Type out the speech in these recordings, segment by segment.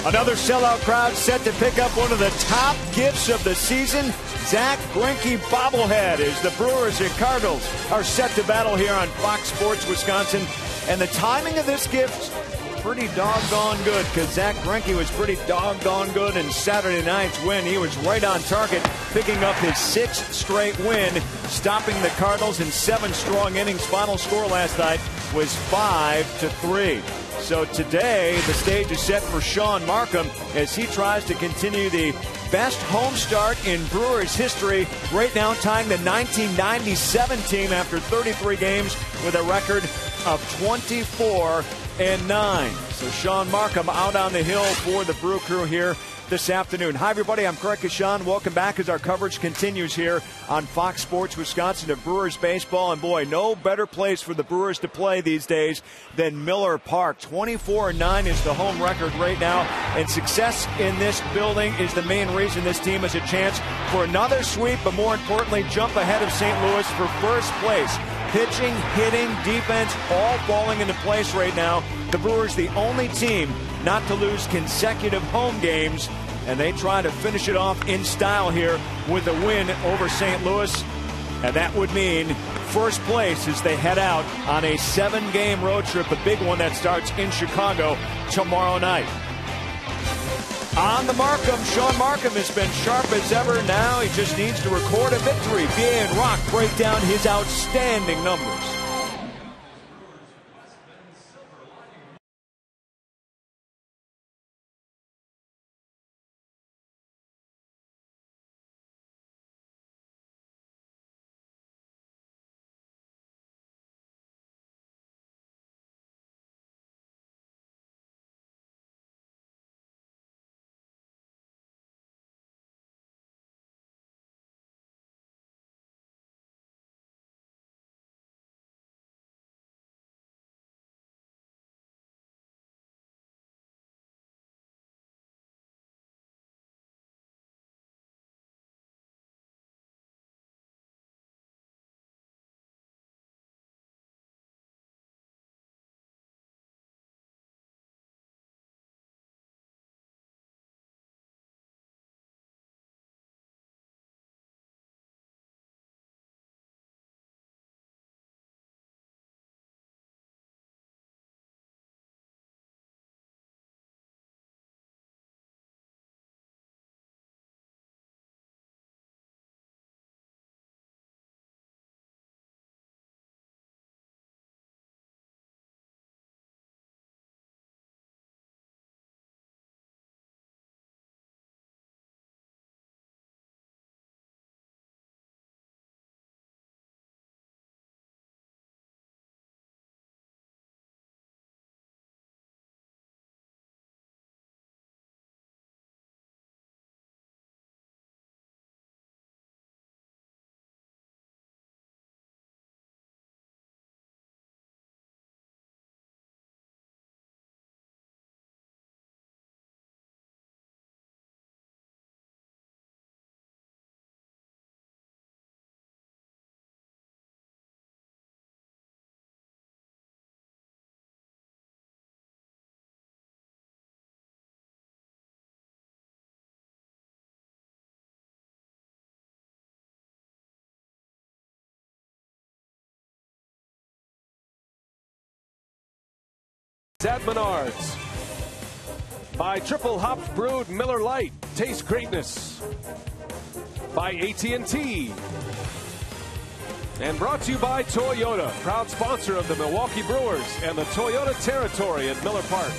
Another sellout crowd set to pick up one of the top gifts of the season. Zach Greinke bobblehead as the Brewers and Cardinals are set to battle here on Fox Sports Wisconsin. And the timing of this gift, pretty doggone good, because Zach Greinke was pretty doggone good in Saturday night's win. He was right on target, picking up his 6th straight win, stopping the Cardinals in 7 strong innings. Final score last night was 5-3. So today, the stage is set for Sean Markham as he tries to continue the best home start in Brewers history, right now tying the 1997 team after 33 games with a record of 24-9. So Sean Markham out on the hill for the Brew Crew here this afternoon. Hi, everybody. I'm Craig Kashan. Welcome back as our coverage continues here on Fox Sports Wisconsin of Brewers baseball. And boy, no better place for the Brewers to play these days than Miller Park. 24-9 is the home record right now. And success in this building is the main reason this team has a chance for another sweep, but more importantly, jump ahead of St. Louis for first place. Pitching, hitting, defense, all falling into place right now. The Brewers, the only team not to lose consecutive home games, and they try to finish it off in style here with a win over St. Louis. And that would mean first place as they head out on a 7-game road trip, a big one that starts in Chicago tomorrow night. On the Markham, Sean Markham has been sharp as ever. Now he just needs to record a victory. BA and Rock break down his outstanding numbers. At Menards. By Triple Hopped Brewed Miller Lite. Taste greatness. By AT&T. And brought to you by Toyota, proud sponsor of the Milwaukee Brewers and the Toyota territory at Miller Park.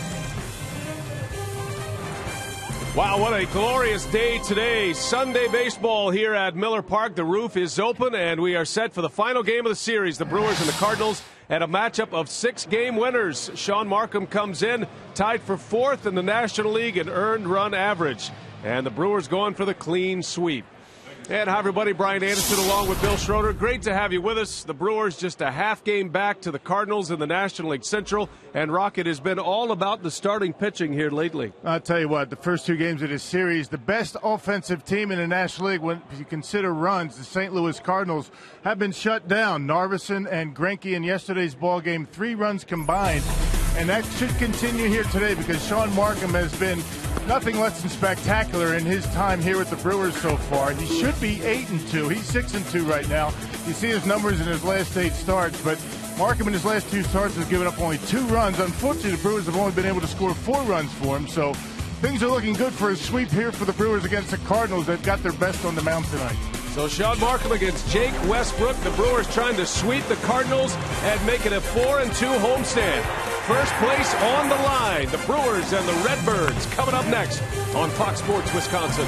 Wow, what a glorious day today. Sunday baseball here at Miller Park. The roof is open, and we are set for the final game of the series. The Brewers and the Cardinals at a matchup of 6-game winners. Sean Markham comes in, tied for 4th in the National League in earned run average. And the Brewers going for the clean sweep. And hi, everybody. Brian Anderson along with Bill Schroeder. Great to have you with us. The Brewers just a half game back to the Cardinals in the National League Central. And, Rocket, has been all about the starting pitching here lately. I'll tell you what, the first 2 games of this series, the best offensive team in the National League, when you consider runs, the St. Louis Cardinals have been shut down. Narveson and Greinke in yesterday's ball game, 3 runs combined. And that should continue here today because Sean Markham has been nothing less than spectacular in his time here with the Brewers so far. He should be 8-2. He's 6-2 right now. You see his numbers in his last 8 starts, but Markham in his last 2 starts has given up only 2 runs. Unfortunately, the Brewers have only been able to score 4 runs for him, so things are looking good for a sweep here for the Brewers against the Cardinals. They've got their best on the mound tonight. So Sean Markham against Jake Westbrook. The Brewers trying to sweep the Cardinals and make it a 4-2 homestand. First place on the line. The Brewers and the Redbirds coming up next on Fox Sports Wisconsin.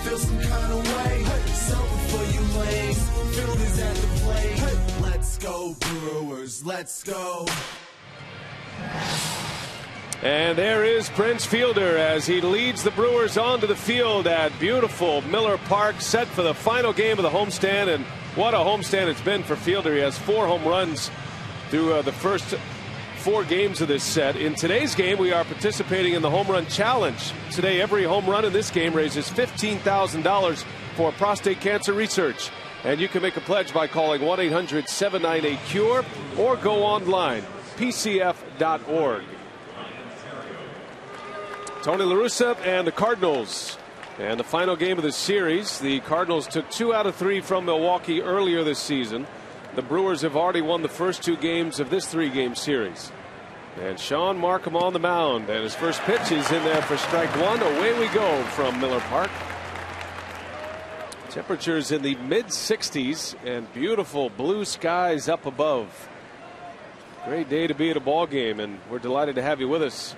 Feel some kind of way, something for you lanes. Fielders at the plate. Let's go Brewers, let's go. And there is Prince Fielder as he leads the Brewers onto the field at beautiful Miller Park, set for the final game of the homestand. And what a homestand it's been for Fielder. He has 4 home runs through the first 4 games of this set. In today's game, we are participating in the Home Run Challenge. Today, every home run in this game raises $15,000 for prostate cancer research. And you can make a pledge by calling 1-800-798-CURE or go online, pcf.org. Tony La Russa and the Cardinals. And the final game of the series, the Cardinals took 2 out of 3 from Milwaukee earlier this season. The Brewers have already won the first 2 games of this 3-game series. And Sean Markham on the mound, and his first pitch is in there for strike 1. Away we go from Miller Park. Temperatures in the mid-60s and beautiful blue skies up above. Great day to be at a ball game, and we're delighted to have you with us.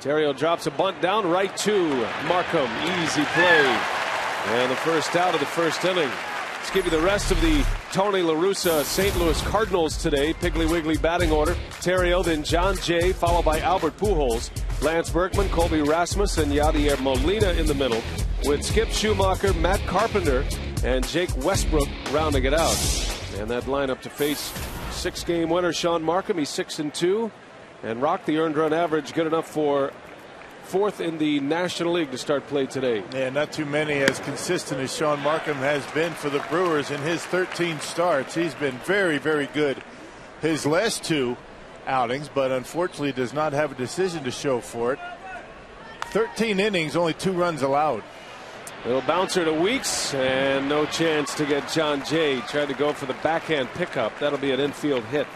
Terrio drops a bunt down right to Markham. Easy play. And the first out of the first inning. Let's give you the rest of the Tony La Russa St. Louis Cardinals today. Piggly Wiggly batting order. Terrio, then John Jay, followed by Albert Pujols, Lance Berkman, Colby Rasmus, and Yadier Molina in the middle, with Skip Schumacher, Matt Carpenter, and Jake Westbrook rounding it out. And that lineup to face 6-game winner Sean Markham. He's 6-2, and rocked the earned run average good enough for 4th in the National League to start play today. Yeah, not too many as consistent as Sean Markham has been for the Brewers in his 13 starts. He's been very, very good his last 2 outings, but unfortunately does not have a decision to show for it. 13 innings, only 2 runs allowed. Little bouncer to Weeks, and no chance to get John Jay. Tried to go for the backhand pickup. That'll be an infield hit.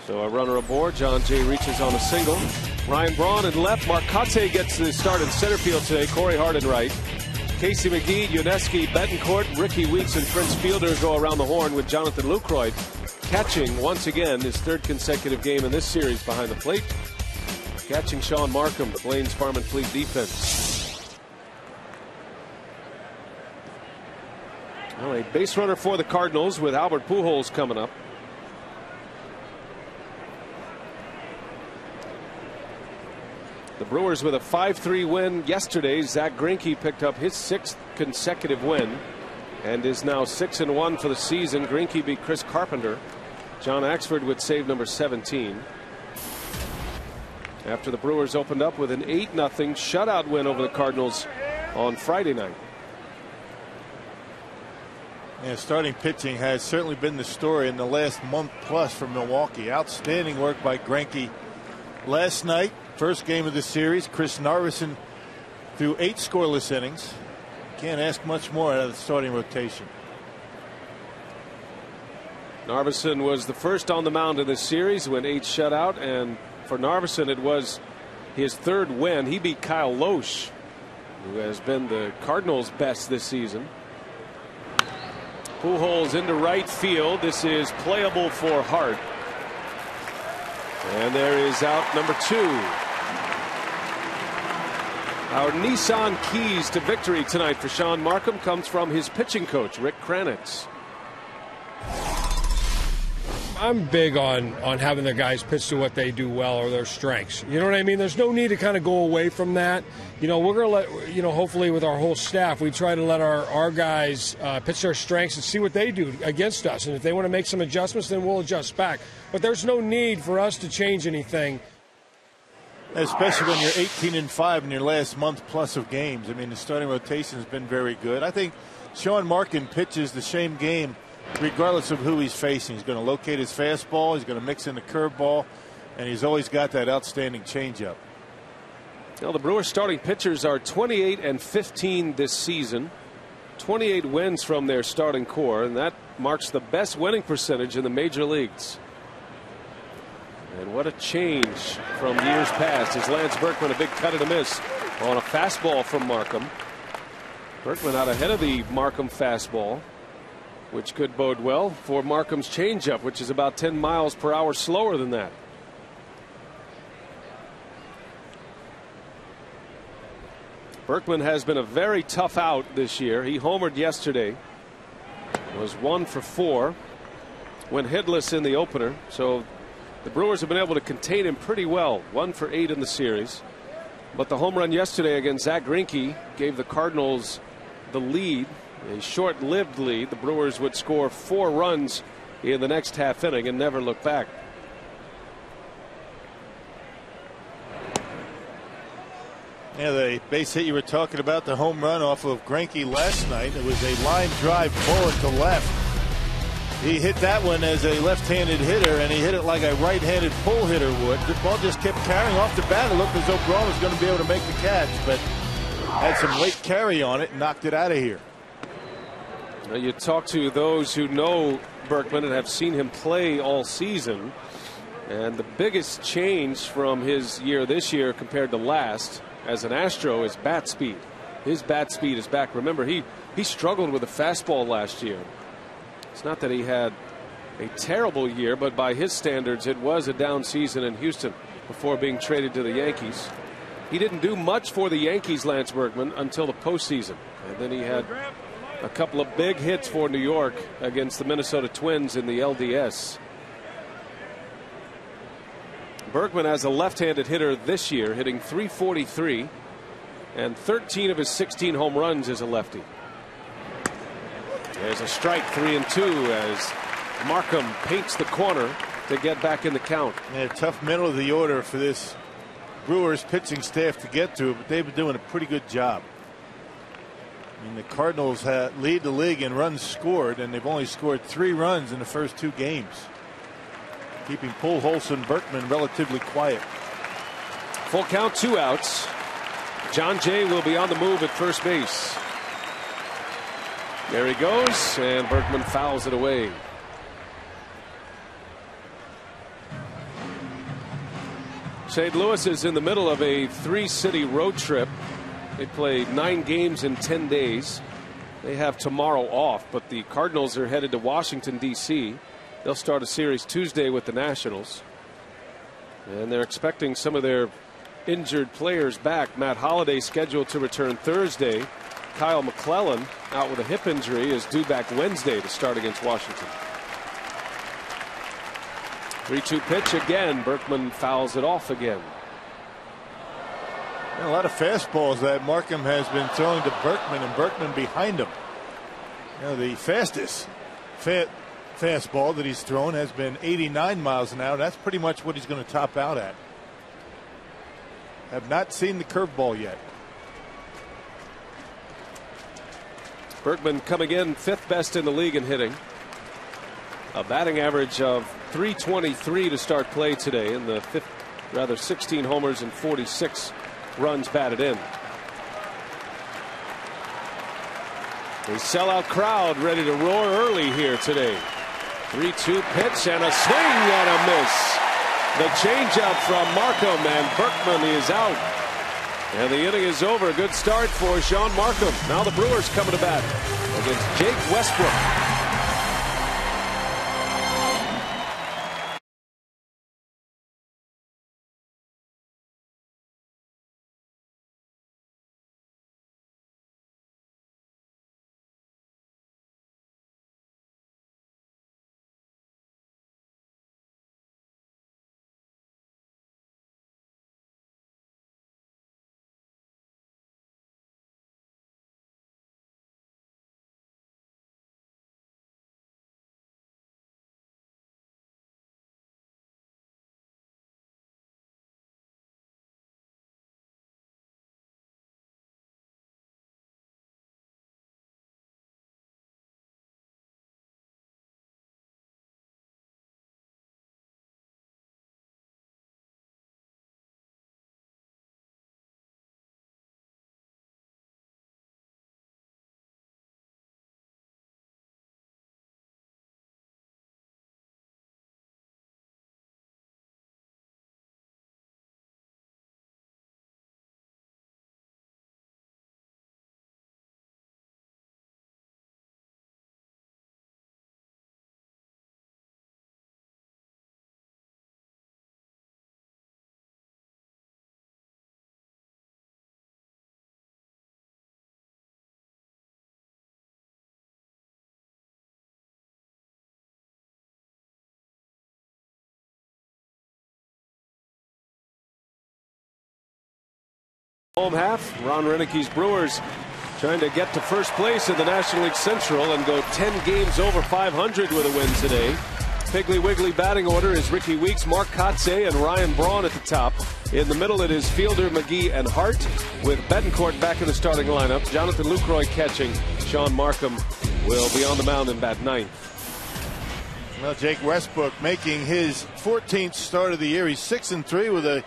So a runner aboard. John Jay reaches on a single. Ryan Braun in left. Marcotte gets the start in center field today. Corey Hart in right. Casey McGee, Yuneski, Betancourt, Ricky Weeks, and Prince Fielder go around the horn, with Jonathan Lucroy catching once again his 3rd consecutive game in this series behind the plate. Catching Sean Markham, Blaine's Farm and Fleet defense. Well, a base runner for the Cardinals with Albert Pujols coming up. The Brewers with a 5-3 win yesterday. Zach Greinke picked up his 6th consecutive win and is now 6-1 for the season. Greinke beat Chris Carpenter. John Axford with save number 17. After the Brewers opened up with an 8-0 shutout win over the Cardinals on Friday night. Yeah, starting pitching has certainly been the story in the last month plus for Milwaukee. Outstanding work by Greinke last night. First game of the series. Chris Narveson threw 8 scoreless innings. Can't ask much more out of the starting rotation. Narveson was the first on the mound in this series, went 8 shutout, and for Narveson it was his 3rd win. He beat Kyle Loesch, who has been the Cardinals' best this season. Pujols into right field. This is playable for Hart. And there is out number 2. Our Nissan keys to victory tonight for Sean Markham comes from his pitching coach, Rick Kranitz. I'm big on having the guys pitch to what they do well or their strengths. You know what I mean? There's no need to kind of go away from that. You know, we're going to let, you know, hopefully with our whole staff, we try to let our guys pitch their strengths and see what they do against us. And if they want to make some adjustments, then we'll adjust back. But there's no need for us to change anything. Especially when you're 18-5 in your last month plus of games. I mean, the starting rotation has been very good. I think Sean Markham pitches the same game regardless of who he's facing. He's going to locate his fastball. He's going to mix in the curveball. And he's always got that outstanding changeup. Well, the Brewers starting pitchers are 28-15 this season. 28 wins from their starting core, and that marks the best winning percentage in the major leagues. And what a change from years past, as Lance Berkman a big cut and a miss on a fastball from Markham. Berkman out ahead of the Markham fastball, which could bode well for Markham's changeup, which is about 10 miles per hour slower than that. Berkman has been a very tough out this year. He homered yesterday, was 1 for 4, went hitless in the opener. So the Brewers have been able to contain him pretty well. 1 for 8 in the series. But the home run yesterday against Zach Greinke gave the Cardinals the lead, a short-lived lead. The Brewers would score 4 runs in the next half inning and never look back. Yeah, the base hit you were talking about, the home run off of Greinke last night. It was a line drive bullet to left. He hit that one as a left-handed hitter, and he hit it like a right-handed pull hitter would. The ball just kept carrying off the bat. It looked as though Braun was going to be able to make the catch, but had some late carry on it and knocked it out of here. Now, you talk to those who know Berkman and have seen him play all season, and the biggest change from his year this year compared to last as an Astro is bat speed. His bat speed is back. Remember, he struggled with a fastball last year. It's not that he had a terrible year, but by his standards, it was a down season in Houston before being traded to the Yankees. He didn't do much for the Yankees, Lance Berkman, until the postseason. And then he had A couple of big hits for New York against the Minnesota Twins in the LDS. Berkman as a left-handed hitter this year, hitting .343, and 13 of his 16 home runs is a lefty. There's a strike, 3-2, as Markham paints the corner to get back in the count. Yeah, tough middle of the order for this Brewers pitching staff to get to, but they've been doing a pretty good job. I mean, the Cardinals lead the league in runs scored, and they've only scored 3 runs in the first 2 games, keeping Pujols and Berkman relatively quiet. Full count, 2 outs. John Jay will be on the move at first base. There he goes, and Berkman fouls it away. St. Louis is in the middle of a 3-city road trip. They play 9 games in 10 days. They have tomorrow off, but the Cardinals are headed to Washington, D.C. They'll start a series Tuesday with the Nationals. And they're expecting some of their injured players back. Matt Holliday scheduled to return Thursday. Kyle McClellan, out with a hip injury, is due back Wednesday to start against Washington. 3-2 pitch again. Berkman fouls it off again. And a lot of fastballs that Markham has been throwing to Berkman, and Berkman behind him. You know, the fastest fastball that he's thrown has been 89 miles an hour. That's pretty much what he's going to top out at. Have not seen the curveball yet. Berkman coming in 5th best in the league in hitting. A batting average of .323 to start play today, in the 16 homers and 46 runs batted in. A sellout crowd ready to roar early here today. 3-2 pitch and a swing and a miss. The changeup from Markham, and Berkman is out. And the inning is over. Good start for Sean Markham. Now the Brewers coming to bat against Jake Westbrook. Home half, Ron Renicke's Brewers trying to get to first place in the National League Central and go 10 games over 500 with a win today. Piggly Wiggly batting order is Ricky Weeks, Mark Kotze, and Ryan Braun at the top. In the middle it is Fielder, McGee, and Hart, with Betancourt back in the starting lineup. Jonathan Lucroy catching. Sean Markham will be on the mound in bat 9th. Well, Jake Westbrook making his 14th start of the year. He's 6-3 with a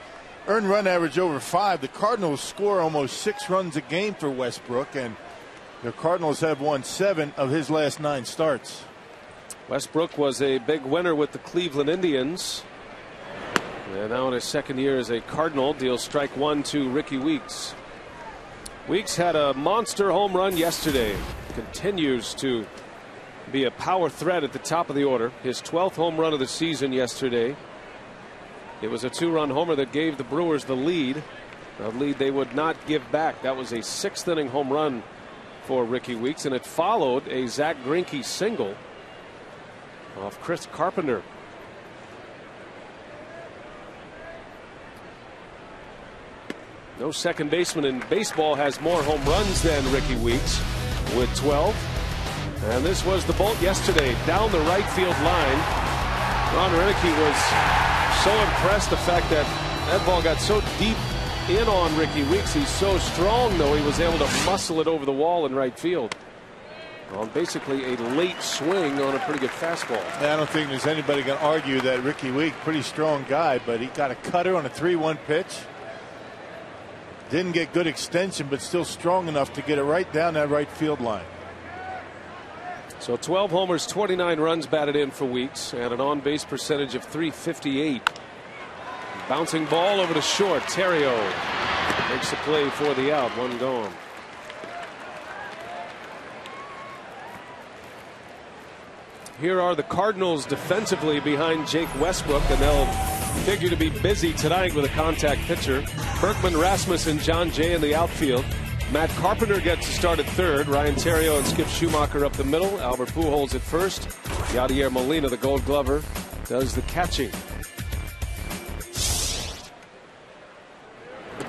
earned run average over 5. The Cardinals score almost 6 runs a game for Westbrook, and the Cardinals have won 7 of his last 9 starts. Westbrook was a big winner with the Cleveland Indians, and now in his 2nd year as a Cardinal, deals strike 1 to Ricky Weeks. Weeks had a monster home run yesterday, continues to be a power threat at the top of the order. His 12th home run of the season yesterday. It was a 2-run homer that gave the Brewers the lead, a lead they would not give back. That was a 6th inning home run for Ricky Weeks, and it followed a Zach Greinke single off Chris Carpenter. No second baseman in baseball has more home runs than Ricky Weeks with 12. And this was the bolt yesterday down the right field line. Ron Renicky was so impressed the fact that that ball got so deep in on Ricky Weeks. He's so strong, though, he was able to muscle it over the wall in right field on basically a late swing on a pretty good fastball. I don't think there's anybody going to argue that Ricky Weeks, pretty strong guy, but he got a cutter on a 3-1 pitch. Didn't get good extension, but still strong enough to get it right down that right field line. So 12 homers, 29 runs batted in for Weeks, and an on-base percentage of .358. Bouncing ball over to short. Terrio makes the play for the out. One gone. Here are the Cardinals defensively behind Jake Westbrook, and they'll figure to be busy tonight with a contact pitcher. Berkman, Rasmussen, John Jay in the outfield. Matt Carpenter gets to start at third. Ryan Terrio and Skip Schumacher up the middle. Albert Pujols at first. Yadier Molina, the Gold Glover, does the catching.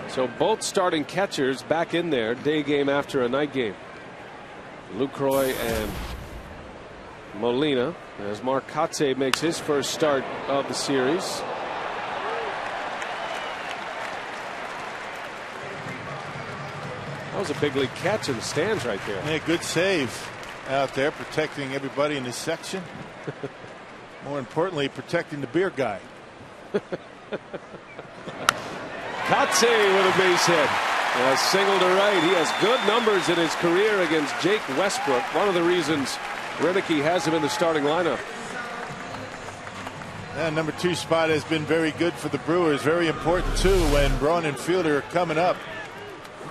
So both starting catchers back in there, day game after a night game. Lucroy and Molina, as Mark Kotsay makes his first start of the series. That was a big league catch in the stands right there. Yeah, good save out there, protecting everybody in this section. More importantly, protecting the beer guy. Kotsay with a base hit. A single to right. He has good numbers in his career against Jake Westbrook. One of the reasons Renicky has him in the starting lineup. That number 2 spot has been very good for the Brewers. Very important, too, when Braun and Fielder are coming up.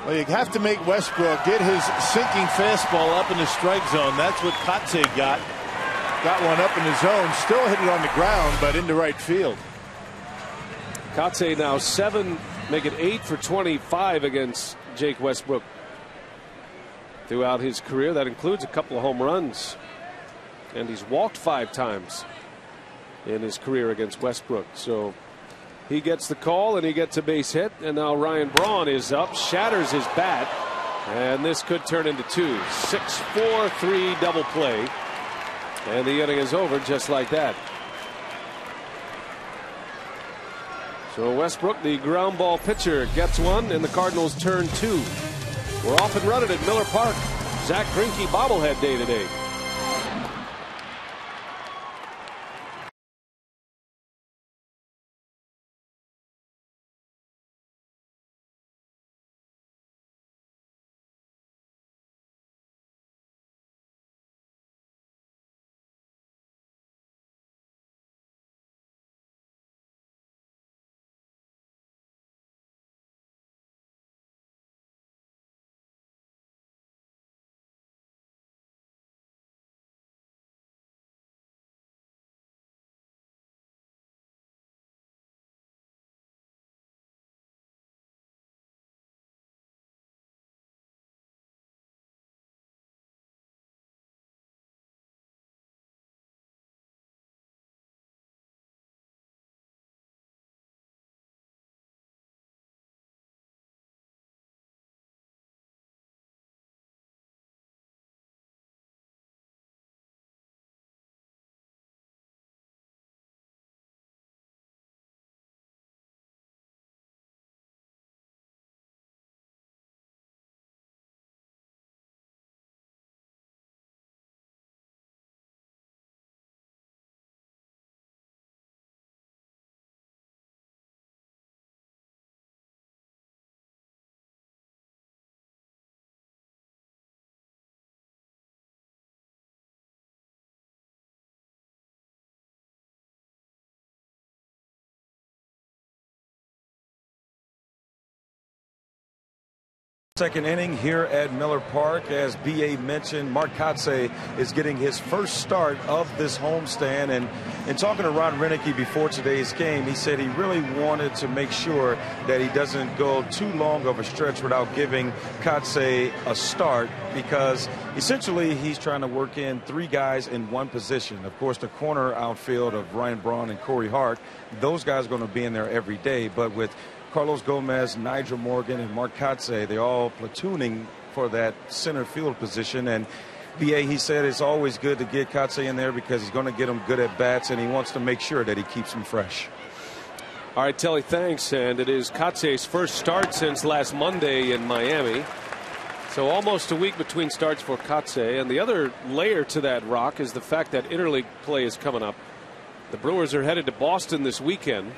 Well, you have to make Westbrook get his sinking fastball up in the strike zone. That's what Kotsay got. Got one up in the zone. Still hit it on the ground, but into right field. Kotsay now 7, make it 8 for 25 against Jake Westbrook throughout his career. That includes a couple of home runs. And he's walked 5 times in his career against Westbrook. So he gets the call and he gets a base hit. And now Ryan Braun is up, shatters his bat. And this could turn into 2. 6-4-3 double play. And the inning is over just like that. So Westbrook, the ground ball pitcher, gets one, and the Cardinals turn 2. We're off and running at Miller Park. Zach Greinke bobblehead day today. Second inning here at Miller Park. As B.A. mentioned, Mark Kotze is getting his first start of this homestand. And talking to Ron Renicky before today's game, he said he really wanted to make sure that he doesn't go too long of a stretch without giving Kotze a start, because essentially he's trying to work in three guys in one position. Of course, the corner outfield of Ryan Braun and Corey Hart, those guys are going to be in there every day. But with Carlos Gomez, Nigel Morgan, and Mark Kotze, they're all platooning for that center field position. And B.A., he said it's always good to get Kotze in there because he's going to get him good at bats, and he wants to make sure that he keeps him fresh. All right, Telly, thanks. And it is Kotze's first start since last Monday in Miami. So almost a week between starts for Kotze. And the other layer to that rock is the fact that interleague play is coming up. The Brewers are headed to Boston this weekend,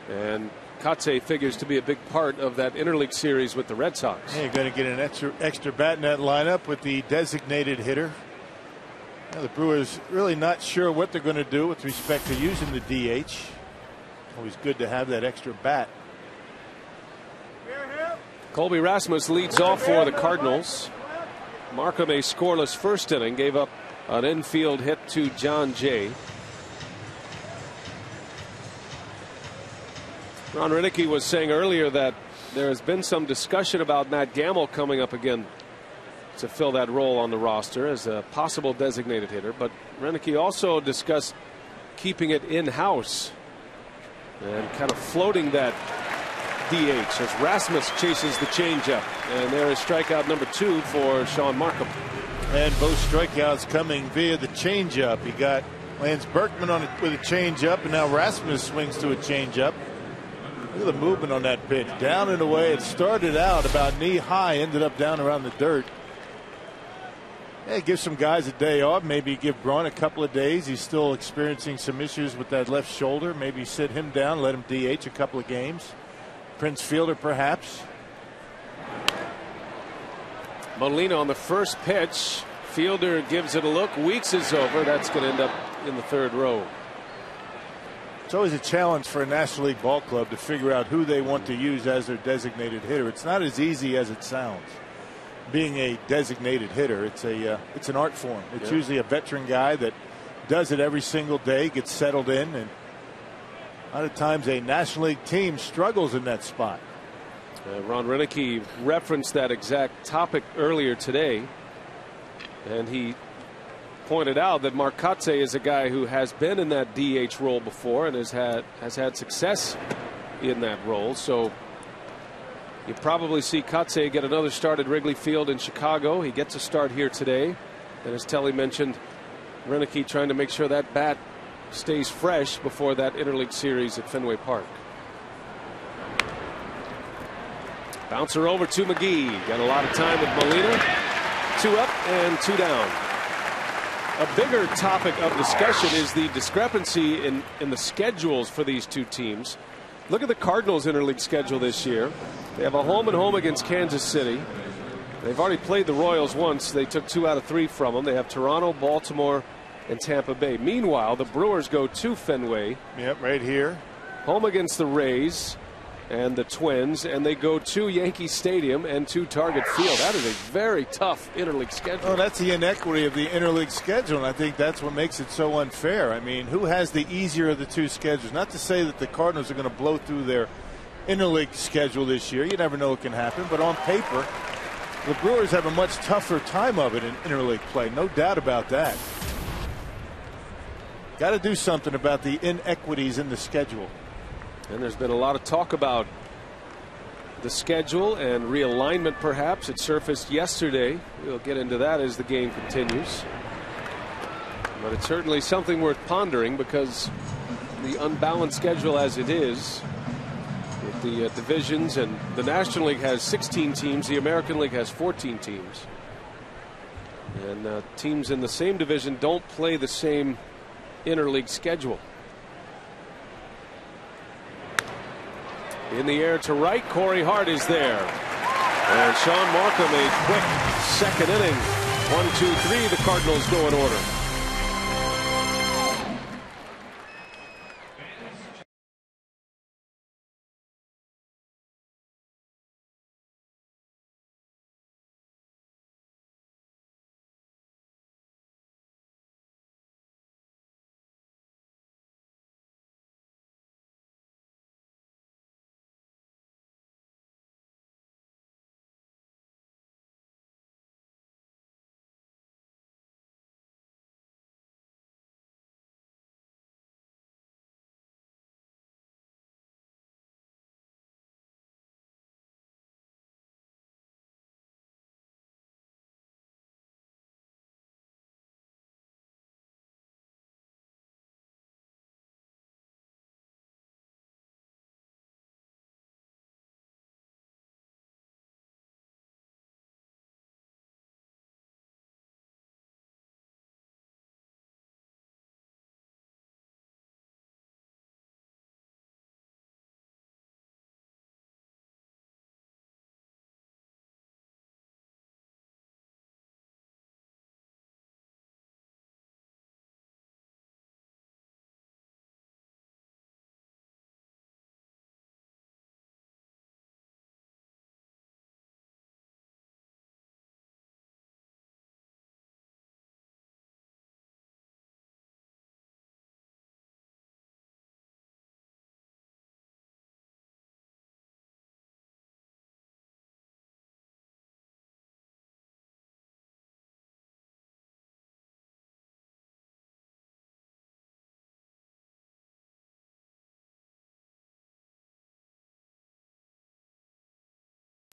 and Kotze figures to be a big part of that interleague series with the Red Sox. Yeah, you're going to get an extra bat in that lineup with the designated hitter. Now, the Brewers really not sure what they're going to do with respect to using the DH. Always good to have that extra bat. Colby Rasmus leads off for the Cardinals. Markham, a scoreless first inning, gave up an infield hit to John Jay. Ron Renicky was saying earlier that there has been some discussion about Matt Gamble coming up again to fill that role on the roster as a possible designated hitter. But Renicky also discussed keeping it in-house and kind of floating that DH as Rasmus chases the changeup. And there is strikeout number 2 for Sean Markham. And both strikeouts coming via the changeup. You got Lance Berkman on it with a changeup, and now Rasmus swings to a changeup. Look at the movement on that pitch. Down and away. It started out about knee high, ended up down around the dirt. Yeah, give some guys a day off. Maybe give Braun a couple of days. He's still experiencing some issues with that left shoulder. Maybe sit him down, let him DH a couple of games. Prince Fielder, perhaps. Molina on the first pitch. Fielder gives it a look. Weeks is over. That's going to end up in the third row. It's always a challenge for a National League ball club to figure out who they want to use as their designated hitter. It's not as easy as it sounds. Being a designated hitter, it's an art form. It's usually a veteran guy that does it every single day, gets settled in, and a lot of times a National League team struggles in that spot. Ron Renicky referenced that exact topic earlier today, and he pointed out that Mark Kotze is a guy who has been in that DH role before and has had success in that role. So you probably see Kotze get another start at Wrigley Field in Chicago. He gets a start here today, and as Telly mentioned, Renicky trying to make sure that bat stays fresh before that interleague series at Fenway Park. Bouncer over to McGee. Got a lot of time with Molina. 2 up and 2 down. A bigger topic of discussion is the discrepancy in the schedules for these two teams. Look at the Cardinals interleague schedule this year. They have a home and home against Kansas City. They've already played the Royals once. They took 2 out of 3 from them. They have Toronto, Baltimore, and Tampa Bay. Meanwhile, the Brewers go to Fenway. Yep, right here. Home against the Rays and the Twins, and they go to Yankee Stadium and to Target Field. That is a very tough interleague schedule. Oh, that's the inequity of the interleague schedule, and I think that's what makes it so unfair. I mean, who has the easier of the two schedules? Not to say that the Cardinals are going to blow through their interleague schedule this year. You never know what can happen, but on paper, the Brewers have a much tougher time of it in interleague play. No doubt about that. Got to do something about the inequities in the schedule. And there's been a lot of talk about the schedule and realignment, perhaps. It surfaced yesterday. We'll get into that as the game continues. But it's certainly something worth pondering, because the unbalanced schedule as it is, with the divisions, and the National League has 16 teams, the American League has 14 teams. And teams in the same division don't play the same interleague schedule. In the air to right, Corey Hart is there. And Sean Markham, a quick second inning. 1, 2, 3, the Cardinals go in order.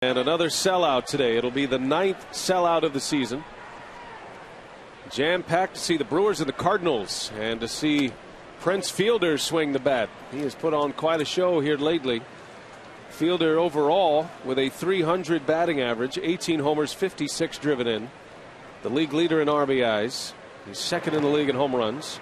And another sellout today. It'll be the 9th sellout of the season. Jam-packed to see the Brewers and the Cardinals, and to see Prince Fielder swing the bat. He has put on quite a show here lately. Fielder overall with a .300 batting average, 18 homers, 56 driven in. The league leader in RBIs. He's second in the league in home runs.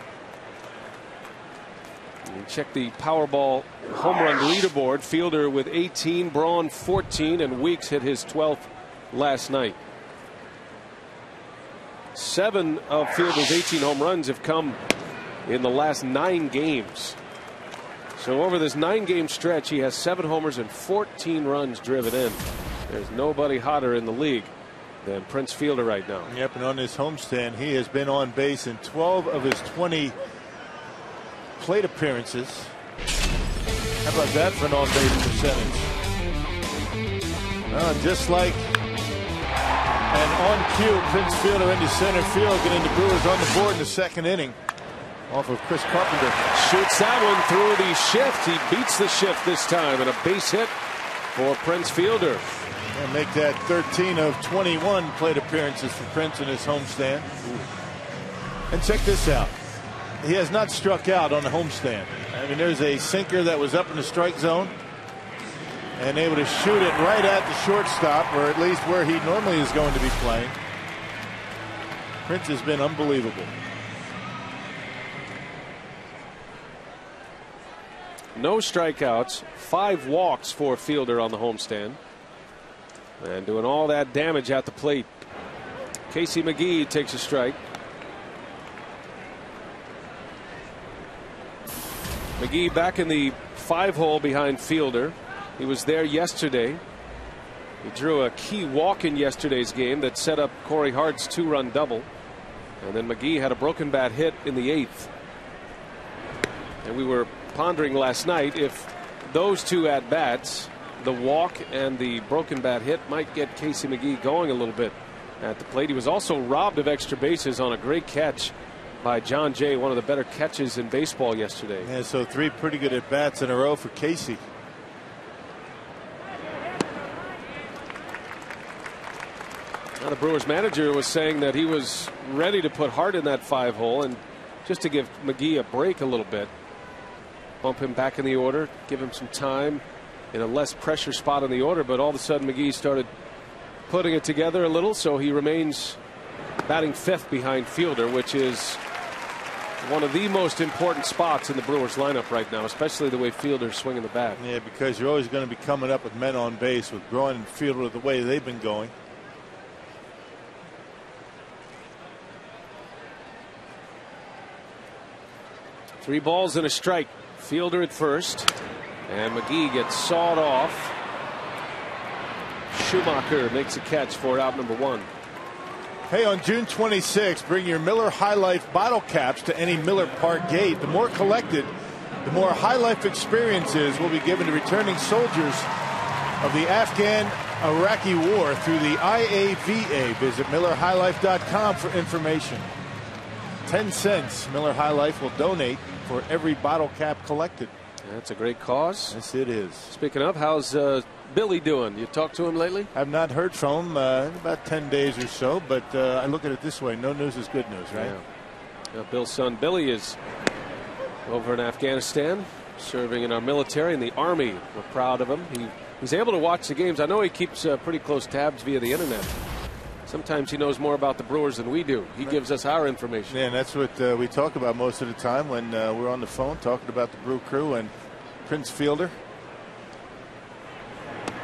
You check the Powerball home run leaderboard. Fielder with 18, Braun 14, and Weeks hit his 12th last night. 7 of Fielder's 18 home runs have come in the last 9 games. So over this 9-game stretch, he has 7 homers and 14 runs driven in. There's nobody hotter in the league than Prince Fielder right now. Yep, and on this homestand, he has been on base in 12 of his 20 plate appearances. How about that for an on-base percentage? Just like an on-cue Prince Fielder into center field, getting the Brewers on the board in the 2nd inning. Off of Chris Carpenter. Shoots that one through the shift. He beats the shift this time, and a base hit for Prince Fielder. And make that 13 of 21 plate appearances for Prince in his homestand. And check this out. He has not struck out on the homestand. I mean, there's a sinker that was up in the strike zone, and able to shoot it right at the shortstop, or at least where he normally is going to be playing. Prince has been unbelievable. No strikeouts, 5 walks for Fielder on the homestand. And doing all that damage at the plate. Casey McGee takes a strike. McGee back in the 5-hole behind Fielder. He was there yesterday. He drew a key walk in yesterday's game that set up Corey Hart's 2-run double. And then McGee had a broken bat hit in the 8th. And we were pondering last night if those 2 at-bats, the walk and the broken bat hit, might get Casey McGee going a little bit at the plate. He was also robbed of extra bases on a great catch by John Jay, one of the better catches in baseball yesterday. Yeah, so 3 pretty good at-bats in a row for Casey. Now the Brewers manager was saying that he was ready to put Hart in that 5-hole, and just to give McGee a break a little bit. Bump him back in the order, give him some time in a less pressure spot in the order, but all of a sudden McGee started putting it together a little, so he remains batting 5th behind Fielder, which is one of the most important spots in the Brewers lineup right now, especially the way Fielder's swinging the bat. Yeah, because you're always going to be coming up with men on base with Braun and Fielder the way they've been going. Three balls and a strike. Fielder at first, and McGee gets sawed off. Schumacher makes a catch for out number 1. Hey, on June 26th, bring your Miller High Life bottle caps to any Miller Park gate. The more collected, the more High Life experiences will be given to returning soldiers of the Afghan-Iraqi war through the IAVA. Visit MillerHighLife.com for information. 10 cents Miller High Life will donate for every bottle cap collected. That's a great cause. Yes, it is. Speaking of, how's Billy doing? You talked to him lately? I've not heard from him in about 10 days or so, but I look at it this way. No news is good news, right? Yeah. Bill's son Billy is over in Afghanistan, serving in our military and the Army. We're proud of him. He's able to watch the games. I know he keeps pretty close tabs via the internet. Sometimes he knows more about the Brewers than we do. He gives us our information. Yeah, and that's what we talk about most of the time when we're on the phone talking about the Brew Crew and Prince Fielder.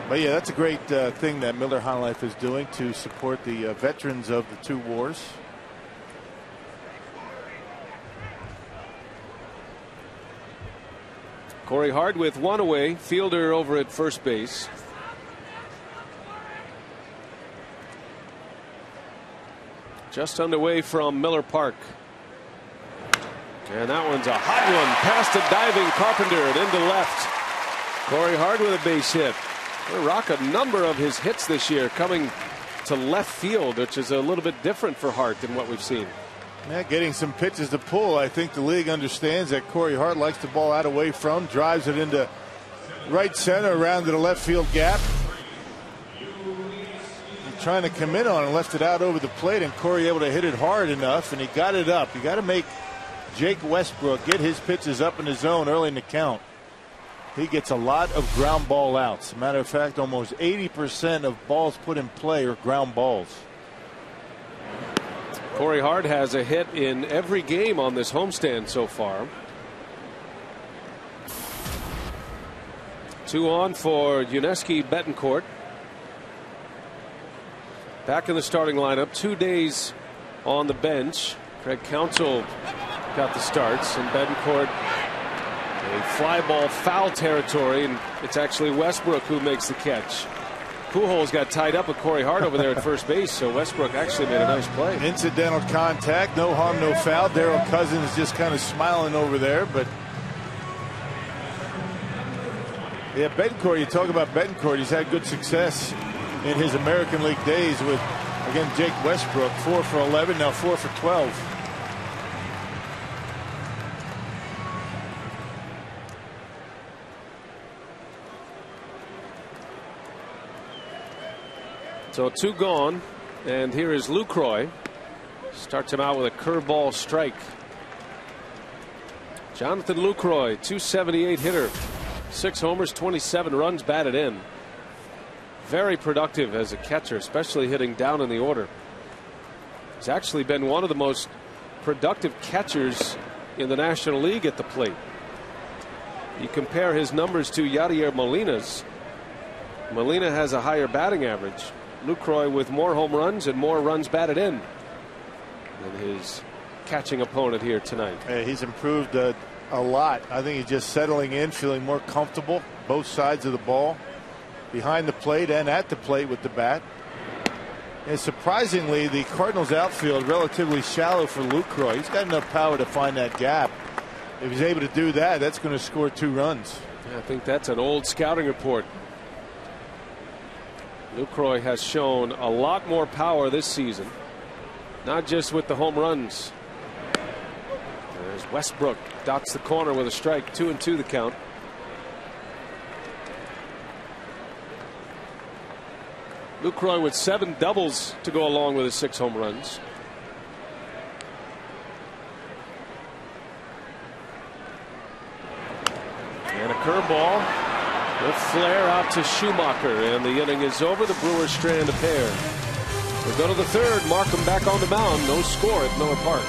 But yeah, that's a great thing that Miller High Life is doing to support the veterans of the 2 wars. Corey Hart with 1 away. Fielder over at first base. Just underway from Miller Park. And that one's a hot one. Past a diving Carpenter and into left. Corey Hart with a base hit. We'll rock a number of his hits this year coming to left field, which is a little bit different for Hart than what we've seen. Yeah, getting some pitches to pull. I think the league understands that Corey Hart likes the ball out away from, drives it into right center around to the left field gap. trying to come in on and left it out over the plate, and Corey able to hit it hard enough, and he got it up. You got to make Jake Westbrook get his pitches up in the zone early in the count. He gets a lot of ground ball outs. As a matter of fact, almost 80% of balls put in play are ground balls. Corey Hart has a hit in every game on this homestand so far. 2 on for Yuniesky Betancourt. Back in the starting lineup, 2 days on the bench. Craig Counsell got the starts, and Betancourt a fly ball foul territory, and it's actually Westbrook who makes the catch. Pujols got tied up with Corey Hart over there at first base, so Westbrook actually made a nice play. Incidental contact, no harm, no foul. Darryl Cousins just kind of smiling over there, but yeah, Betancourt, you talk about Betancourt, he's had good success in his American League days with, again, Jake Westbrook, 4 for 11, now 4 for 12. So 2 gone, and here is Lucroy. Starts him out with a curveball strike. Jonathan Lucroy, 278 hitter, 6 homers, 27 runs batted in. Very productive as a catcher, especially hitting down in the order. He's actually been one of the most productive catchers in the National League at the plate. You compare his numbers to Yadier Molina's. Molina has a higher batting average. Lucroy with more home runs and more runs batted in than his catching opponent here tonight. Hey, he's improved a lot. I think he's just settling in, feeling more comfortable both sides of the ball, behind the plate and at the plate with the bat. And surprisingly, the Cardinals outfield relatively shallow for Lucroy. He's got enough power to find that gap. If he's able to do that, that's going to score 2 runs. I think that's an old scouting report. Lucroy has shown a lot more power this season, not just with the home runs. There's Westbrook, dots the corner with a strike, 2-2 the count. Lucroy with 7 doubles to go along with his 6 home runs. And a curveball. The flare out to Schumacher, and the inning is over. The Brewers strand a pair. We go to the 3rd. Markham back on the mound. No score at Miller Park.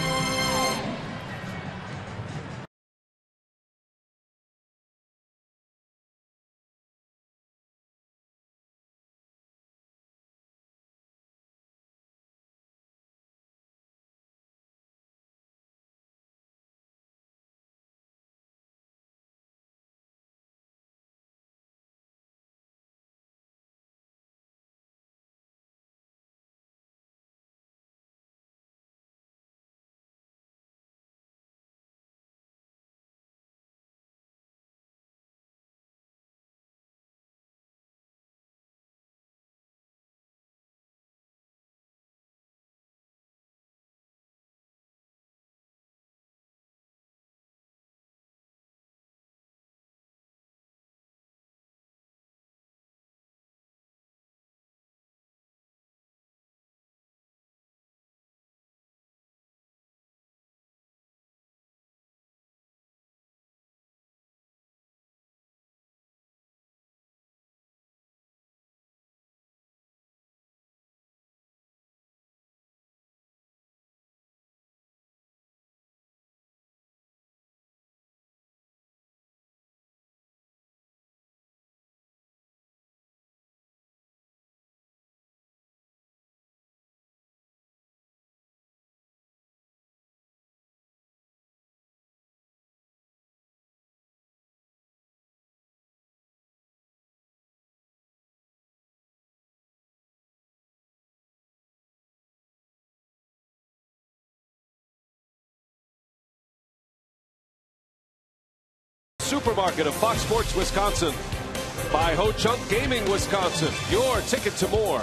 Supermarket of Fox Sports Wisconsin. By Ho Chunk Gaming Wisconsin, your ticket to more.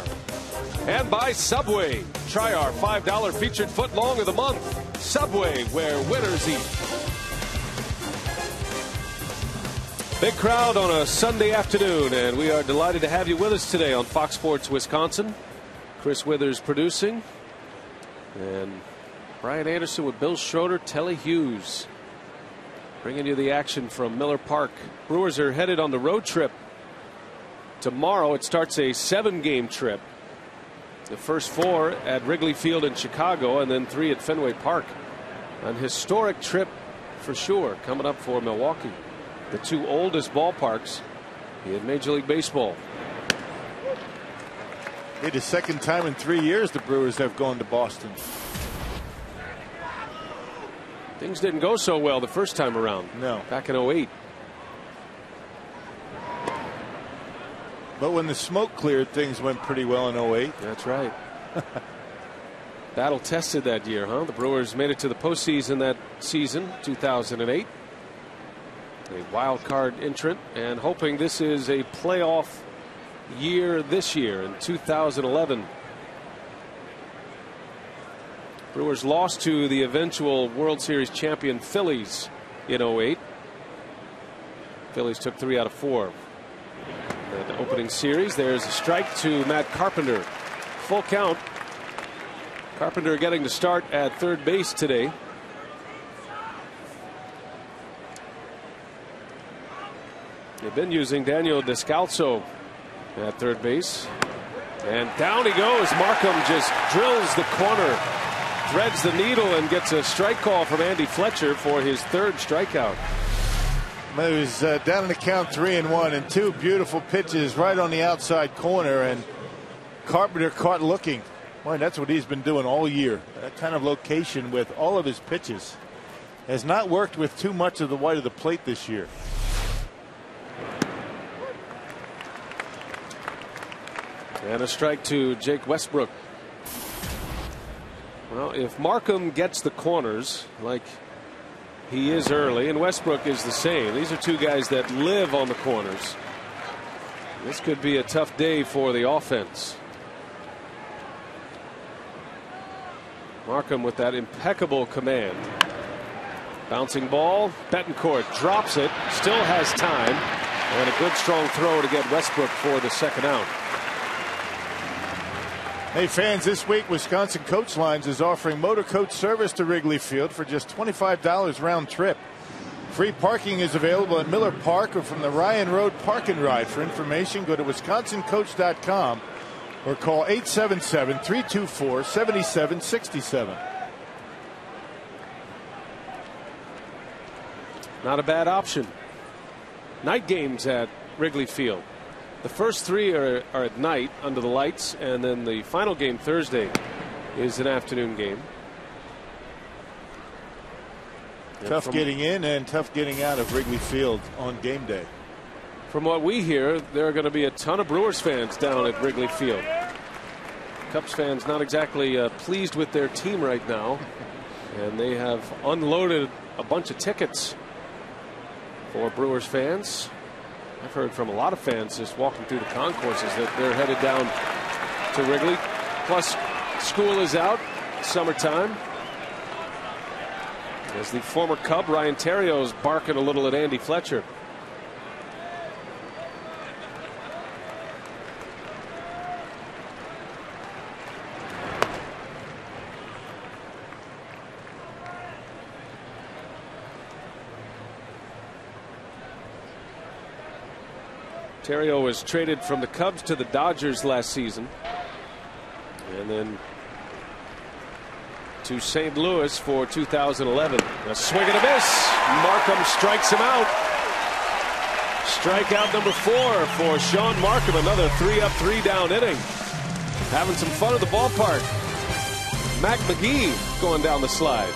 And by Subway. Try our $5 featured foot long of the month. Subway, where winners eat. Big crowd on a Sunday afternoon, and we are delighted to have you with us today on Fox Sports Wisconsin. Chris Withers producing, and Brian Anderson with Bill Schroeder, Telly Hughes bringing you the action from Miller Park. Brewers are headed on the road trip tomorrow. It starts a 7-game trip. The first 4 at Wrigley Field in Chicago, and then 3 at Fenway Park. An historic trip for sure coming up for Milwaukee, the 2 oldest ballparks in Major League Baseball. It's the second time in 3 years the Brewers have gone to Boston. Things didn't go so well the first time around. No. Back in 08. But when the smoke cleared, things went pretty well in 08. That's right. Battle tested that year, huh? The Brewers made it to the postseason that season, 2008. A wild card entrant, and hoping this is a playoff year this year in 2011. Brewers lost to the eventual World Series champion Phillies in 08. Phillies took 3 out of 4. The opening series, there's a strike to Matt Carpenter. Full count. Carpenter getting to start at third base today. They've been using Daniel Descalso at third base. And down he goes. Markham just drills the corner, threads the needle, and gets a strike call from Andy Fletcher for his 3rd strikeout. It was down in the count 3-1, and 2 beautiful pitches right on the outside corner, and Carpenter caught looking. Boy, that's what he's been doing all year. That kind of location with all of his pitches has not worked with too much of the white of the plate this year. And a strike to Jake Westbrook. Well, if Markham gets the corners like he is early, and Westbrook is the same, these are 2 guys that live on the corners. This could be a tough day for the offense. Markham with that impeccable command. Bouncing ball. Betancourt drops it. Still has time. And a good strong throw to get Westbrook for the 2nd out. Hey fans, this week Wisconsin Coach Lines is offering motor coach service to Wrigley Field for just $25 round trip. Free parking is available at Miller Park or from the Ryan Road Park and Ride. For information, go to wisconsincoach.com or call 877-324-7767. Not a bad option. Night games at Wrigley Field. The first 3 are at night under the lights, and then the final game Thursday is an afternoon game. Tough getting in and tough getting out of Wrigley Field on game day. From what we hear, there are going to be a ton of Brewers fans down at Wrigley Field. Cubs fans not exactly pleased with their team right now, and they have unloaded a bunch of tickets for Brewers fans. I've heard from a lot of fans just walking through the concourses that they're headed down to Wrigley. Plus, school is out, summertime. As the former Cub, Ryan Theriot is barking a little at Andy Fletcher. Theriot was traded from the Cubs to the Dodgers last season, and then to St. Louis for 2011. A swing and a miss. Markham strikes him out. Strikeout number 4 for Sean Markham. Another 3-up, 3-down inning. Having some fun at the ballpark. Mac McGee going down the slide.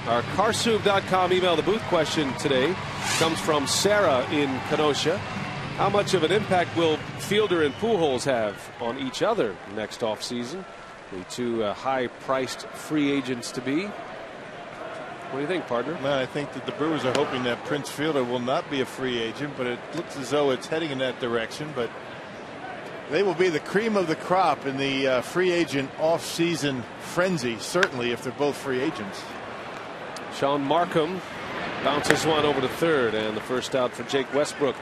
Our carsoup.com email the booth question today comes from Sarah in Kenosha. How much of an impact will Fielder and Pujols have on each other next offseason? The two high-priced free agents to be. What do you think, partner? Man, I think that the Brewers are hoping that Prince Fielder will not be a free agent, but it looks as though it's heading in that direction. But they will be the cream of the crop in the free agent off-season frenzy, certainly if they're both free agents. Sean Markham bounces one over to third, and the first out for Jake Westbrook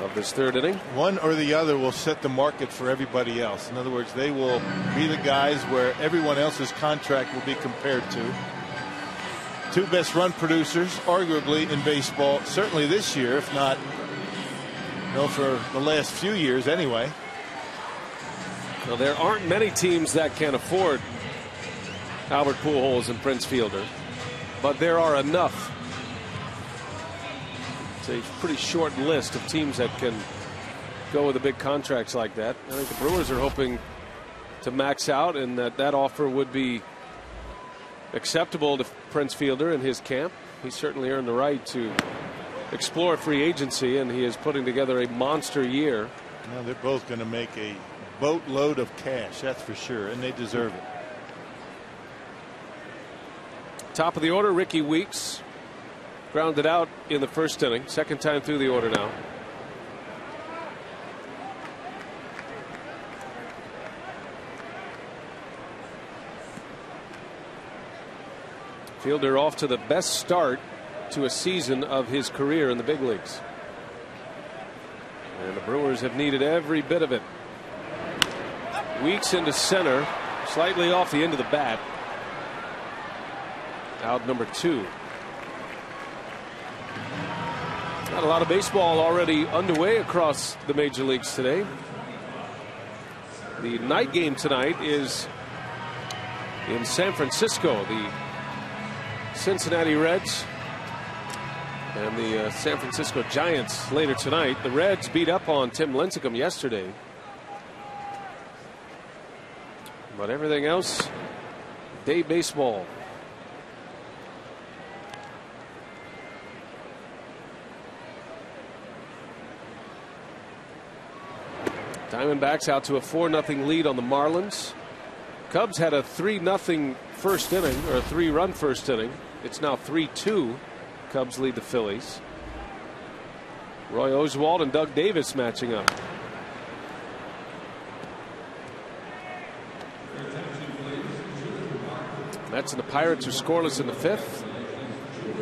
of this third inning. One or the other will set the market for everybody else. In other words, they will be the guys where everyone else's contract will be compared to. Two best run producers, arguably, in baseball, certainly this year, if not, for the last few years anyway. Well, there aren't many teams that can afford Albert Pujols and Prince Fielder, but there are enough. It's a pretty short list of teams that can go with the big contracts like that. I think the Brewers are hoping to max out, and that offer would be acceptable to Prince Fielder in his camp. He certainly earned the right to explore free agency, and he is putting together a monster year. Well, they're both going to make a boatload of cash, that's for sure, and they deserve it. Top of the order, Ricky Weeks grounded out in the first inning. Second time through the order now. Fielder off to the best start to a season of his career in the big leagues. And the Brewers have needed every bit of it. Weeks into center, slightly off the end of the bat. Out number 2. Got a lot of baseball already underway across the major leagues today. The night game tonight is in San Francisco. The Cincinnati Reds and the San Francisco Giants later tonight. The Reds beat up on Tim Lincecum yesterday, but everything else, day baseball. Diamondbacks out to a 4-0 lead on the Marlins. Cubs had a 3-0 first inning, or a 3-run first inning. It's now 3-2. Cubs lead the Phillies. Roy Oswalt and Doug Davis matching up. Mets and the Pirates are scoreless in the 5th.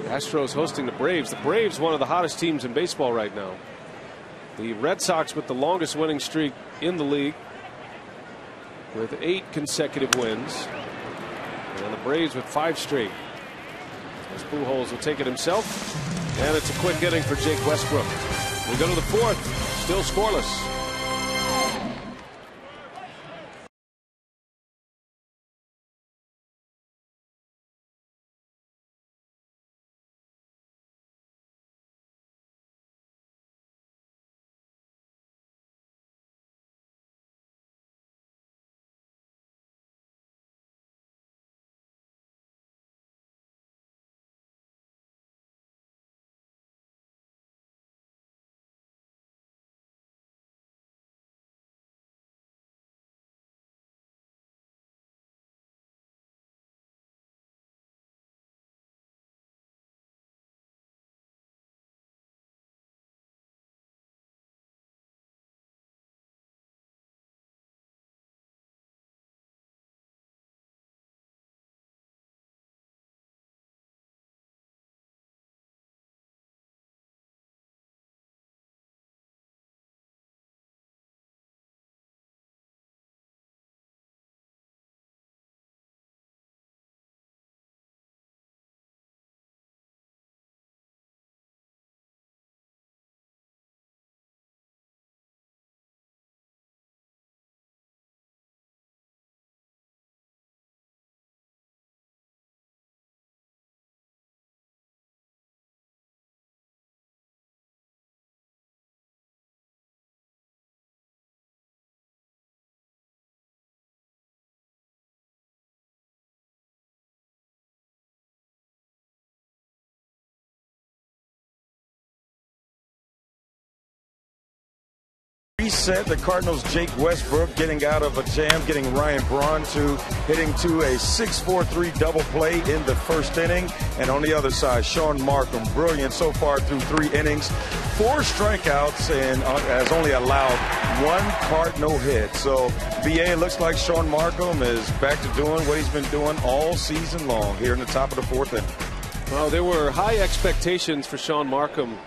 Astros hosting the Braves. The Braves, one of the hottest teams in baseball right now. The Red Sox with the longest winning streak in the league, with 8 consecutive wins, and the Braves with 5 straight. As Pujols will take it himself, and it's a quick inning for Jake Westbrook. We go to the 4th, still scoreless. set. The Cardinals, Jake Westbrook getting out of a jam, getting Ryan Braun hitting to a 6-4-3 double play in the first inning. And on the other side, Sean Markham, brilliant so far through 3 innings, 4 strikeouts, and has only allowed 1 Cardinal hit. So BA, looks like Sean Markham is back to doing what he's been doing all season long here in the top of the 4th inning. Well, there were high expectations for Sean Markham,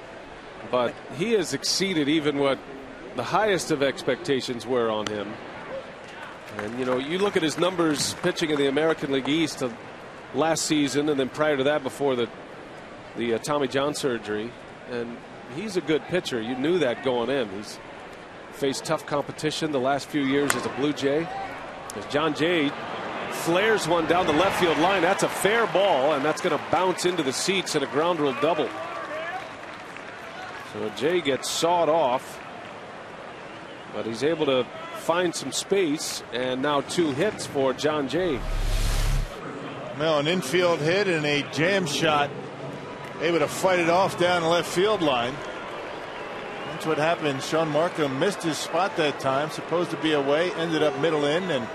but he has exceeded even what the highest of expectations were on him. And, you know, you look at his numbers pitching in the American League East last season, and then prior to that before the Tommy John surgery, and he's a good pitcher. You knew that going in. He's faced tough competition the last few years as a Blue Jay. As John Jay flares one down the left field line, that's a fair ball, and that's going to bounce into the seats in a ground rule double. So Jay gets sawed off, but he's able to find some space, and now 2 hits for John Jay. Well, an infield hit and a jam shot, able to fight it off down the left field line. That's what happened. Sean Markham missed his spot that time, supposed to be away, ended up middle in, and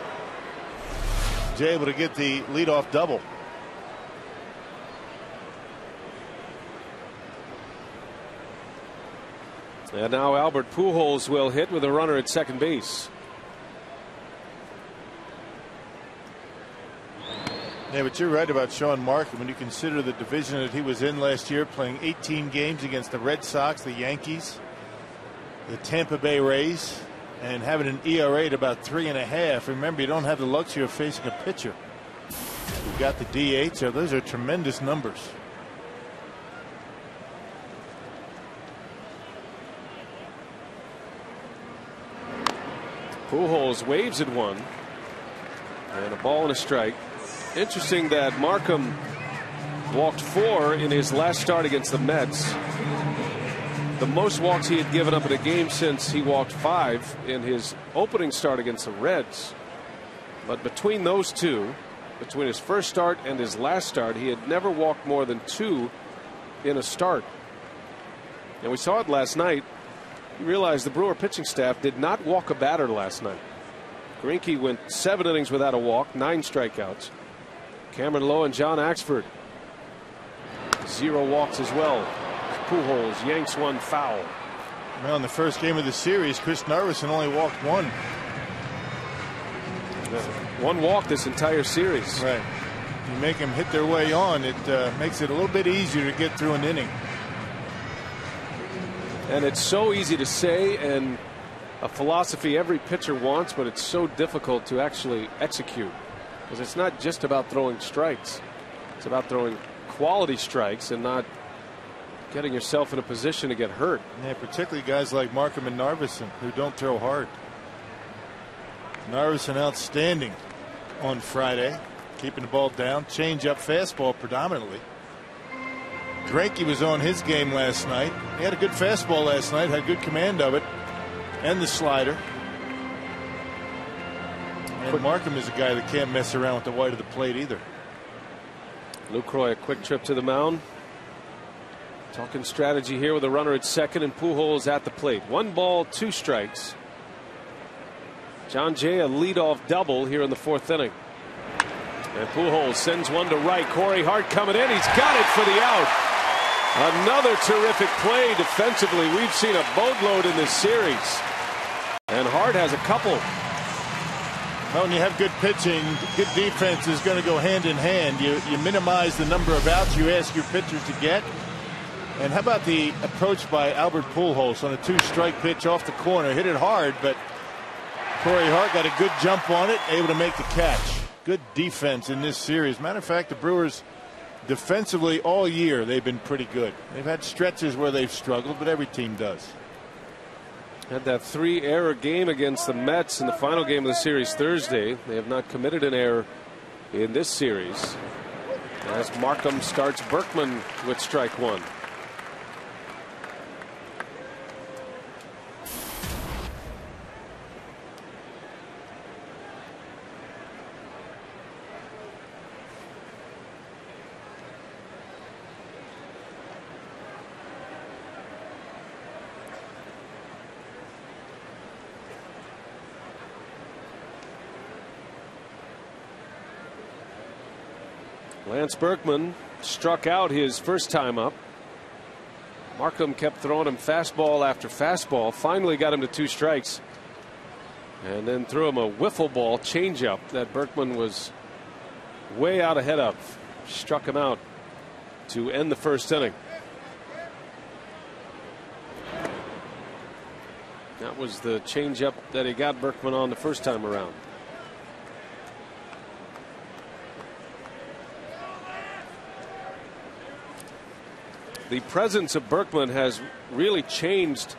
Jay able to get the leadoff double. And now Albert Pujols will hit with a runner at second base. Yeah, but you're right about Sean Markham when you consider the division that he was in last year, playing 18 games against the Red Sox, the Yankees, the Tampa Bay Rays, and having an ERA at about 3.5. Remember, you don't have the luxury of facing a pitcher. You've got the DH, so those are tremendous numbers. Pujols waves at one, and a ball and a strike. Interesting that Markham walked 4 in his last start against the Mets. The most walks he had given up in a game since he walked 5 in his opening start against the Reds. But between those two, between his first start and his last start, he had never walked more than 2 in a start. And we saw it last night. You realize the Brewer pitching staff did not walk a batter last night. Greinke went 7 innings without a walk, 9 strikeouts. Cameron Lowe and John Axford, 0 walks as well. Pujols yanks one foul. Well, in the first game of the series, Chris Narveson only walked 1. 1 walk this entire series. Right. You make them hit their way on, it makes it a little bit easier to get through an inning. And it's so easy to say, and a philosophy every pitcher wants, but it's so difficult to actually execute, because it's not just about throwing strikes. It's about throwing quality strikes and not getting yourself in a position to get hurt. Yeah, particularly guys like Markham and Narveson who don't throw hard. Narveson outstanding on Friday, keeping the ball down, change up fastball predominantly. Greinke was on his game last night. He had a good fastball last night, had good command of it, and the slider. And Markham is a guy that can't mess around with the white of the plate either. Lucroy, a quick trip to the mound. Talking strategy here with a runner at second and Pujols at the plate. 1 ball, 2 strikes. John Jay, a leadoff double here in the 4th inning. And Pujols sends one to right. Corey Hart coming in. He's got it for the out. Another terrific play defensively. We've seen a boatload in this series. And Hart has a couple. Well, when you have good pitching, good defense is going to go hand in hand. You minimize the number of outs you ask your pitchers to get. And how about the approach by Albert Pujols on a 2-strike pitch off the corner? Hit it hard, but Corey Hart got a good jump on it, able to make the catch. Good defense in this series. Matter of fact, the Brewers defensively all year, they've been pretty good. They've had stretches where they've struggled, but every team does. Had that 3-error game against the Mets in the final game of the series Thursday. They have not committed an error in this series, as Markham starts Berkman with strike 1. Lance Berkman struck out his first time up. Markham kept throwing him fastball after fastball. Finally got him to 2 strikes. And then threw him a wiffle ball changeup that Berkman was way out ahead of. Struck him out to end the first inning. That was the changeup that he got Berkman on the first time around. The presence of Berkman has really changed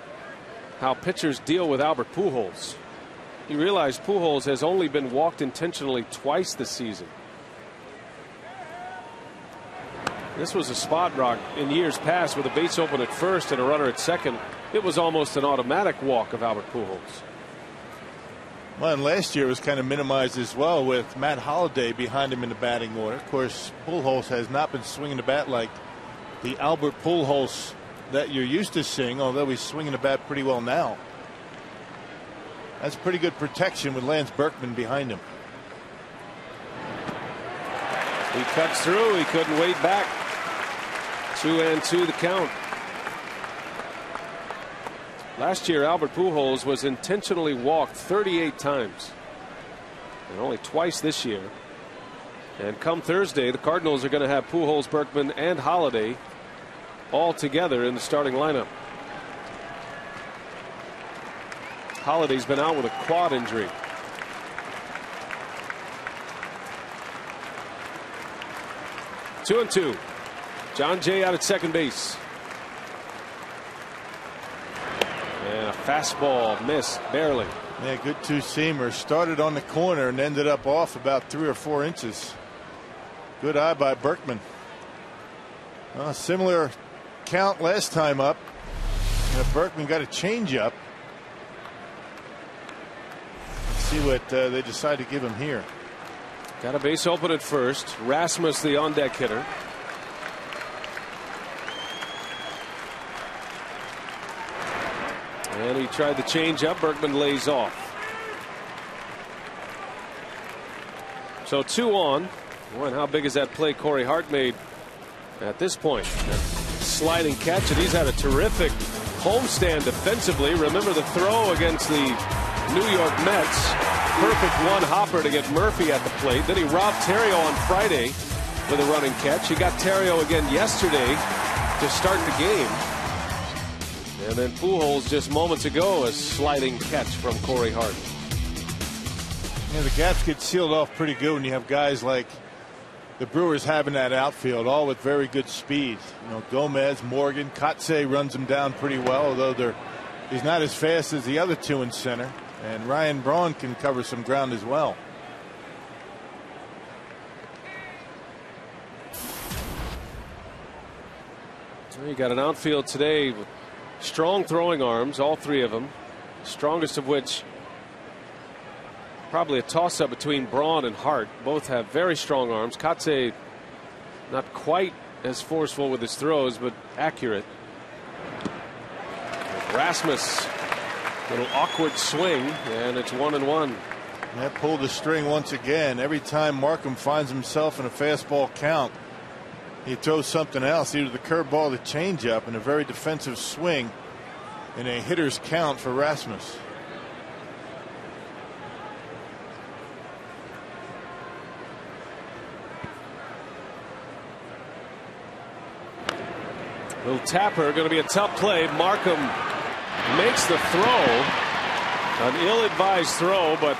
how pitchers deal with Albert Pujols. You realize Pujols has only been walked intentionally twice this season. This was a spot, Rock, in years past with a base open at first and a runner at second. It was almost an automatic walk of Albert Pujols. Well, and last year was kind of minimized as well with Matt Holliday behind him in the batting order. Of course, Pujols has not been swinging the bat like the Albert Pujols that you're used to seeing, although he's swinging the bat pretty well now. That's pretty good protection with Lance Berkman behind him. He cuts through. He couldn't wait back. 2-2 the count. Last year, Albert Pujols was intentionally walked 38 times, and only twice this year. And come Thursday, the Cardinals are going to have Pujols, Berkman, and Holliday all together in the starting lineup. Holliday's been out with a quad injury. Two and two. John Jay out at second base. And a fastball missed barely. Yeah, good two-seamer. Started on the corner and ended up off about 3 or 4 inches. Good eye by Berkman. Similar count last time up. Berkman got a changeup. See what they decide to give him here. Got a base open at first. Rasmus, the on-deck hitter. And he tried the changeup. Berkman lays off. So 2 on. Boy, and how big is that play Corey Hart made at this point? That sliding catch, and he's had a terrific homestand defensively. Remember the throw against the New York Mets. Perfect one-hopper to get Murphy at the plate. Then he robbed Terrio on Friday with a running catch. He got Terrio again yesterday to start the game. And then Pujols just moments ago, a sliding catch from Corey Hart. Yeah, the gaps get sealed off pretty good when you have guys like the Brewers have in that outfield, all with very good speed. Gomez, Morgan, Kotze runs them down pretty well, although he's not as fast as the other 2 in center. And Ryan Braun can cover some ground as well. So you got an outfield today with strong throwing arms, all 3 of them. Strongest of which probably a toss-up between Braun and Hart. Both have very strong arms. Kotze not quite as forceful with his throws, but accurate. Rasmus, little awkward swing, and it's 1-1. That pulled the string once again. Every time Markham finds himself in a fastball count, he throws something else, either the curveball or the changeup, and a very defensive swing in a hitter's count for Rasmus. Little tapper, going to be a tough play. Markham makes the throw. An ill-advised throw, but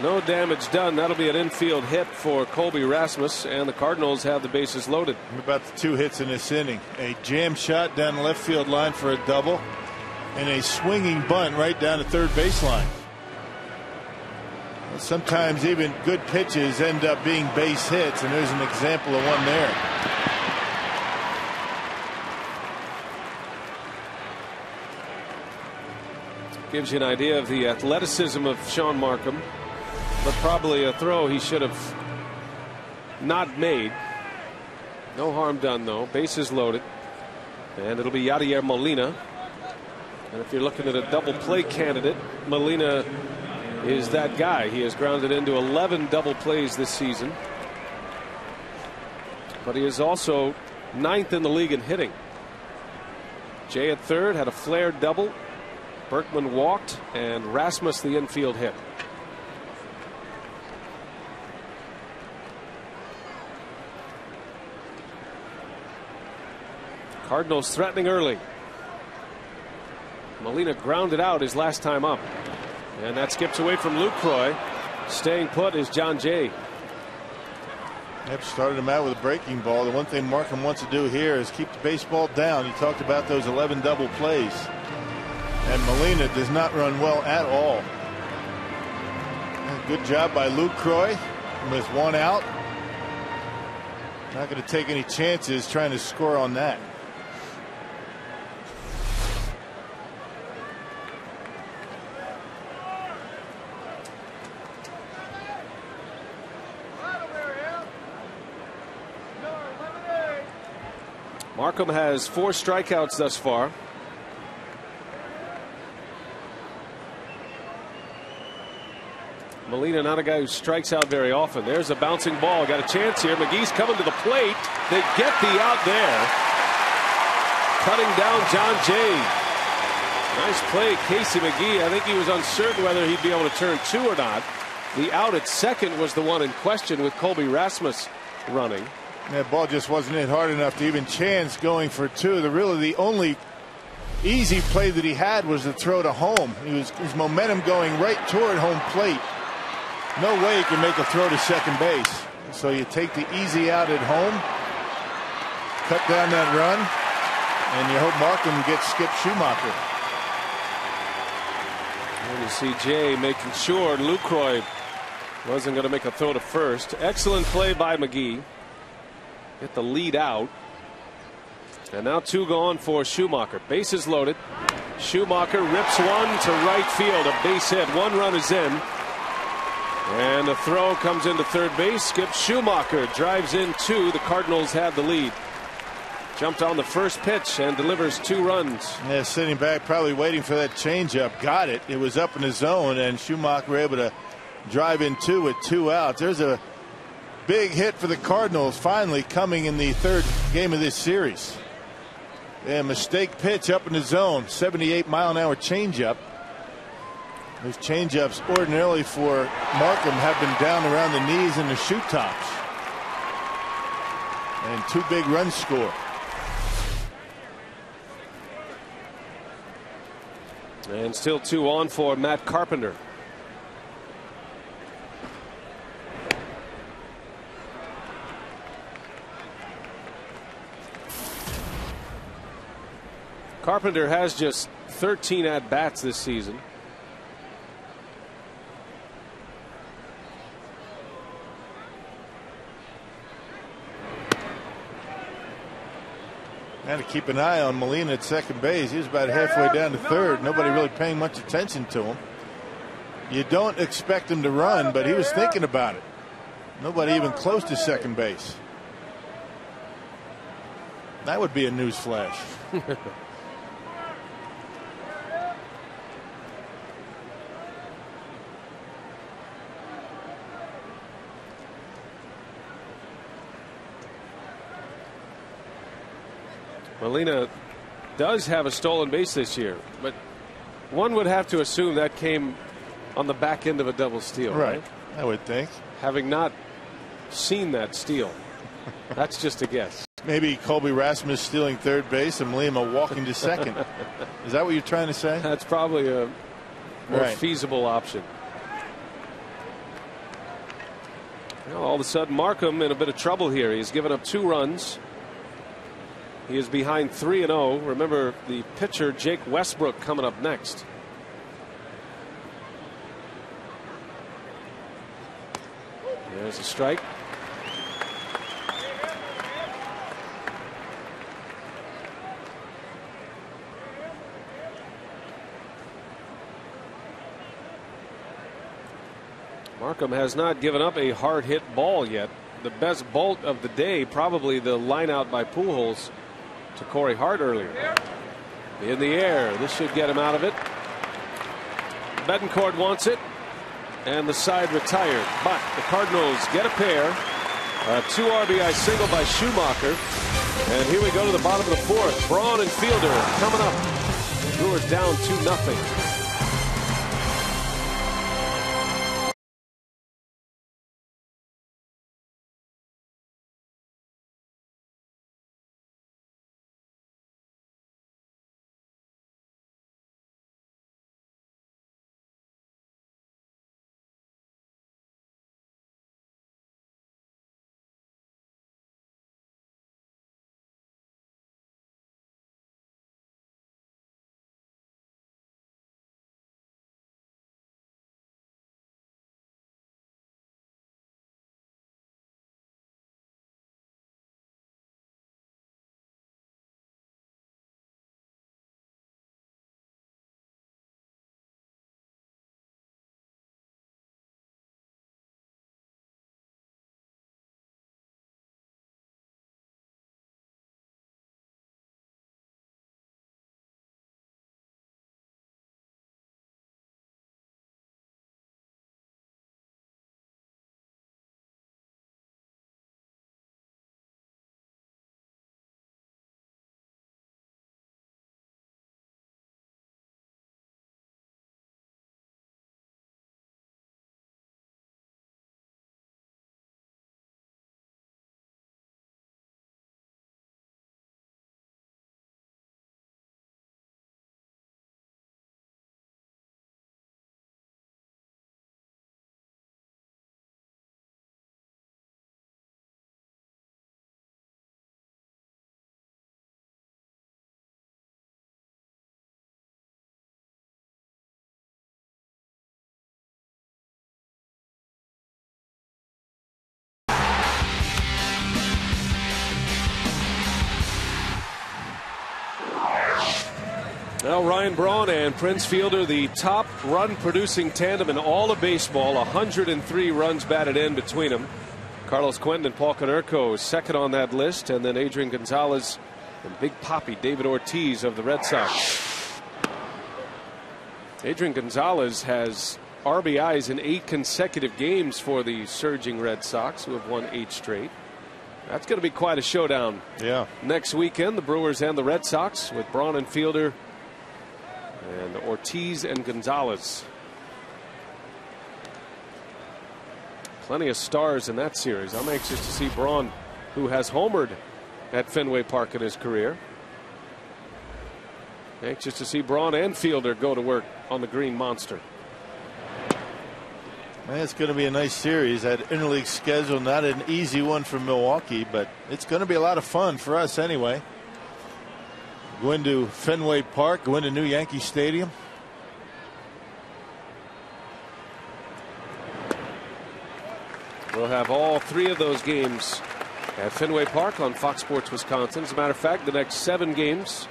no damage done. That'll be an infield hit for Colby Rasmus, and the Cardinals have the bases loaded. About the 2 hits in this inning. A jam shot down the left field line for a double, and a swinging bunt right down the third baseline. Sometimes even good pitches end up being base hits, and there's an example of one there. Gives you an idea of the athleticism of Sean Markham, but probably a throw he should have not made. No harm done though. Bases loaded, and it'll be Yadier Molina. And if you're looking at a double play candidate, Molina is that guy. He has grounded into 11 double plays this season. but he is also 9th in the league in hitting. Jay at third had a flared double. Berkman walked, and Rasmus the infield hit. Cardinals threatening early. Molina grounded out his last time up, and that skips away from Lucroy. Staying put is John Jay. Yep, started him out with a breaking ball. The one thing Markham wants to do here is keep the baseball down. You talked about those 11 double plays, and Molina does not run well at all. Good job by Lucroy with one out. Not going to take any chances trying to score on that. Markham has 4 strikeouts thus far. Molina not a guy who strikes out very often. There's a bouncing ball. Got a chance here. McGee's coming to the plate. They get the out there. Cutting down John Jay. Nice play, Casey McGee. I think he was uncertain whether he'd be able to turn 2 or not. The out at second was the one in question with Colby Rasmus running. That ball just wasn't hit hard enough to even chance going for 2. The only easy play that he had was the throw to home. His momentum going right toward home plate. No way he can make a throw to second base. So you take the easy out at home, cut down that run, and you hope Markham gets Skip Schumacher. And you see Jay making sure Lucroy wasn't going to make a throw to first. Excellent play by McGee. Get the lead out. And now 2 gone for Schumacher. Bases loaded. Schumacher rips one to right field. A base hit. 1 run is in. And the throw comes into third base. Skip Schumacher drives in 2. The Cardinals have the lead. Jumped on the first pitch and delivers 2 runs. Yeah, sitting back, probably waiting for that changeup. Got it. It was up in the zone, and Schumacher able to drive in 2 with 2 outs. There's a big hit for the Cardinals finally coming in the 3rd game of this series. A mistake pitch up in the zone. 78-mile-an-hour changeup. Those changeups ordinarily for Markham have been down around the knees and the shoe tops. And 2 big runs scored. And still 2 on for Matt Carpenter. Carpenter has just 13 at-bats this season. Had to keep an eye on Molina at second base. He was about halfway down to third. Nobody really paying much attention to him. You don't expect him to run, but he was thinking about it. Nobody even close to second base. That would be a news flash. Molina does have a stolen base this year, but one would have to assume that came on the back end of a double steal. Right. I would think. Having not seen that steal. That's just a guess. Maybe Colby Rasmus stealing third base and Molina walking to second. Is that what you're trying to say? That's probably a more feasible option. Well, all of a sudden Markham in a bit of trouble here. He's given up 2 runs. He is behind 3-0. Remember the pitcher Jake Westbrook coming up next. There's a strike. Markham has not given up a hard hit ball yet. The best bolt of the day, probably the line out by Pujols to Corey Hart earlier. In the air. This should get him out of it. Betancourt wants it, and the side retired. But the Cardinals get a pair, A 2 RBI single by Schumacher. And here we go to the bottom of the 4th. Braun and Fielder coming up. Brewers down 2-0. Now Ryan Braun and Prince Fielder, the top run producing tandem in all of baseball. 103 runs batted in between them. Carlos Quentin and Paul Konerko second on that list, and then Adrian Gonzalez and Big Papi David Ortiz of the Red Sox. Adrian Gonzalez has RBIs in 8 consecutive games for the surging Red Sox, who have won 8 straight. That's going to be quite a showdown. Yeah. Next weekend, the Brewers and the Red Sox with Braun and Fielder and Ortiz and Gonzalez. Plenty of stars in that series. I'm anxious to see Braun, who has homered at Fenway Park in his career. Anxious to see Braun and Fielder go to work on the Green Monster. Man, it's going to be a nice series. That interleague schedule, not an easy one for Milwaukee, but it's going to be a lot of fun for us anyway. Go into Fenway Park, go into new Yankee Stadium. We'll have all 3 of those games at Fenway Park on Fox Sports Wisconsin. As a matter of fact, the next 7 games,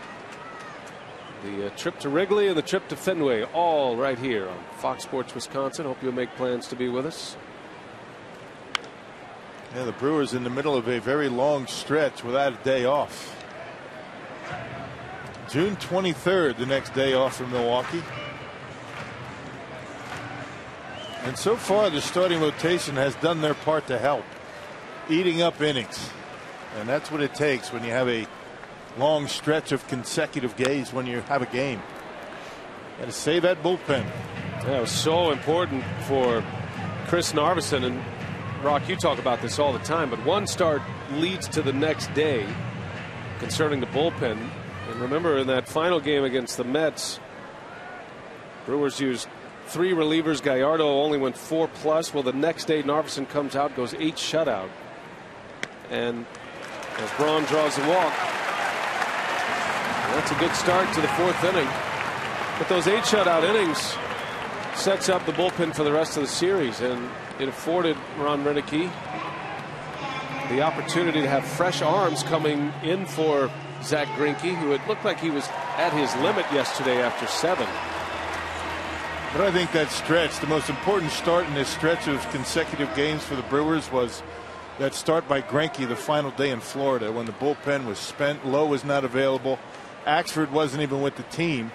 the trip to Wrigley and the trip to Fenway, all right here on Fox Sports Wisconsin. Hope you'll make plans to be with us. Yeah, the Brewers in the middle of a very long stretch without a day off. June 23rd, the next day off for Milwaukee. And so far, the starting rotation has done their part to help, eating up innings. And that's what it takes when you have a long stretch of consecutive games when you have a game. Got to save that bullpen. That was so important for Chris Narveson. And Rock, you talk about this all the time, but one start leads to the next day concerning the bullpen. And remember, in that final game against the Mets, Brewers used 3 relievers. Gallardo only went 4+. Well, the next day Narveson comes out, goes 8 shutout, and as Braun draws the walk, that's a good start to the 4th inning. But those 8 shutout innings sets up the bullpen for the rest of the series, and it afforded Ron Renicky the opportunity to have fresh arms coming in for Zach Greinke, who had looked like he was at his limit yesterday after 7. But I think that stretch, the most important start in this stretch of consecutive games for the Brewers, was that start by Greinke the final day in Florida when the bullpen was spent. Lowe was not available. Axford wasn't even with the team,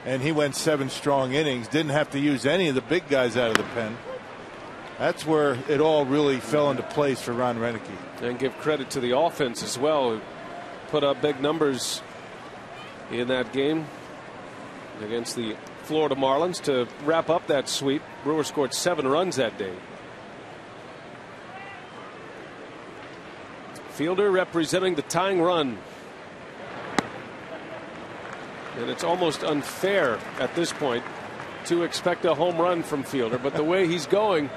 and he went 7 strong innings. Didn't have to use any of the big guys out of the pen. That's where it all really fell into place for Ron Renicky. And give credit to the offense as well, who put up big numbers in that game against the Florida Marlins to wrap up that sweep. Brewers scored 7 runs that day. Fielder representing the tying run. And it's almost unfair at this point to expect a home run from Fielder, but the way he's going,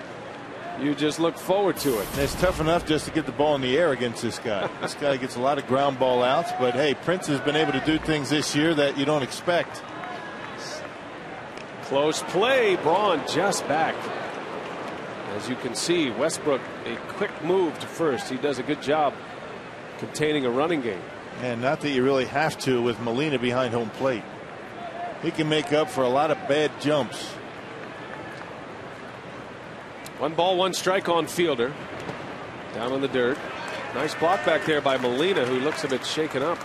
you just look forward to it. It's tough enough just to get the ball in the air against this guy. This guy gets a lot of ground ball outs, but hey, Prince has been able to do things this year that you don't expect. Close play. Braun just back. As you can see, Westbrook, a quick move to first. He does a good job containing a running game. And not that you really have to with Molina behind home plate. He can make up for a lot of bad jumps. 1 ball, 1 strike on Fielder. Down in the dirt. Nice block back there by Molina, who looks a bit shaken up.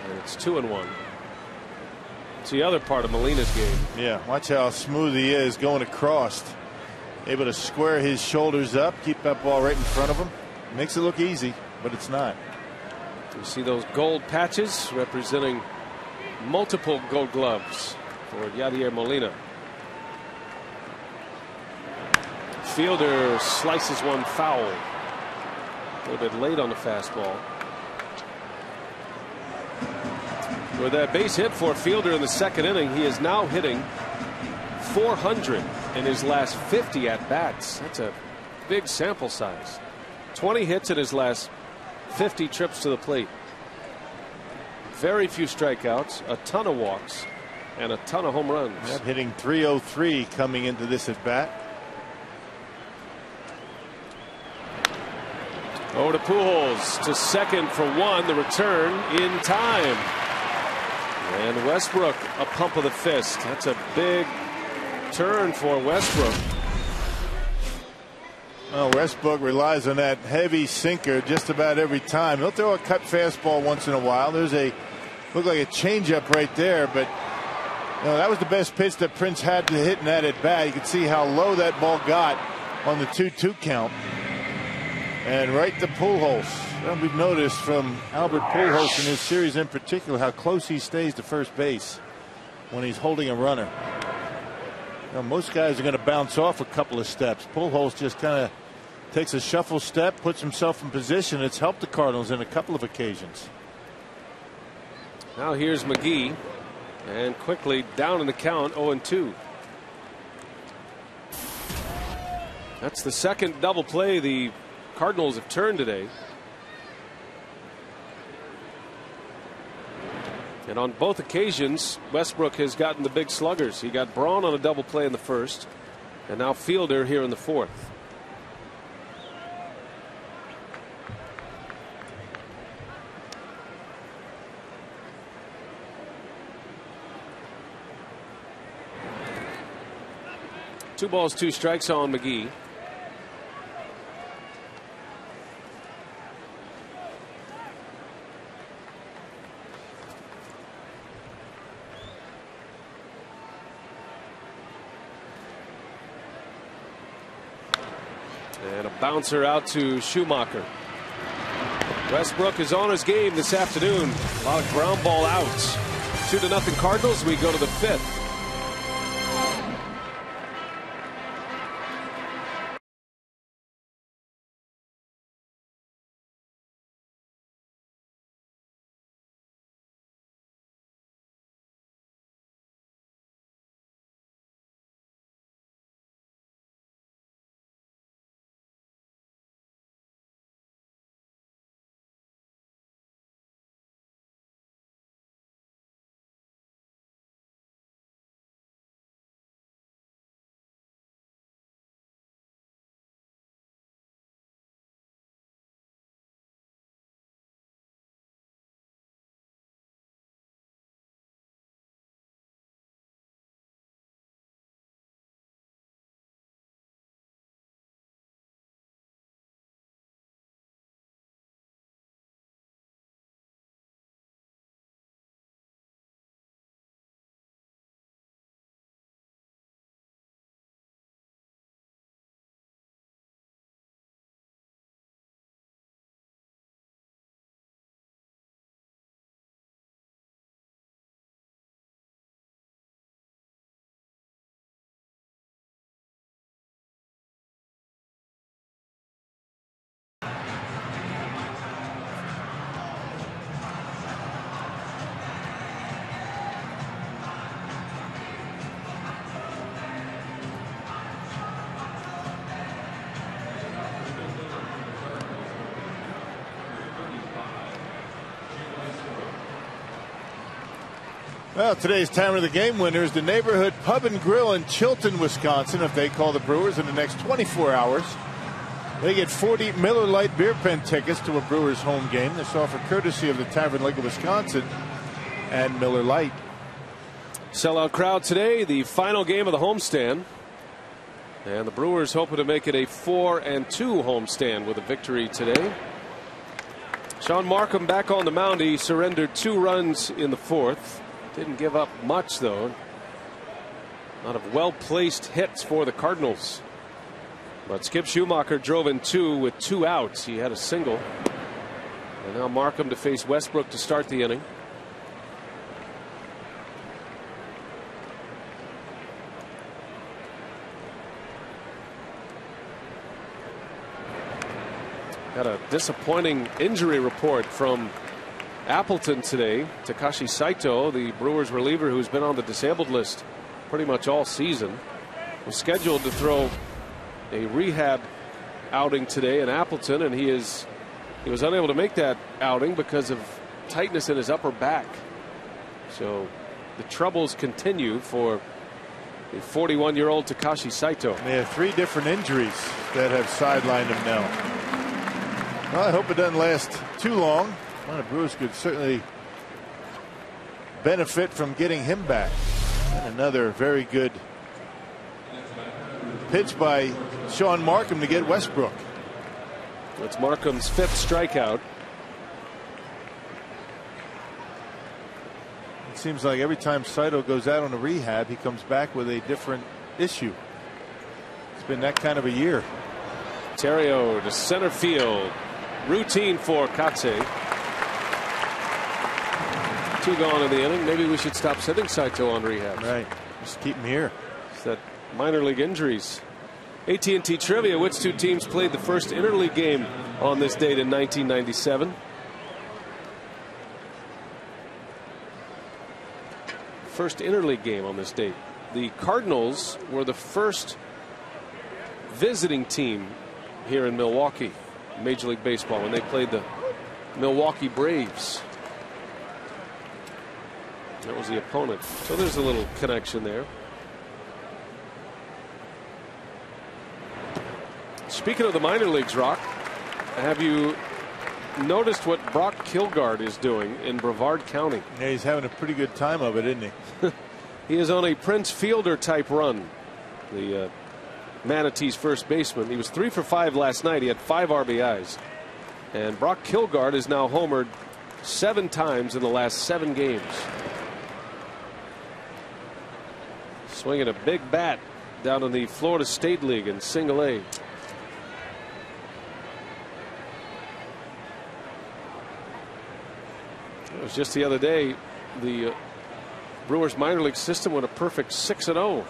And it's 2-1. It's the other part of Molina's game. Yeah, watch how smooth he is going across. Able to square his shoulders up, keep that ball right in front of him. Makes it look easy, but it's not. You see those gold patches representing multiple gold gloves for Yadier Molina. Fielder slices one foul. A little bit late on the fastball. With that base hit for Fielder in the 2nd inning, he is now hitting .400 in his last 50 at bats. That's a big sample size. 20 hits in his last 50 trips to the plate. Very few strikeouts, a ton of walks, and a ton of home runs. Yep, hitting .303 coming into this at bat. Over to Pujols to second for 1. The return in time. And Westbrook, a pump of the fist. That's a big turn for Westbrook. Well, Westbrook relies on that heavy sinker just about every time. He'll throw a cut fastball once in a while. There's a look like a changeup right there, but that was the best pitch that Prince had to hit in that at bat. You can see how low that ball got on the 2-2 count. And right to Pujols. Well, we've noticed from Albert Pujols in this series in particular how close he stays to first base when he's holding a runner. Most guys are going to bounce off a couple of steps. Pujols just kind of takes a shuffle step, puts himself in position. It's helped the Cardinals in a couple of occasions. Now here's McGee, and quickly down in the count, 0-2. That's the second double play the Cardinals have turned today. And on both occasions, Westbrook has gotten the big sluggers. He got Braun on a double play in the 1st, and now Fielder here in the 4th. Two balls, 2 strikes on McGee. And a bouncer out to Schumacher. Westbrook is on his game this afternoon. A lot of ground ball outs. 2-0 Cardinals. We go to the 5th. Well, today's time of the game winner is the neighborhood pub and grill in Chilton, Wisconsin. If they call the Brewers in the next 24 hours, they get 40 Miller Lite beer pen tickets to a Brewers home game. This offer courtesy of the Tavern League of Wisconsin and Miller Lite. Sellout crowd today, the final game of the homestand. And the Brewers hoping to make it a 4-2 homestand with a victory today. Sean Markham back on the mound. He surrendered 2 runs in the 4th. Didn't give up much, though. A lot of well-placed hits for the Cardinals. But Skip Schumacher drove in 2 with 2 outs. He had a single. And now Markham to face Westbrook to start the inning. Got a disappointing injury report from Appleton today. Takashi Saito, the Brewers reliever who's been on the disabled list pretty much all season, was scheduled to throw a rehab outing today in Appleton, and he was unable to make that outing because of tightness in his upper back. So the troubles continue for the 41-year-old Takashi Saito. They have 3 different injuries that have sidelined him now. Well, I hope it doesn't last too long. Well, the Brewers could certainly benefit from getting him back. And another very good pitch by Sean Markham to get Westbrook. That's Markham's 5th strikeout. It seems like every time Saito goes out on a rehab, he comes back with a different issue. It's been that kind of a year. Terrio to center field. Routine for Katse. 2 gone in the inning. Maybe we should stop sending Saito on rehab. Right. Just keep him here. It's that minor league injuries. AT&T trivia. Which 2 teams played the first interleague game on this date in 1997? First interleague game on this date. The Cardinals were the first visiting team here in Milwaukee, Major League Baseball, when they played the Milwaukee Braves. That was the opponent. So there's a little connection there. Speaking of the minor leagues, Rock, have you noticed what Brock Kilgard is doing in Brevard County? Yeah, he's having a pretty good time of it, isn't he? He is on a Prince Fielder type run. The Manatees first baseman. He was 3 for 5 last night. He had 5 RBIs. And Brock Kilgard is now homered 7 times in the last 7 games. Swinging a big bat down in the Florida State League in Single A. It was just the other day the Brewers minor league system went a perfect 6-0.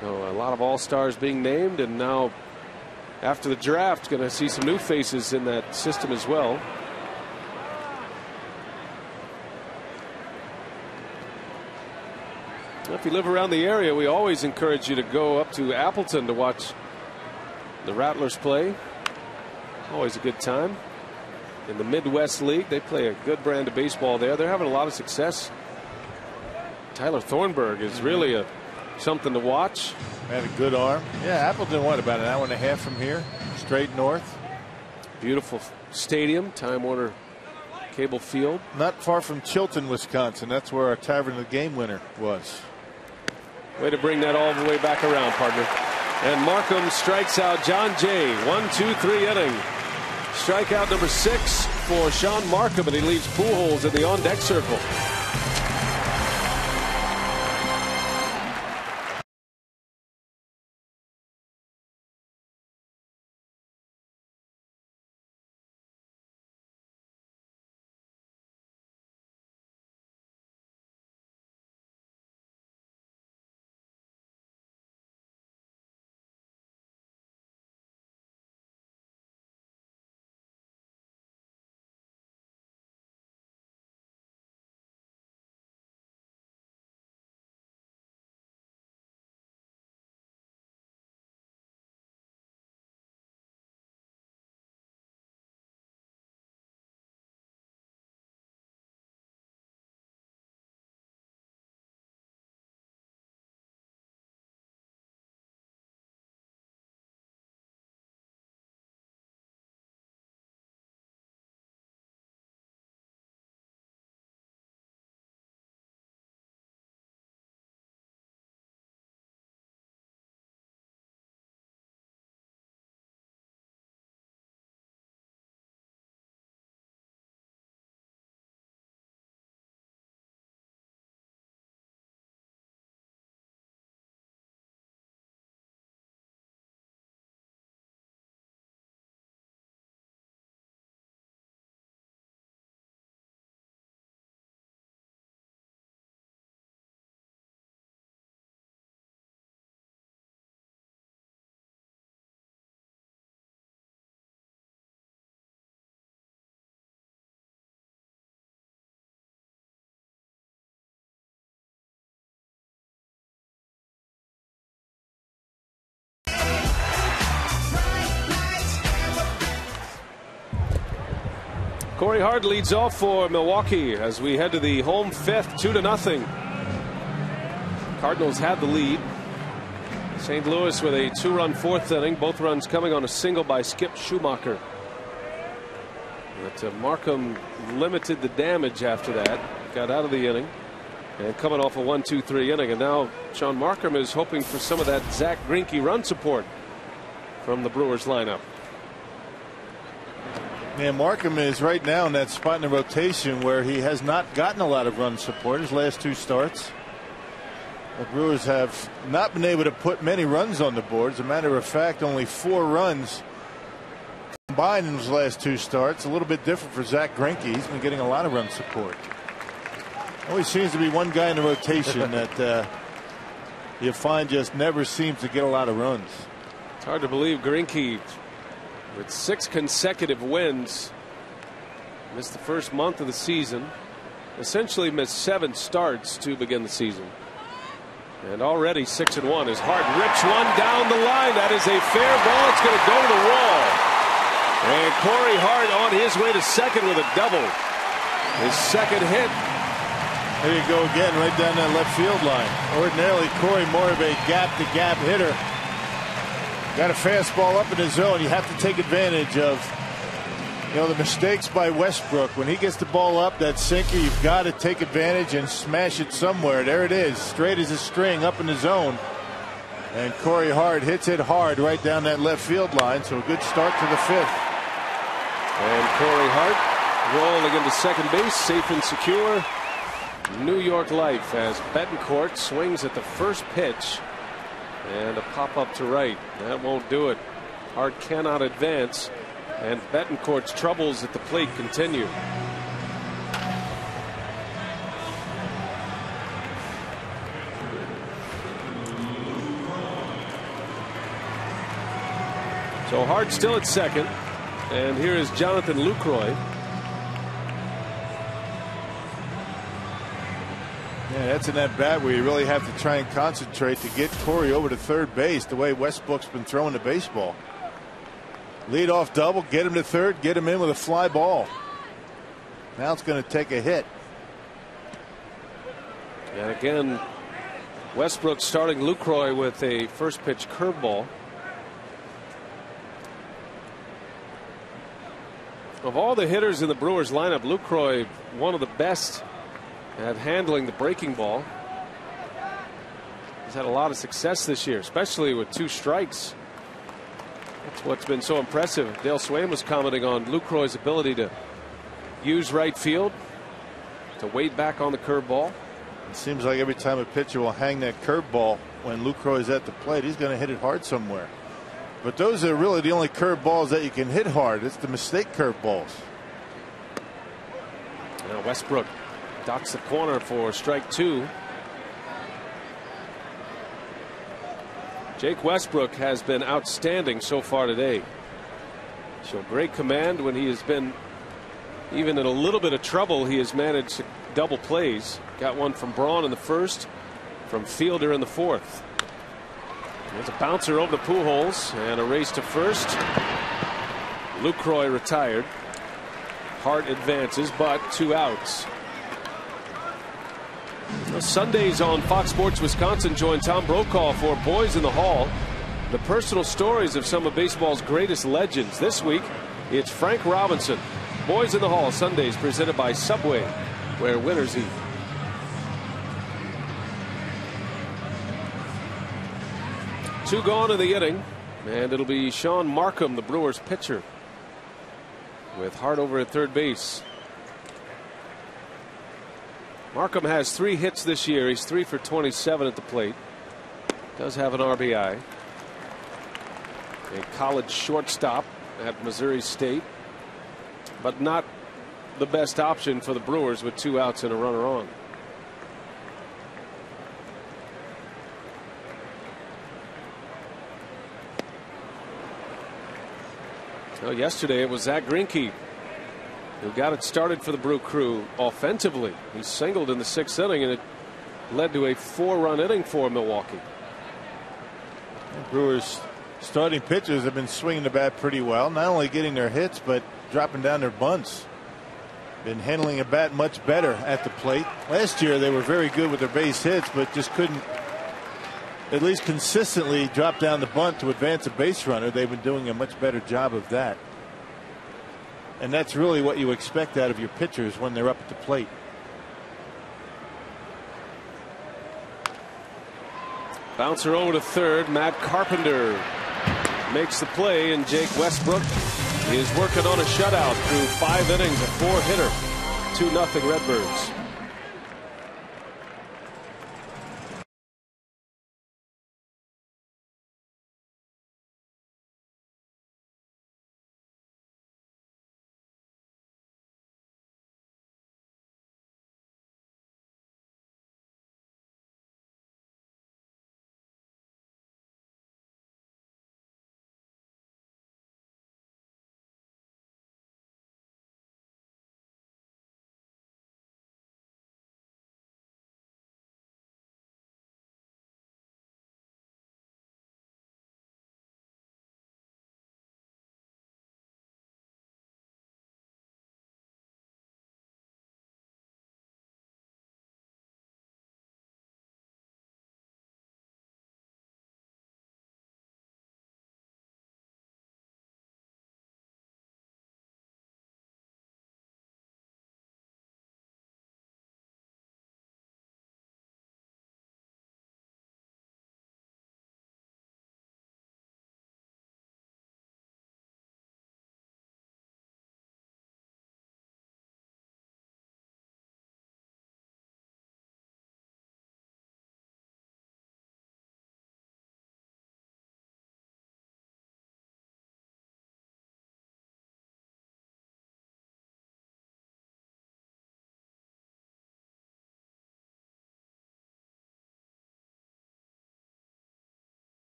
So a lot of all-stars being named, and now after the draft going to see some new faces in that system as well. If you live around the area, we always encourage you to go up to Appleton to watch the Rattlers play. Always a good time. In the Midwest League, they play a good brand of baseball there. They're having a lot of success. Tyler Thornburg is really something to watch. Had a good arm. Yeah, Appleton, what, about an hour and a half from here, straight north. Beautiful stadium, Time Warner Cable Field. Not far from Chilton, Wisconsin. That's where our Tavern of the Game winner was. Way to bring that all the way back around, partner. And Markham strikes out John Jay. 1-2-3 inning. Strikeout number 6 for Sean Markham, and he leaves Pujols in the on-deck circle. Corey Hart leads off for Milwaukee as we head to the home fifth, 2-0. Cardinals had the lead. St. Louis with a 2-run fourth inning, both runs coming on a single by Skip Schumacher. But Markham limited the damage after that, got out of the inning, and coming off a 1-2-3 inning. And now Sean Markham is hoping for some of that Zach Greinke run support from the Brewers lineup. Yeah, Markham is right now in that spot in the rotation where he has not gotten a lot of run support his last two starts. The Brewers have not been able to put many runs on the board. As a matter of fact, only 4 runs combined in his last two starts. A little bit different for Zach Greinke. He's been getting a lot of run support. Always seems to be one guy in the rotation that you find just never seems to get a lot of runs. It's hard to believe Greinke, with 6 consecutive wins, missed the first month of the season, essentially missed 7 starts to begin the season. And already 6-1 as Hart rips one down the line. That is a fair ball. It's going to go to the wall. And Corey Hart on his way to second with a double. His second hit. There you go again, right down that left field line. Ordinarily, Corey more of a gap-to-gap hitter. Got a fastball up in the zone. You have to take advantage of, the mistakes by Westbrook. When he gets the ball up, that sinker, you've got to take advantage and smash it somewhere. There it is, straight as a string up in the zone. And Corey Hart hits it hard right down that left field line. So a good start to the fifth. And Corey Hart rolling into second base, safe and secure. New York life as Betancourt swings at the first pitch. And a pop up to right. That won't do it. Hart cannot advance. And Betancourt's troubles at the plate continue. So Hart still at second. And here is Jonathan Lucroy. Yeah, that's in that bat where you really have to try and concentrate to get Corey over to third base the way Westbrook's been throwing the baseball. Lead off double, get him to third, get him in with a fly ball. Now it's going to take a hit. And again, Westbrook starting Lucroy with a first pitch curveball. Of all the hitters in the Brewers lineup, Lucroy one of the best at handling the breaking ball. He's had a lot of success this year, especially with 2 strikes. That's what's been so impressive. Dale Swain was commenting on Lucroy's ability to use right field, to wait back on the curveball. It seems like every time a pitcher will hang that curveball when Lucroy is at the plate, he's going to hit it hard somewhere. But those are really the only curveballs that you can hit hard. It's the mistake curveballs. Now Westbrook dots the corner for strike 2. Jake Westbrook has been outstanding so far today. Showed great command when he has been even in a little bit of trouble. He has managed double plays. Got one from Braun in the first, from Fielder in the fourth. There's a bouncer over the Pujols and a race to first. Lucroy retired. Hart advances, but 2 outs. Sundays on Fox Sports Wisconsin, join Tom Brokaw for Boys in the Hall, the personal stories of some of baseball's greatest legends. This week it's Frank Robinson. Boys in the Hall Sundays presented by Subway, where winners eat. Two gone in the inning, and it'll be Sean Markham, the Brewers pitcher, with Hart over at third base. Markham has 3 hits this year. He's 3 for 27 at the plate. Does have an RBI. A college shortstop at Missouri State, but not the best option for the Brewers with 2 outs and a runner on. Well, yesterday it was Zach Greinke who got it started for the Brew Crew offensively. He singled in the 6th inning, and it led to a 4-run inning for Milwaukee. The Brewers starting pitchers have been swinging the bat pretty well, not only getting their hits but dropping down their bunts. been handling a bat much better at the plate. Last year they were very good with their base hits, but just couldn't at least consistently drop down the bunt to advance a base runner. They've been doing a much better job of that. And that's really what you expect out of your pitchers when they're up at the plate. Bouncer over to third. Matt Carpenter makes the play, and Jake Westbrook is working on a shutout through 5 innings, a 4-hitter. 2-0 Redbirds.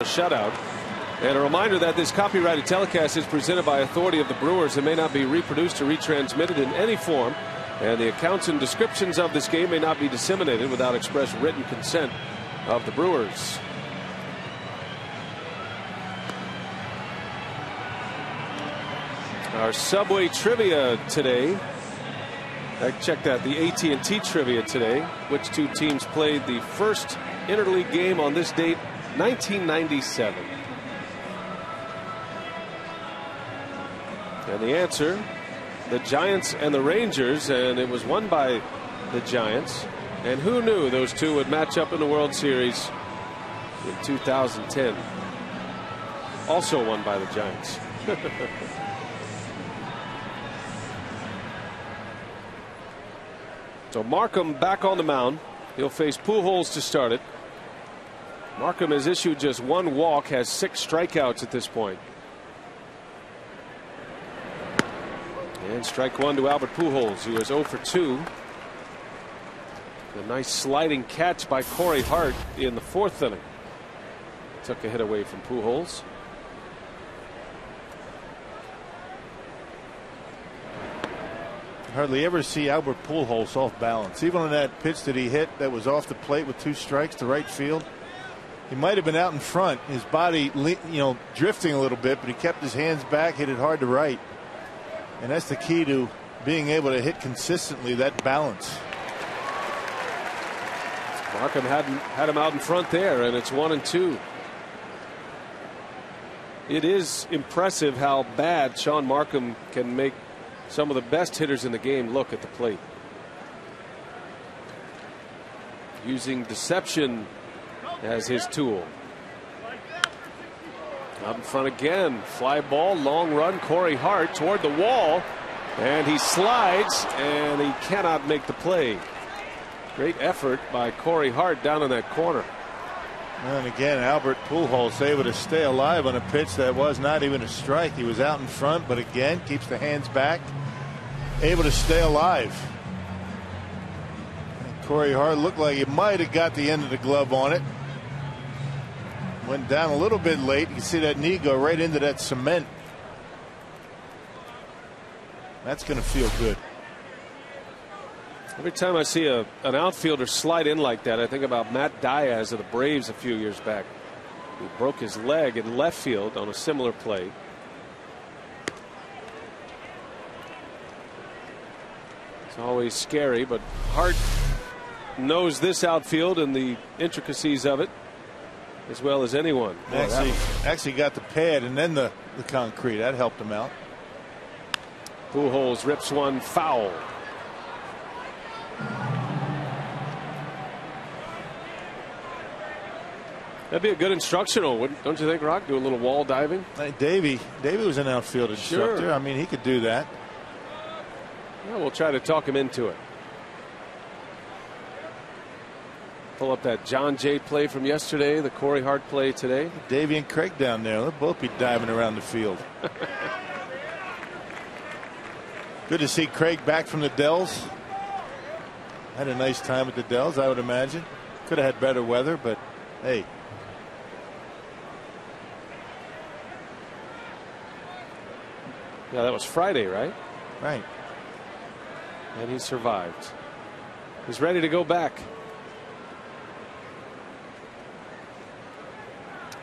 Shutout. And a reminder that this copyrighted telecast is presented by authority of the Brewers and may not be reproduced or retransmitted in any form, and the accounts and descriptions of this game may not be disseminated without express written consent of the Brewers. Our Subway trivia today. I checked that, the AT&T trivia today. Which two teams played the first interleague game on this date? 1997. And the answer, the Giants and the Rangers, and it was won by the Giants. And who knew those two would match up in the World Series in 2010? Also won by the Giants. So Markham back on the mound. He'll face Pujols to start it. Markham has issued just 1 walk, has 6 strikeouts at this point. And strike 1 to Albert Pujols, who is 0 for 2. A nice sliding catch by Corey Hart in the 4th inning. Took a hit away from Pujols. Hardly ever see Albert Pujols off balance. Even on that pitch that he hit that was off the plate with 2 strikes to right field. He might have been out in front, his body, drifting a little bit, but he kept his hands back, hit it hard to right. And that's the key to being able to hit consistently, that balance. Markham had him out in front there, and it's 1-2. It is impressive how bad Sean Markham can make some of the best hitters in the game look at the plate. Using deception as his tool. Out in front again. Fly ball, long run. Corey Hart toward the wall. And he slides, and he cannot make the play. Great effort by Corey Hart down in that corner. And again, Albert Pujols able to stay alive on a pitch that was not even a strike. He was out in front, but again, keeps the hands back. Able to stay alive. And Corey Hart looked like he might have got the end of the glove on it. Went down a little bit late. You can see that knee go right into that cement. That's going to feel good. Every time I see an outfielder slide in like that, I think about Matt Diaz of the Braves a few years back. He broke his leg in left field on a similar play. It's always scary, but Hart knows this outfield and the intricacies of it as well as anyone. Actually got the pad and then the concrete. That helped him out. Pujols rips one foul. That'd be a good instructional, don't you think, Rock? Do a little wall diving. Hey, Davey was an outfield instructor. Sure. I mean, he could do that. Well, we'll try to talk him into it. Pull up that John Jay play from yesterday, the Corey Hart play today. Davey and Craig down there, they'll both be diving around the field. Good to see Craig back from the Dells. Had a nice time at the Dells, I would imagine. Could have had better weather, but hey. Yeah, that was Friday, right? Right. And he survived. He's ready to go back.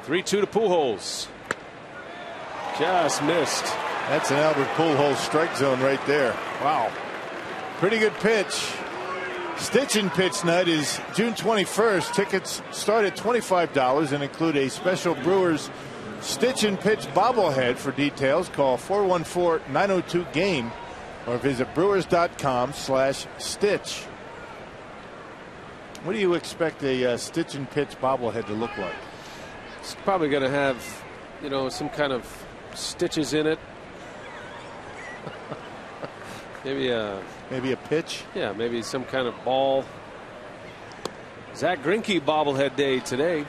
3-2 to Pujols. Just missed. That's an Albert Pujols strike zone right there. Wow. Pretty good pitch. Stitch and Pitch night is June 21st. Tickets start at $25 and include a special Brewers Stitch and Pitch bobblehead. For details, call 414-902-GAME or visit brewers.com/stitch. What do you expect a Stitch and Pitch bobblehead to look like? It's probably going to have, some kind of stitches in it. Maybe a pitch. Yeah, maybe some kind of ball. Zach Greinke bobblehead day today.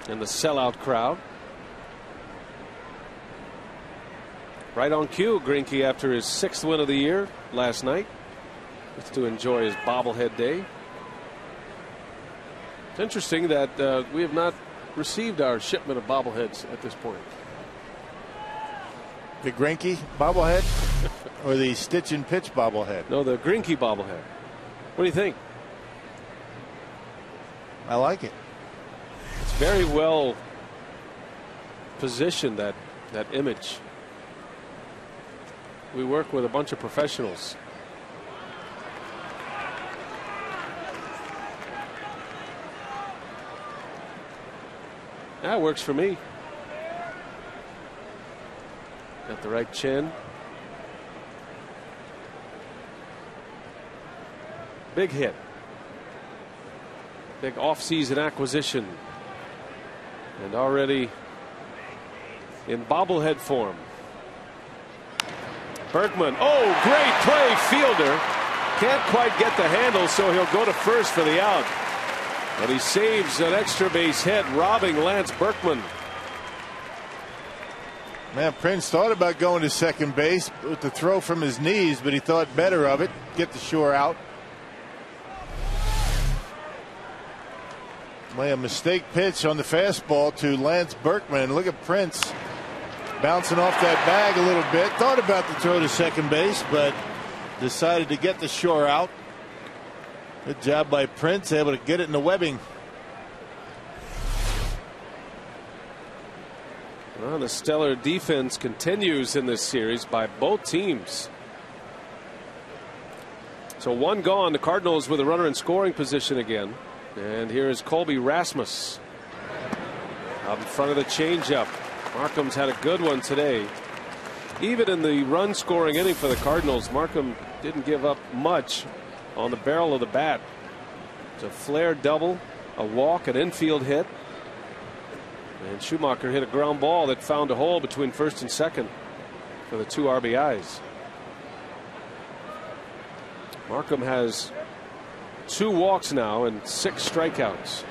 And the sellout crowd. Right on cue, Greinke after his 6th win of the year last night. Gets to enjoy his bobblehead day. It's interesting that we have not received our shipment of bobbleheads at this point. The Greinke bobblehead or the Stitch and Pitch bobblehead? No, the Greinke bobblehead. What do you think? I like it. It's very well positioned, that image. We work with a bunch of professionals. That works for me. Got the right chin. Big hit. Big offseason acquisition. And already in bobblehead form. Berkman. Oh, great play, fielder. Can't quite get the handle, so he'll go to first for the out. But he saves an extra base hit, robbing Lance Berkman. Man, Prince thought about going to second base with the throw from his knees, but he thought better of it. Get the shore out. Well, a mistake pitch on the fastball to Lance Berkman. Look at Prince bouncing off that bag a little bit. Thought about the throw to second base, but decided to get the shore out. Good job by Prince, able to get it in the webbing. Well, the stellar defense continues in this series by both teams. So one gone. The Cardinals with a runner in scoring position again. And here is Colby Rasmus out in front of the changeup. Markham's had a good one today. Even in the run scoring inning for the Cardinals, Markham didn't give up much on the barrel of the bat. It's a flare double, a walk, an infield hit. And Schumacher hit a ground ball that found a hole between first and second for the 2 RBIs. Markham has 2 walks now and 6 strikeouts.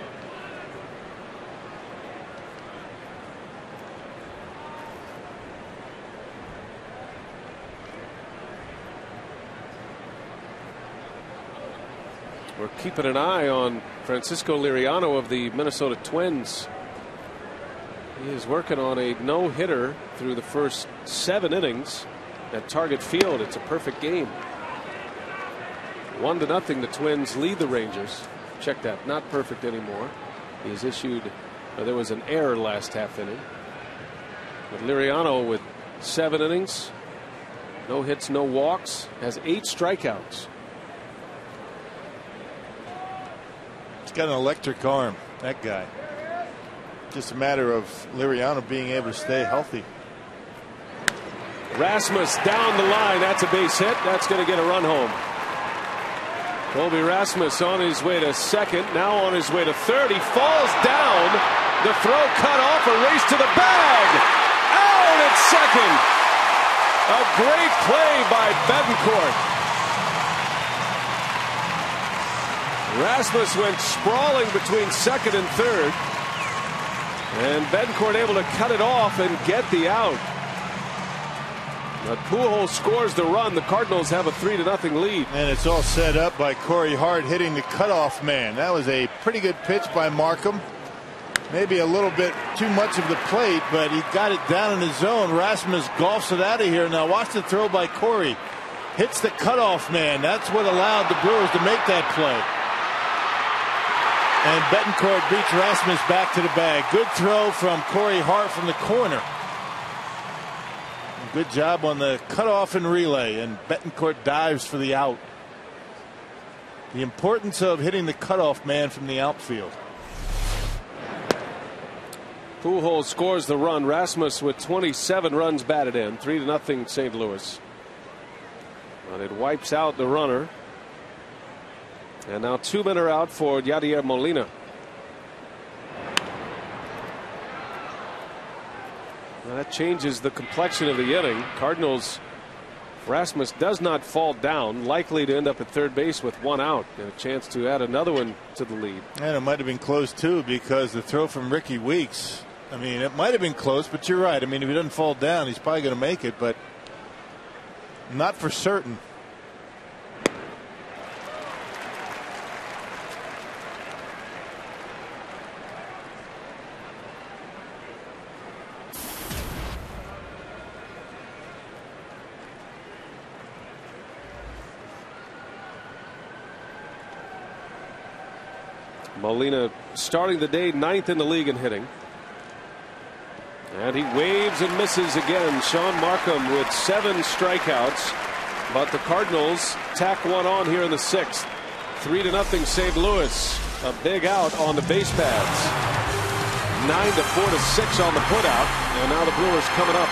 We're keeping an eye on Francisco Liriano of the Minnesota Twins. He is working on a no-hitter through the first 7 innings. at Target Field. It's a perfect game. 1-0. The Twins lead the Rangers. Check that. Not perfect anymore. He's issued. There was an error last half inning. But Liriano with 7 innings. No hits, no walks. Has 8 strikeouts. He's got an electric arm, that guy. Just a matter of Liriano being able to stay healthy. Rasmus down the line. That's a base hit. That's going to get a run home. Colby Rasmus on his way to second. Now on his way to third. He falls down. The throw cut off. A race to the bag. Out at second. A great play by Betancourt. Rasmus went sprawling between second and third. And Betancourt able to cut it off and get the out. But Pujols scores the run. The Cardinals have a 3-0 lead. And it's all set up by Corey Hart hitting the cutoff man. That was a pretty good pitch by Markham. Maybe a little bit too much of the plate, but he got it down in his zone. Rasmus golfs it out of here. Now watch the throw by Corey. Hits the cutoff man. That's what allowed the Brewers to make that play. And Betancourt beats Rasmus back to the bag. Good throw from Corey Hart from the corner. Good job on the cutoff and relay, and Betancourt dives for the out. The importance of hitting the cutoff man from the outfield. Pujols scores the run. Rasmus with 27 runs batted in. 3-0 St. Louis. But it wipes out the runner. And now 2 men are out for Yadier Molina. That changes the complexion of the inning. Cardinals. Rasmus does not fall down, likely to end up at third base with 1 out and a chance to add another one to the lead. And it might have been close too, because the throw from Ricky Weeks, I mean, it might have been close, but you're right. I mean, if he doesn't fall down, he's probably going to make it, but not for certain. Molina starting the day 9th in the league in hitting. And he waves and misses again. Sean Markham with 7 strikeouts. But the Cardinals tack one on here in the 6th. 3-0 St. Louis. A big out on the base paths. 9-4 to 6 on the putout. And now the Brewers coming up.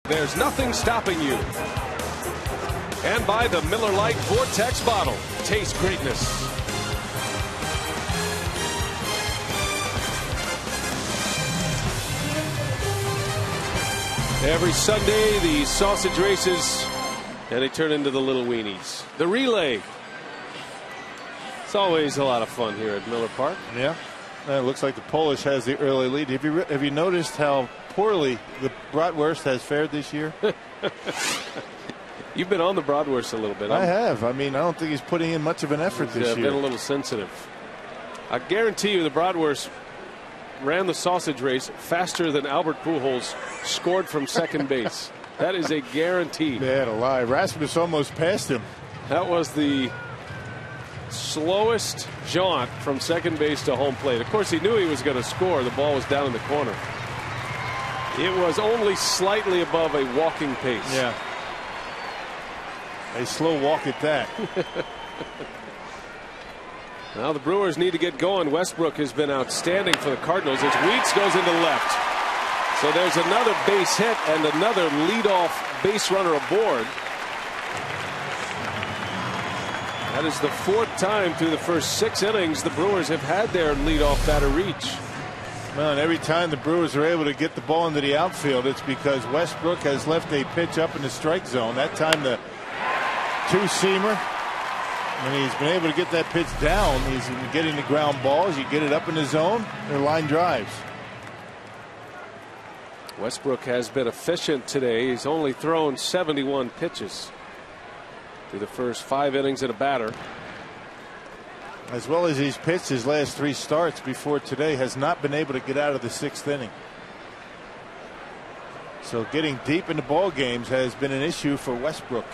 There's nothing stopping you. And by the Miller Lite Vortex bottle. Taste greatness. Every Sunday, the sausage races And they turn into the little weenies. The relay. It's always a lot of fun here at Miller Park. Yeah. It looks like the Polish has the early lead. Have you noticed how poorly the Bratwurst has fared this year? You've been on the Bratwurst a little bit. I have. I mean, I don't think he's putting in much of an effort this year. Been a little sensitive. I guarantee you the Bratwurst ran the sausage race faster than Albert Pujols scored from second base. That is a guarantee. Man alive. Rasmus almost passed him. That was the slowest jaunt from second base to home plate. Of course, he knew he was going to score. The ball was down in the corner. It was only slightly above a walking pace. Yeah. A slow walk at that. Now the Brewers need to get going. Westbrook has been outstanding for the Cardinals as Weeks goes into left. So there's another base hit and another leadoff base runner aboard. That is the 4th time through the first 6 innings the Brewers have had their leadoff batter reach. Well, and every time the Brewers are able to get the ball into the outfield, it's because Westbrook has left a pitch up in the strike zone. That time the 2-seamer. When he's been able to get that pitch down, he's getting the ground balls. You get it up in the zone, they're line drives. Westbrook has been efficient today. He's only thrown 71 pitches through the first 5 innings at a batter. As well as he's pitched his last 3 starts before today, has not been able to get out of the 6th inning. So getting deep into ball games has been an issue for Westbrook.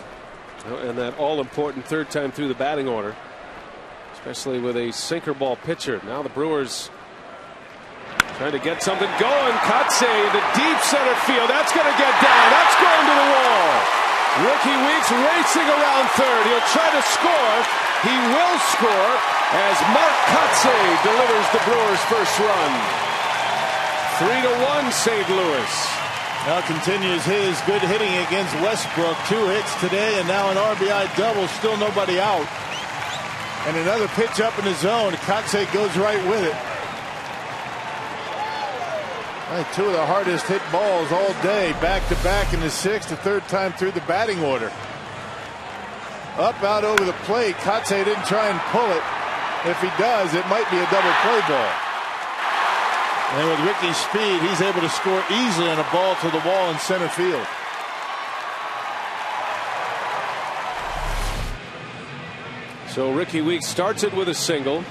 And that all-important 3rd time through the batting order, especially with a sinker ball pitcher. Now the Brewers trying to get something going. Kotze into deep center field. That's going to get down. That's going to the wall. Ricky Weeks racing around third. He'll try to score. He will score as Mark Kotze delivers the Brewers' first run. 3-1 St. Louis. Now continues his good hitting against Westbrook. 2 hits today and now an RBI double. Still nobody out. And another pitch up in the zone. Kotze goes right with it. 2 of the hardest hit balls all day. Back to back in the 6th. The 3rd time through the batting order. Up out over the plate. Kotze didn't try and pull it. If he does, it might be a double play ball. And with Ricky's speed, he's able to score easily on a ball to the wall in center field. So Ricky Weeks starts it with a single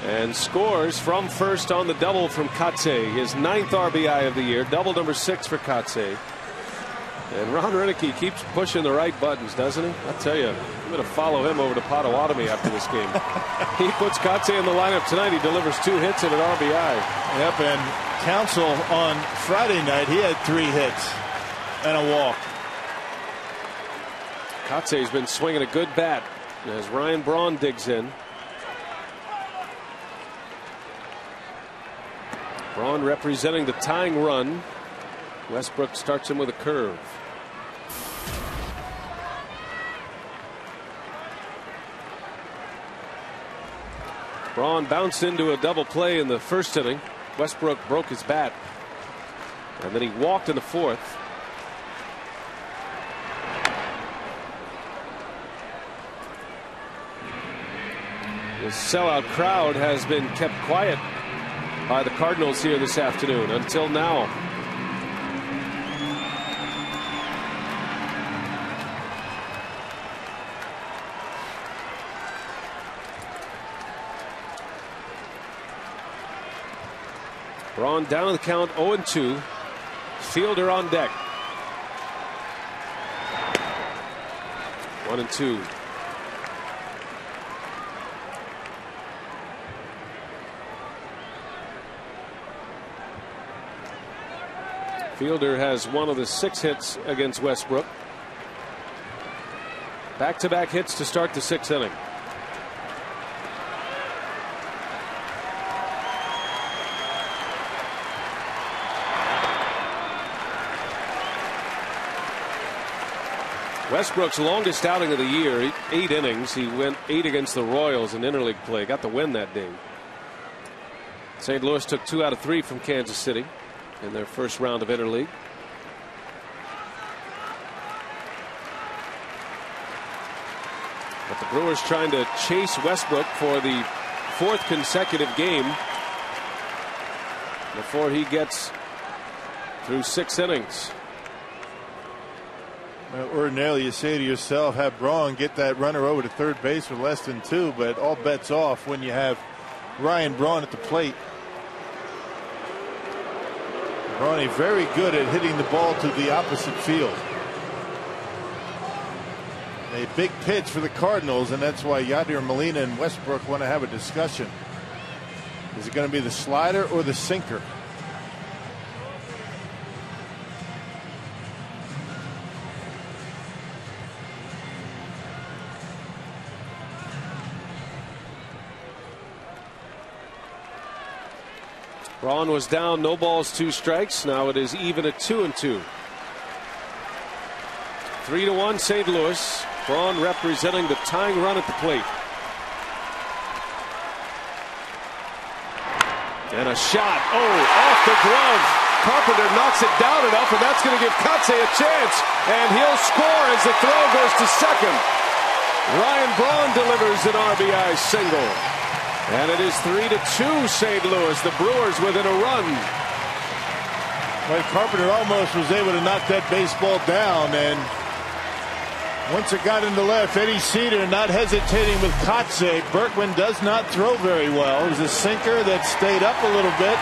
and scores from first on the double from Kotze. His 9th RBI of the year. Double number 6 for Kotze. And Ron Renicky keeps pushing the right buttons, doesn't he? I'll tell you, I'm going to follow him over to Potawatomi after this game. He puts Kotze in the lineup tonight. He delivers 2 hits and an RBI. Yep, and Council on Friday night, he had 3 hits and a walk. Kotze's been swinging a good bat as Ryan Braun digs in. Braun representing the tying run. Westbrook starts him with a curve. Braun bounced into a double play in the 1st inning. Westbrook broke his bat. And then he walked in the 4th. The sellout crowd has been kept quiet by the Cardinals here this afternoon until now. Braun down to the count 0-2. Fielder on deck. 1-2. Fielder has one of the 6 hits against Westbrook. Back-to-back hits to start the 6th inning. Westbrook's longest outing of the year, 8 innings. He went 8 against the Royals in interleague play. Got the win that day. St. Louis took 2 out of 3 from Kansas City in their first round of interleague. But the Brewers trying to chase Westbrook for the 4th consecutive game before he gets through 6 innings. Well, ordinarily, you say to yourself, have Braun get that runner over to third base with less than 2, but all bets off when you have Ryan Braun at the plate. Braun very good at hitting the ball to the opposite field. A big pitch for the Cardinals, and that's why Yadier Molina and Westbrook want to have a discussion. Is it going to be the slider or the sinker? Braun was down, no balls, 2 strikes. Now it is even at 2-2. 3-1 St. Louis. Braun representing the tying run at the plate. And a shot. Oh, off the glove. Carpenter knocks it down enough, and that's going to give Kotsay a chance. And he'll score as the throw goes to second. Ryan Braun delivers an RBI single. And it is 3-2 St. Louis. The Brewers within a run. Well, Carpenter almost was able to knock that baseball down, and once it got into left, Eddie Cedar not hesitating with Kotsay. Berkman does not throw very well. It was a sinker that stayed up a little bit.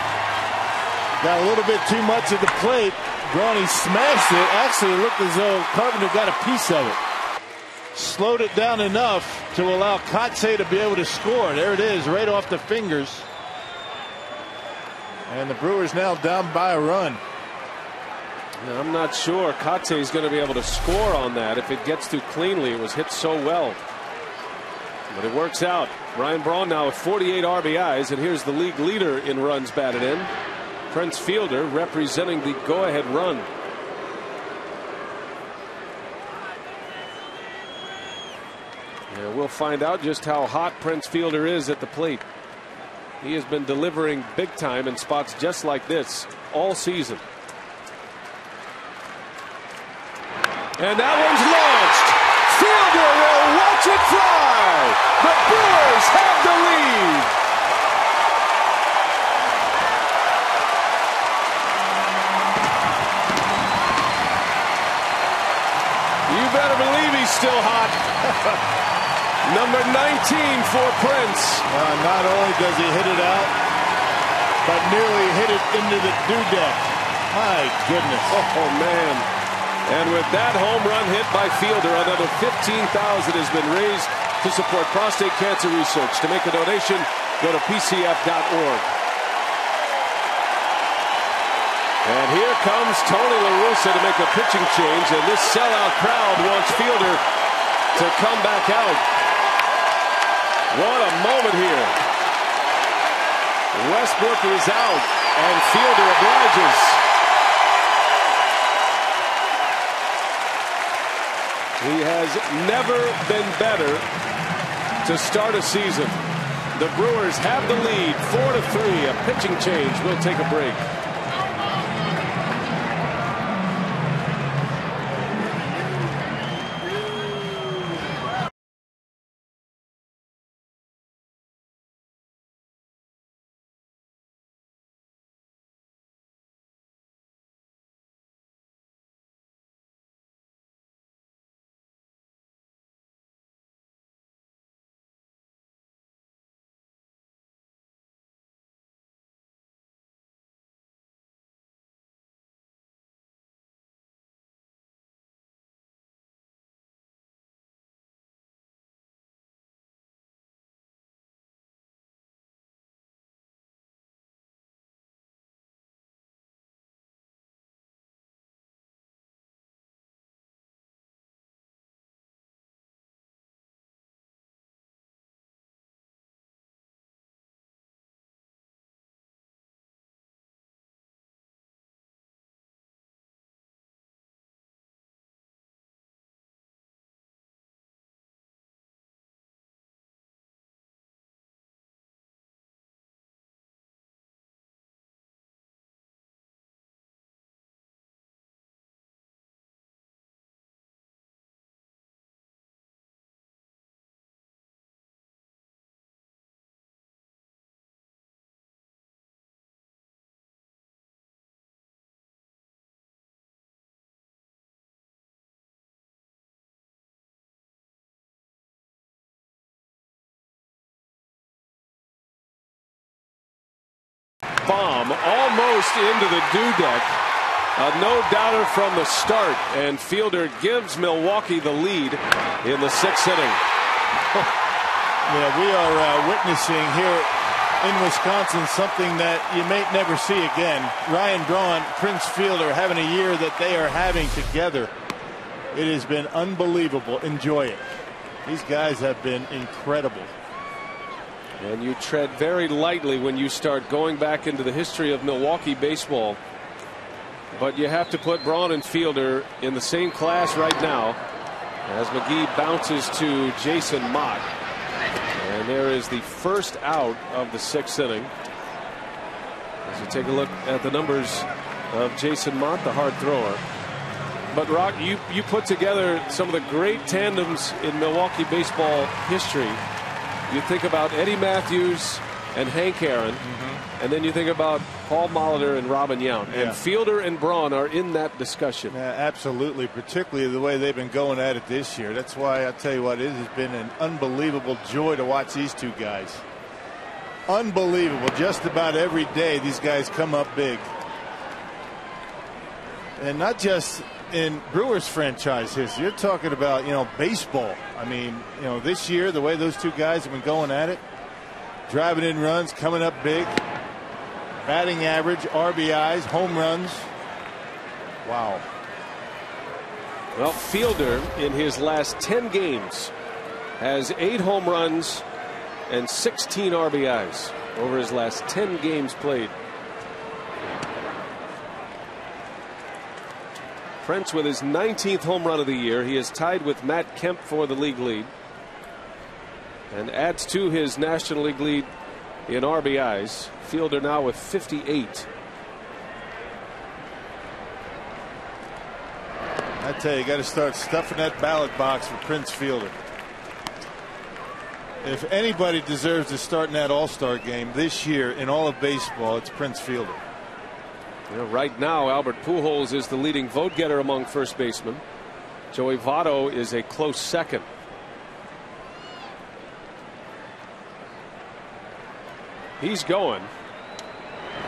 Got a little bit too much at the plate. Brawny smashed it. Actually, it looked as though Carpenter got a piece of it. Slowed it down enough to allow Kotsay to be able to score. There it is, right off the fingers. And the Brewers now down by a run. Now, I'm not sure Kotsay is going to be able to score on that if it gets too cleanly. It was hit so well. But it works out. Ryan Braun now with 48 RBIs, and here's the league leader in runs batted in. Prince Fielder representing the go-ahead run. Yeah, we'll find out just how hot Prince Fielder is at the plate. He has been delivering big time in spots just like this all season. And that one's launched. Fielder will watch it fly. The Brewers have the lead. You better believe he's still hot. Number 19 for Prince. Not only does he hit it out, but nearly hit it into the dewdeck. My goodness. Oh, man. And with that home run hit by Fielder, another $15,000 has been raised to support prostate cancer research. To make a donation, go to pcf.org. And here comes Tony La Russa to make a pitching change, and this sellout crowd wants Fielder to come back out. What a moment here. Westbrook is out, and Fielder obliges. He has never been better to start a season. The Brewers have the lead 4-3. A pitching change. We'll take a break. bomb almost into the dew deck. A no-doubter from the start, and Fielder gives Milwaukee the lead in the 6th inning. Yeah, we are witnessing here in Wisconsin something that you may never see again. Ryan Braun, Prince Fielder having a year that they are having together. It has been unbelievable. Enjoy it. These guys have been incredible. And you tread very lightly when you start going back into the history of Milwaukee baseball. But you have to put Braun and Fielder in the same class right now as McGee bounces to Jason Mott. And there is the first out of the 6th inning. As you take a look at the numbers of Jason Mott, the hard thrower. But Rock, you put together some of the great tandems in Milwaukee baseball history. You think about Eddie Matthews and Hank Aaron, and then you think about Paul Molitor and Robin Yount. Yeah. And Fielder and Braun are in that discussion. Yeah, absolutely, particularly the way they've been going at it this year. That's why I tell you what, it has been an unbelievable joy to watch these two guys. Unbelievable. Just about every day these guys come up big. And not just in Brewers franchise history. You're talking about, baseball. I mean, this year, the way those two guys have been going at it, driving in runs, coming up big, batting average, RBIs, home runs. Wow. Well, Fielder in his last 10 games has 8 home runs and 16 RBIs over his last 10 games played. Prince with his 19th home run of the year. He is tied with Matt Kemp for the league lead and adds to his National League lead in RBIs. Fielder now with 58. I tell you got to start stuffing that ballot box for Prince Fielder. If anybody deserves to start in that All-Star game this year in all of baseball, it's Prince Fielder. Right now, Albert Pujols is the leading vote getter among first basemen. Joey Votto is a close second. He's going.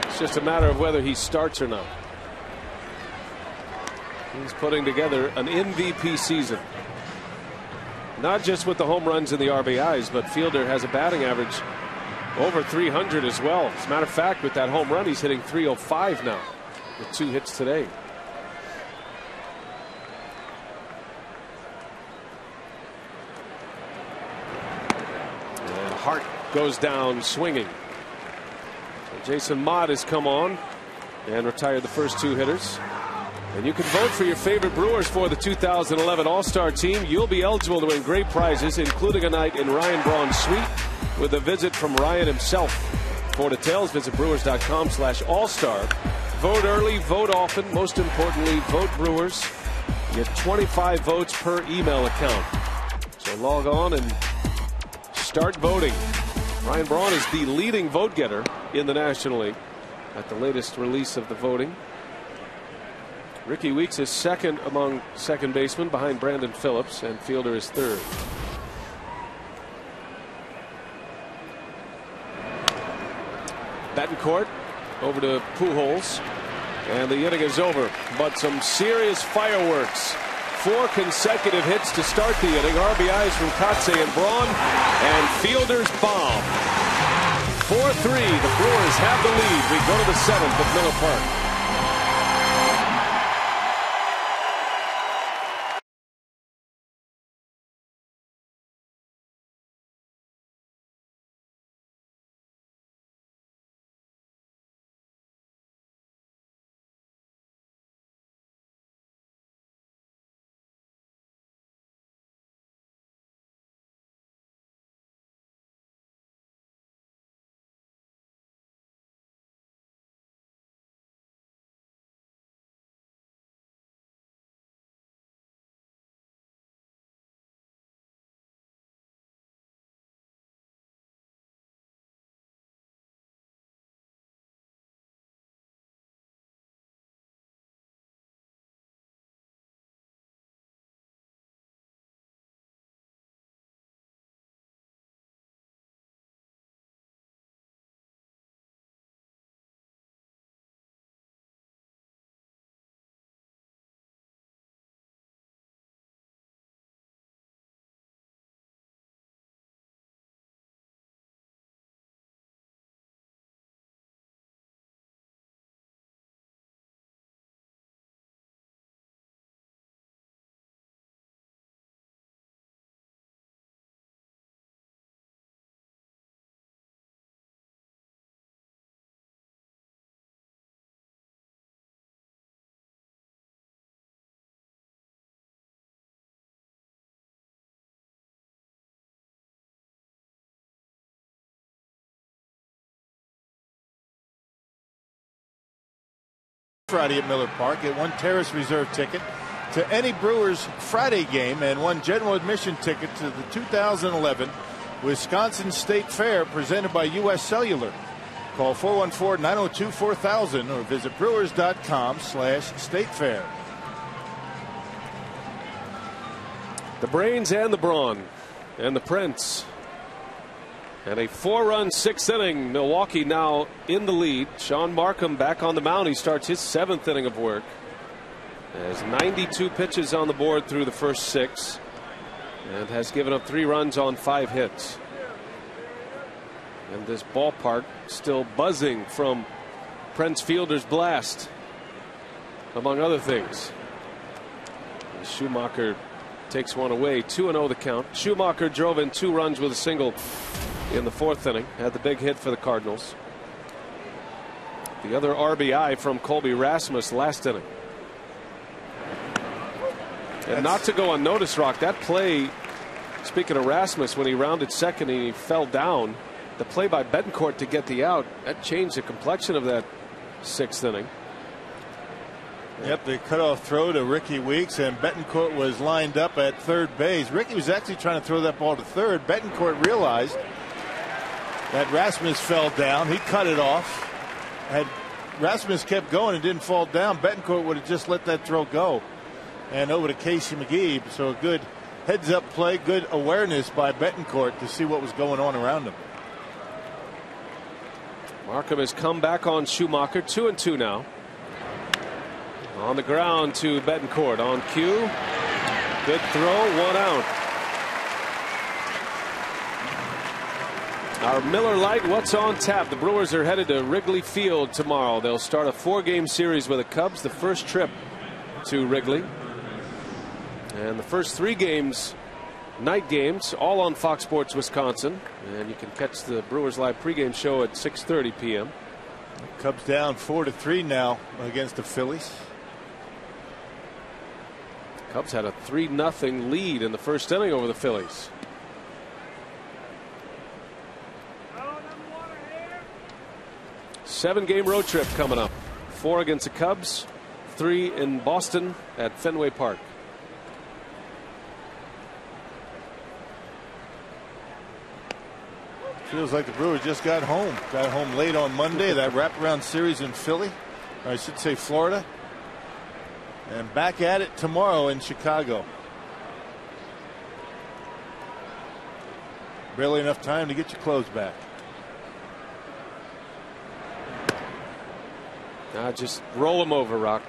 It's just a matter of whether he starts or not. He's putting together an MVP season. Not just with the home runs and the RBIs, but Fielder has a batting average over 300 as well. As a matter of fact, with that home run, he's hitting 305 now with 2 hits today. And Hart goes down swinging. So Jason Mott has come on and retired the first 2 hitters. And you can vote for your favorite Brewers for the 2011 All-Star team. You'll be eligible to win great prizes, including a night in Ryan Braun's suite with a visit from Ryan himself. For details, visit brewers.com/all-star. Vote early, vote often. Most importantly, vote Brewers. You get 25 votes per email account. So log on and start voting. Ryan Braun is the leading vote getter in the National League at the latest release of the voting. Ricky Weeks is second among second basemen behind Brandon Phillips, and Fielder is third. Betancourt over to Pujols, and the inning is over. But some serious fireworks. 4 consecutive hits to start the inning. RBIs from Kotsay and Braun, and Fielder's bomb. 4-3. The Brewers have the lead. We go to the 7th at Miller Park. Friday at Miller Park. Get one Terrace Reserve ticket to any Brewers Friday game and one general admission ticket to the 2011 Wisconsin State Fair presented by U.S. Cellular. Call 414-902-4000 or visit brewers.com/State Fair. The brains and the brawn and the prince. And a 4-run 6th inning. Milwaukee now in the lead. Sean Markham back on the mound. He starts his 7th inning of work. Has 92 pitches on the board through the first 6 and has given up 3 runs on 5 hits. And this ballpark still buzzing from Prince Fielder's blast, among other things. And Schumacher takes one away. 2-0 the count. Schumacher drove in 2 runs with a single in the 4th inning. Had the big hit for the Cardinals. The other RBI from Colby Rasmus last inning. And not to go unnoticed, Rock, that play, speaking of Rasmus, when he rounded second and he fell down, the play by Betancourt to get the out, that changed the complexion of that 6th inning. Yep, the cutoff throw to Ricky Weeks, and Betancourt was lined up at third base. Ricky was actually trying to throw that ball to third. Betancourt realized that Rasmus fell down. He cut it off. Had Rasmus kept going and didn't fall down, Betancourt would have just let that throw go. And over to Casey McGee. So a good heads-up play, good awareness by Betancourt to see what was going on around him. Markham has come back on Schumacher. 2-2 now. On the ground to Betancourt on cue. Good throw, 1 out. Our Miller Lite, what's on tap? The Brewers are headed to Wrigley Field tomorrow. They'll start a 4-game series with the Cubs. The first trip to Wrigley. And the first 3 games, night games, all on Fox Sports Wisconsin. And you can catch the Brewers Live pregame show at 6:30 p.m. Cubs down 4-3 now against the Phillies. Cubs had a 3-0 lead in the first inning over the Phillies. Seven-game road trip coming up. 4 against the Cubs, 3 in Boston at Fenway Park. Feels like the Brewers just got home. Got home late on Monday. That wraparound series in Philly, or I should say Florida. And back at it tomorrow in Chicago. Barely enough time to get your clothes back. Just roll them over, Rock.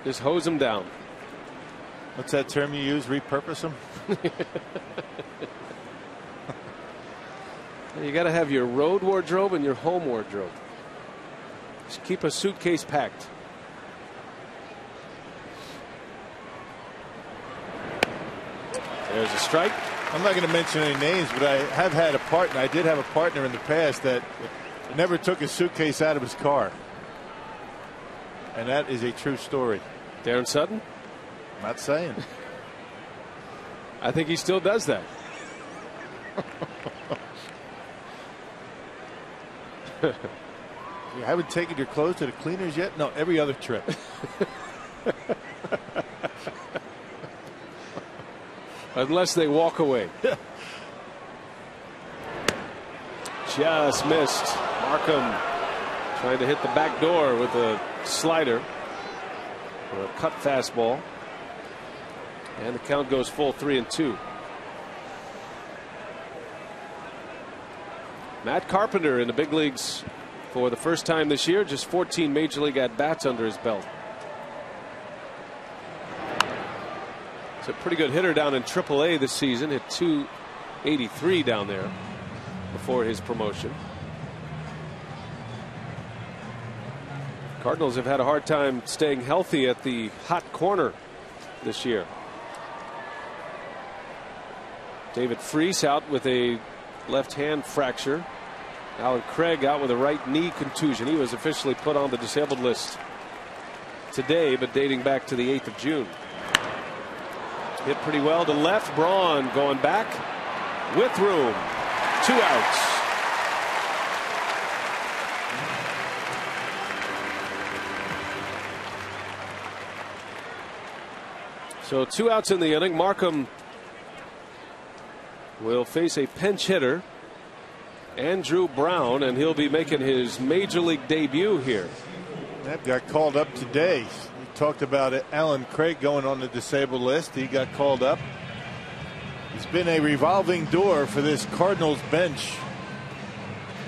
Just hose them down. What's that term you use? Repurpose them? You got to have your road wardrobe and your home wardrobe. Just keep a suitcase packed. There's a strike. I'm not going to mention any names, but I have had a partner. I did have a partner in the past that never took his suitcase out of his car. And that is a true story. Darren Sutton? Not saying. I think he still does that. You haven't taken your clothes to the cleaners yet? No, every other trip. Unless they walk away. Just missed. Markham trying to hit the back door with a slider or a cut fastball. And the count goes full 3-2. Matt Carpenter in the big leagues for the first time this year. Just 14 major league at-bats under his belt. He's a pretty good hitter down in AAA this season. Hit .283 down there before his promotion. Cardinals have had a hard time staying healthy at the hot corner this year. David Freese out with a left hand fracture. Alan Craig out with a right knee contusion. He was officially put on the disabled list today, but dating back to the 8th of June. Hit pretty well to left. Braun going back with room. 2 outs. So 2 outs in the inning. Markham will face a pinch hitter, Andrew Brown, and he'll be making his major league debut here. That got called up today. We talked about it. Alan Craig going on the disabled list. He got called up. It's been a revolving door for this Cardinals bench.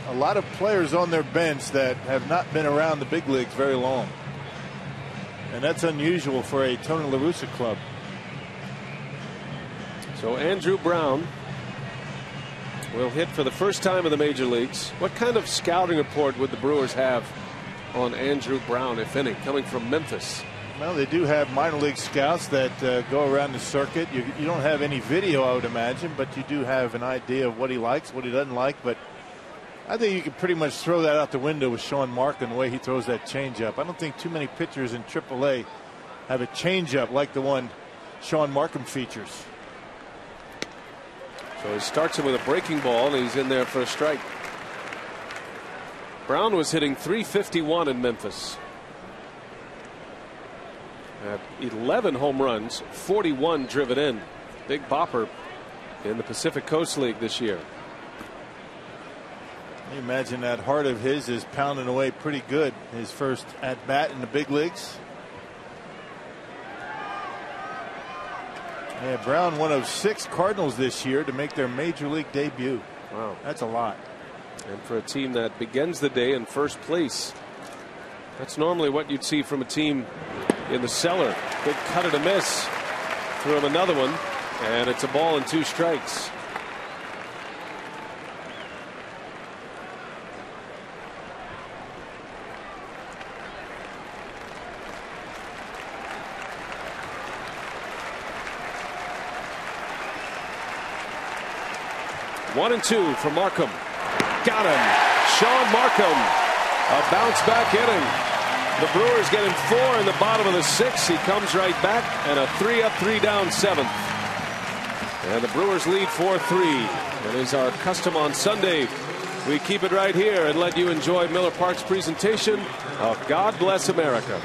A lot of players on their bench that have not been around the big leagues very long. And that's unusual for a Tony La Russa club. So Andrew Brown will hit for the first time in the major leagues. What kind of scouting report would the Brewers have on Andrew Brown, if any, coming from Memphis? Well, they do have minor league scouts that go around the circuit. You don't have any video, I would imagine, but you do have an idea of what he likes, what he doesn't like. But I think you can pretty much throw that out the window with Sean Markham, the way he throws that changeup. I don't think too many pitchers in AAA have a changeup like the one Sean Markham features. So he starts him with a breaking ball, and he's in there for a strike. Brown was hitting .351 in Memphis. Had 11 home runs, 41 driven in. Big bopper in the Pacific Coast League this year. You imagine that heart of his is pounding away pretty good. His first at bat in the big leagues. Yeah, Brown, one of 6 Cardinals this year to make their major league debut. Wow, that's a lot. And for a team that begins the day in first place, that's normally what you'd see from a team in the cellar. Good cut and a miss. Threw him another one, and it's a ball and 2 strikes. One and 2 for Markham. Got him. Sean Markham. A bounce back inning. The Brewers get him 4 in the bottom of the 6th. He comes right back, and a 3-up, 3-down 7th. And the Brewers lead 4-3. It is our custom on Sunday. We keep it right here and let you enjoy Miller Park's presentation of God Bless America.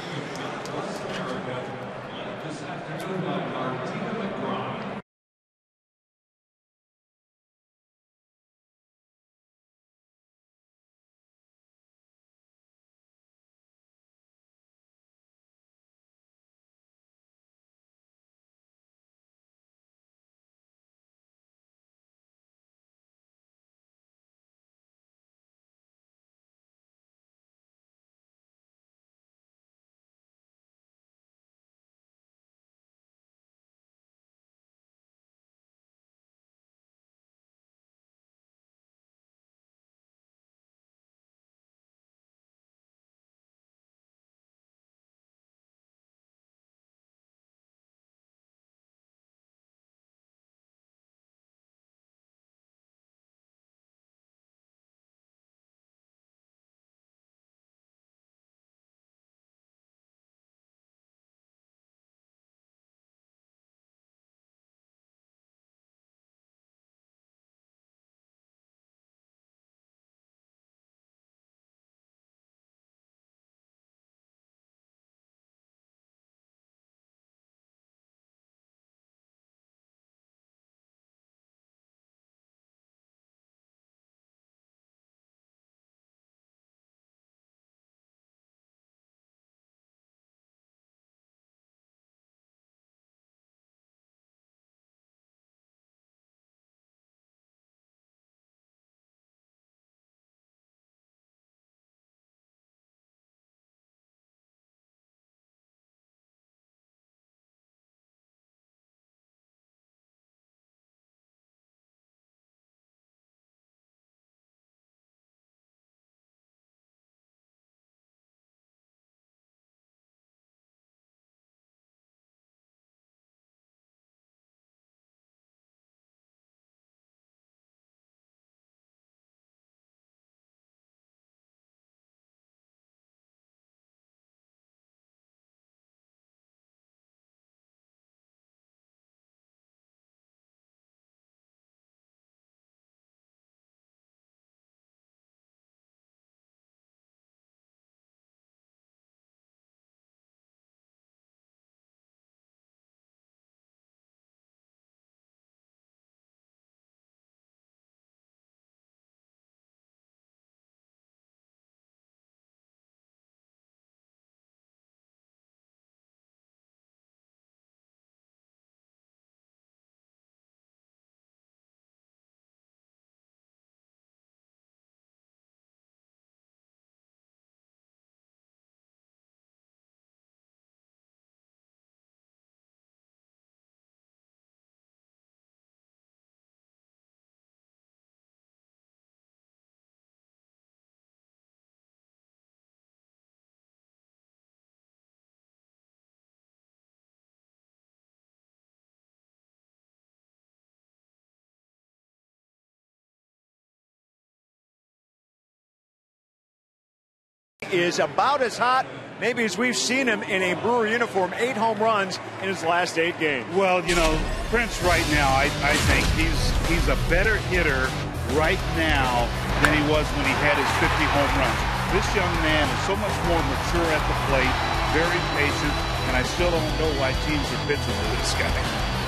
is about as hot maybe as we've seen him in a Brewer uniform. 8 home runs in his last 8 games. Well, you know, Prince right now, I think he's a better hitter right now than he was when he had his 50 home runs. This young man is so much more mature at the plate, very patient, and I still don't know why teams are pitching to this guy.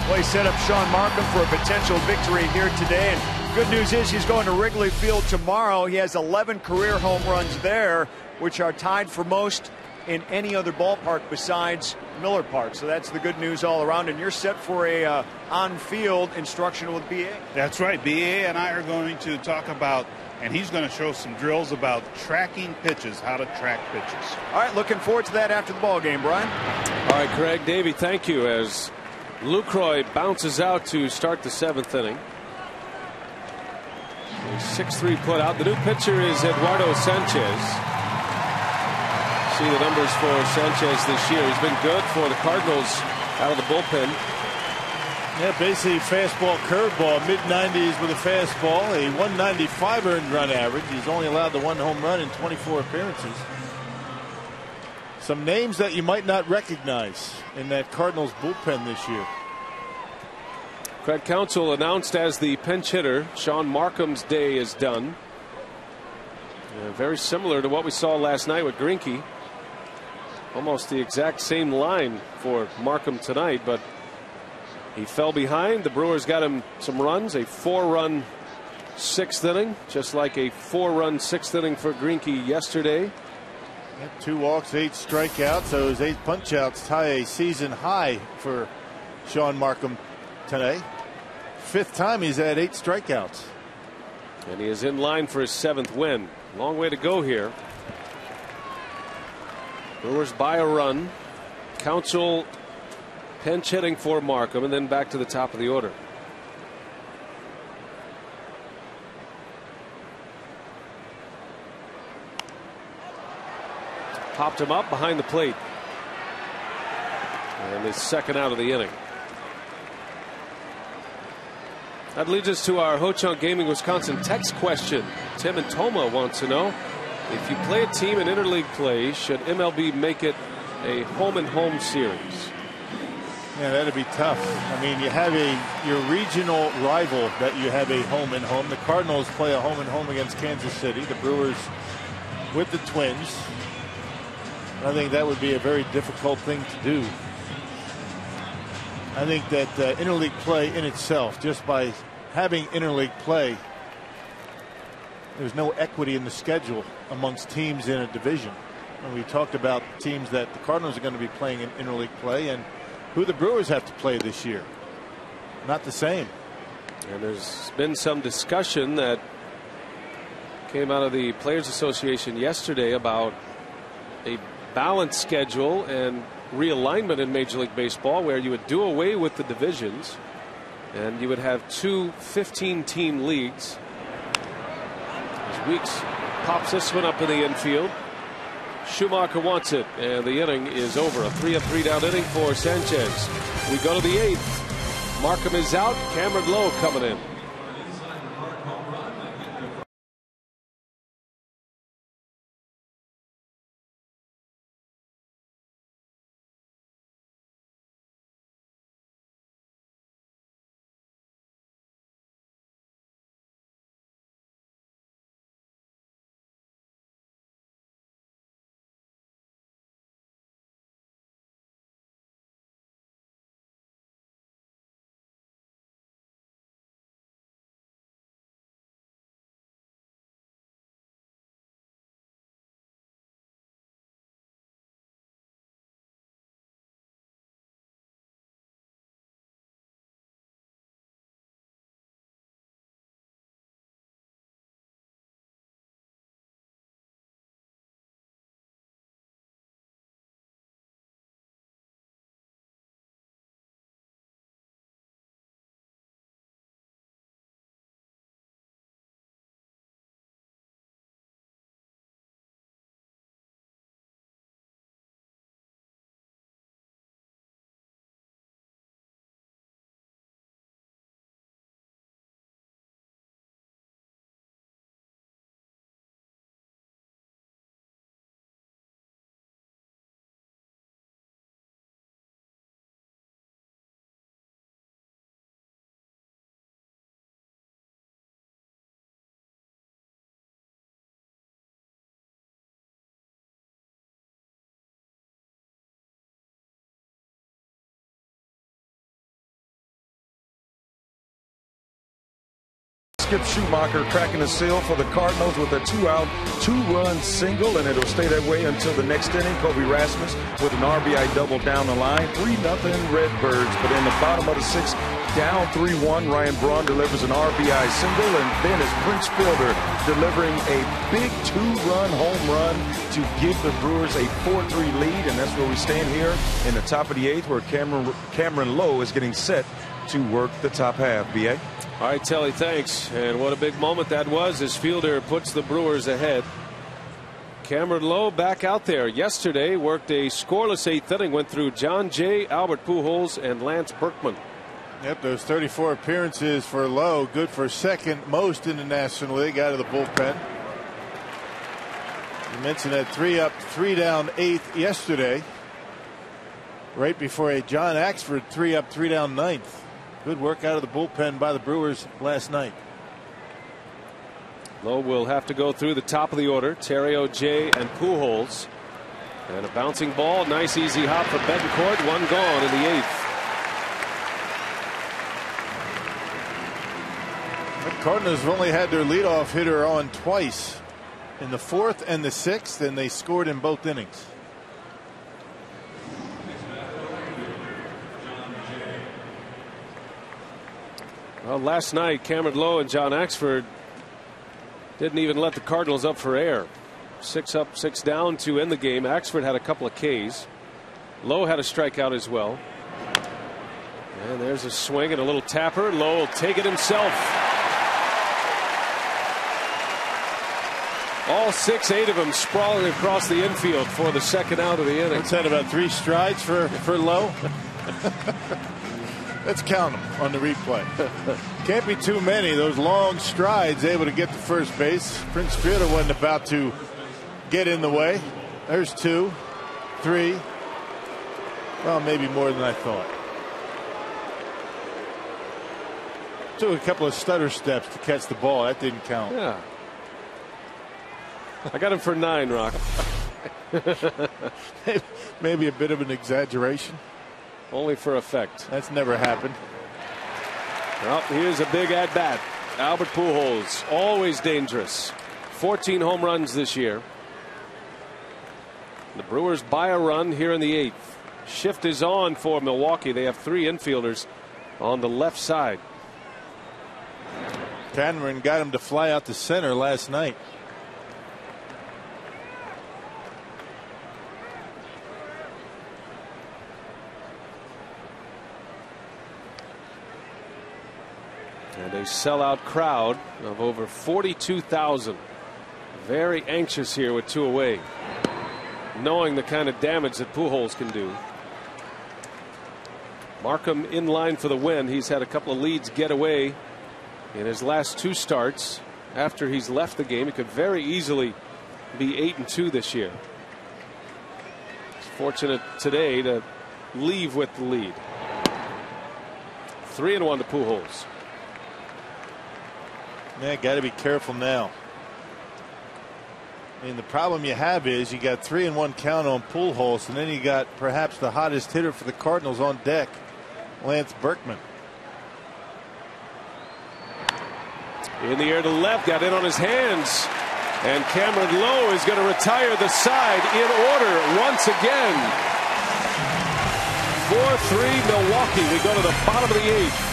Well, he set up Sean Markham for a potential victory here today. And good news is he's going to Wrigley Field tomorrow. He has 11 career home runs there, which are tied for most in any other ballpark besides Miller Park. So that's the good news all around. And you're set for a on-field instructional with BA. That's right. BA and I are going to talk about, and he's going to show some drills about tracking pitches, how to track pitches. All right, looking forward to that after the ball game, Brian. All right, Craig, Davey, thank you. As Lucroy bounces out to start the 7th inning. A 6-3 put out. The new pitcher is Eduardo Sanchez. See the numbers for Sanchez this year. He's been good for the Cardinals out of the bullpen. Yeah, basically fastball, curveball, mid-90s with a fastball, a 195 earned run average. He's only allowed the 1 home run in 24 appearances. Some names that you might not recognize in that Cardinals bullpen this year. Craig Counsell announced as the pinch hitter. Sean Markham's day is done. Very similar to what we saw last night with Greinke. Almost the exact same line for Markham tonight, but he fell behind. The Brewers got him some runs, a 4-run 6th inning, just like a 4-run 6th inning for Greinke yesterday. 2 walks, 8 strikeouts. Those 8 punch-outs tie a season high for Sean Markham today. 5th time he's had 8 strikeouts. And he is in line for his 7th win. Long way to go here. Brewers by a run. Counsell pinch hitting for Markham, and then back to the top of the order. Popped him up behind the plate. And his 2nd out of the inning. That leads us to our Ho-Chunk Gaming Wisconsin text question. Tim and Toma wants to know, if you play a team in interleague play, should MLB make it a home-and-home series? Yeah, that'd be tough. I mean, you have your regional rival that you have a home-and-home. The Cardinals play a home-and-home against Kansas City. The Brewers with the Twins. I think that would be a very difficult thing to do. I think that interleague play in itself, just by having interleague play, there's no equity in the schedule amongst teams in a division. And we talked about teams that the Cardinals are going to be playing in interleague play and who the Brewers have to play this year. Not the same. And there's been some discussion that came out of the Players Association yesterday about a balanced schedule and realignment in Major League Baseball, where you would do away with the divisions and you would have 2 15-team leagues. As Weeks pops this one up in the infield. Schumacher wants it, and the inning is over. A 3-3 down inning for Sanchez. We go to the 8th. Markham is out. Cameron Lowe coming in. Skip Schumacher cracking the seal for the Cardinals with a 2-out, 2-run single, and it'll stay that way until the next inning. Kobe Rasmus with an RBI double down the line. 3-0 Redbirds, but in the bottom of the sixth, down 3-1, Ryan Braun delivers an RBI single, and then is Prince Fielder delivering a big 2-run home run to give the Brewers a 4-3 lead, and that's where we stand here in the top of the eighth, where Cameron Lowe is getting set to work the top half. B.A. All right, Telly, thanks. And what a big moment that was as Fielder puts the Brewers ahead. Cameron Lowe back out there yesterday, worked a scoreless eighth inning, went through John Jay, Albert Pujols, and Lance Berkman. Yep, those 34 appearances for Lowe, good for second most in the National League out of the bullpen. You mentioned that 3-up, 3-down eighth yesterday, right before a John Axford 3-up, 3-down ninth. Good work out of the bullpen by the Brewers last night. Lowe will have to go through the top of the order. Terrio, Jay, and Pujols. And a bouncing ball. Nice easy hop for Betancourt. One gone in the eighth. The Cardinals have only had their leadoff hitter on twice, in the fourth and the sixth, and they scored in both innings. Well, last night, Cameron Lowe and John Axford didn't even let the Cardinals up for air. 6 up, 6 down to end the game. Axford had a couple of Ks. Lowe had a strikeout as well. And there's a swing and a little tapper. Lowe will take it himself. All 6, 8 of them sprawling across the infield for the second out of the inning. What's that, about 3 strides for Lowe? Let's count them on the replay. Can't be too many. Those long strides able to get to first base. Prince Fielder wasn't about to get in the way. There's 2, 3. Well, maybe more than I thought. Took a couple of stutter steps to catch the ball. That didn't count. Yeah. I got him for 9, Rock. Maybe a bit of an exaggeration. Only for effect. That's never happened. Well, here's a big at bat. Albert Pujols, always dangerous. 14 home runs this year. The Brewers buy a run here in the eighth. Shift is on for Milwaukee. They have 3 infielders on the left side. Cameron got him to fly out to center last night. And a sellout crowd of over 42,000. Very anxious here with 2 away, knowing the kind of damage that Pujols can do. Markham in line for the win. He's had a couple of leads get away in his last 2 starts. After he's left the game, he could very easily be 8-2 this year. He's fortunate today to leave with the lead. 3-1 to Pujols. Man, got to be careful now. I mean, the problem you have is you got 3-1 count on Pujols, and then you got perhaps the hottest hitter for the Cardinals on deck, Lance Berkman. In the air to left, got in on his hands, and Cameron Lowe is going to retire the side in order once again. 4-3 Milwaukee. We go to the bottom of the eighth.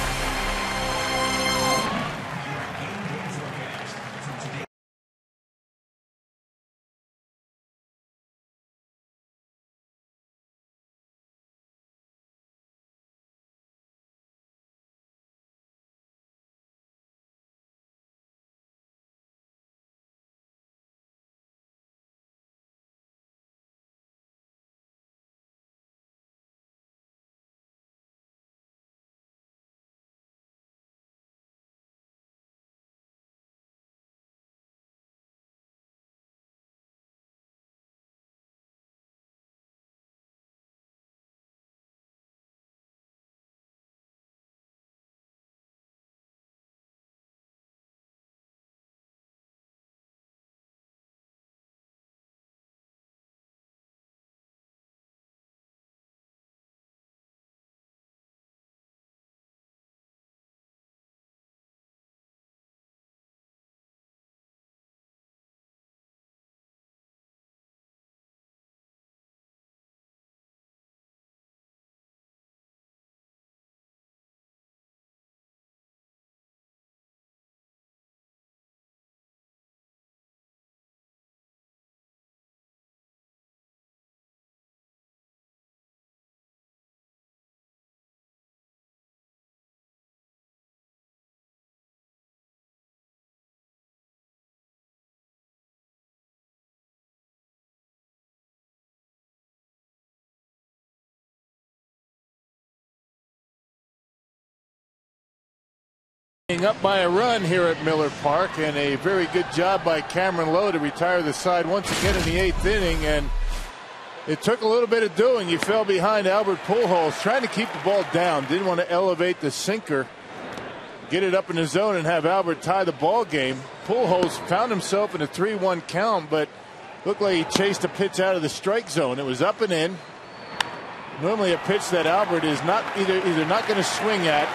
Up by a run here at Miller Park, and a very good job by Cameron Lowe to retire the side once again in the 8th inning. And it took a little bit of doing. He fell behind Albert Pujols, trying to keep the ball down. Didn't want to elevate the sinker, get it up in the zone, and have Albert tie the ball game. Pujols found himself in a 3-1 count, but looked like he chased a pitch out of the strike zone. It was up and in. Normally a pitch that Albert is not either not going to swing at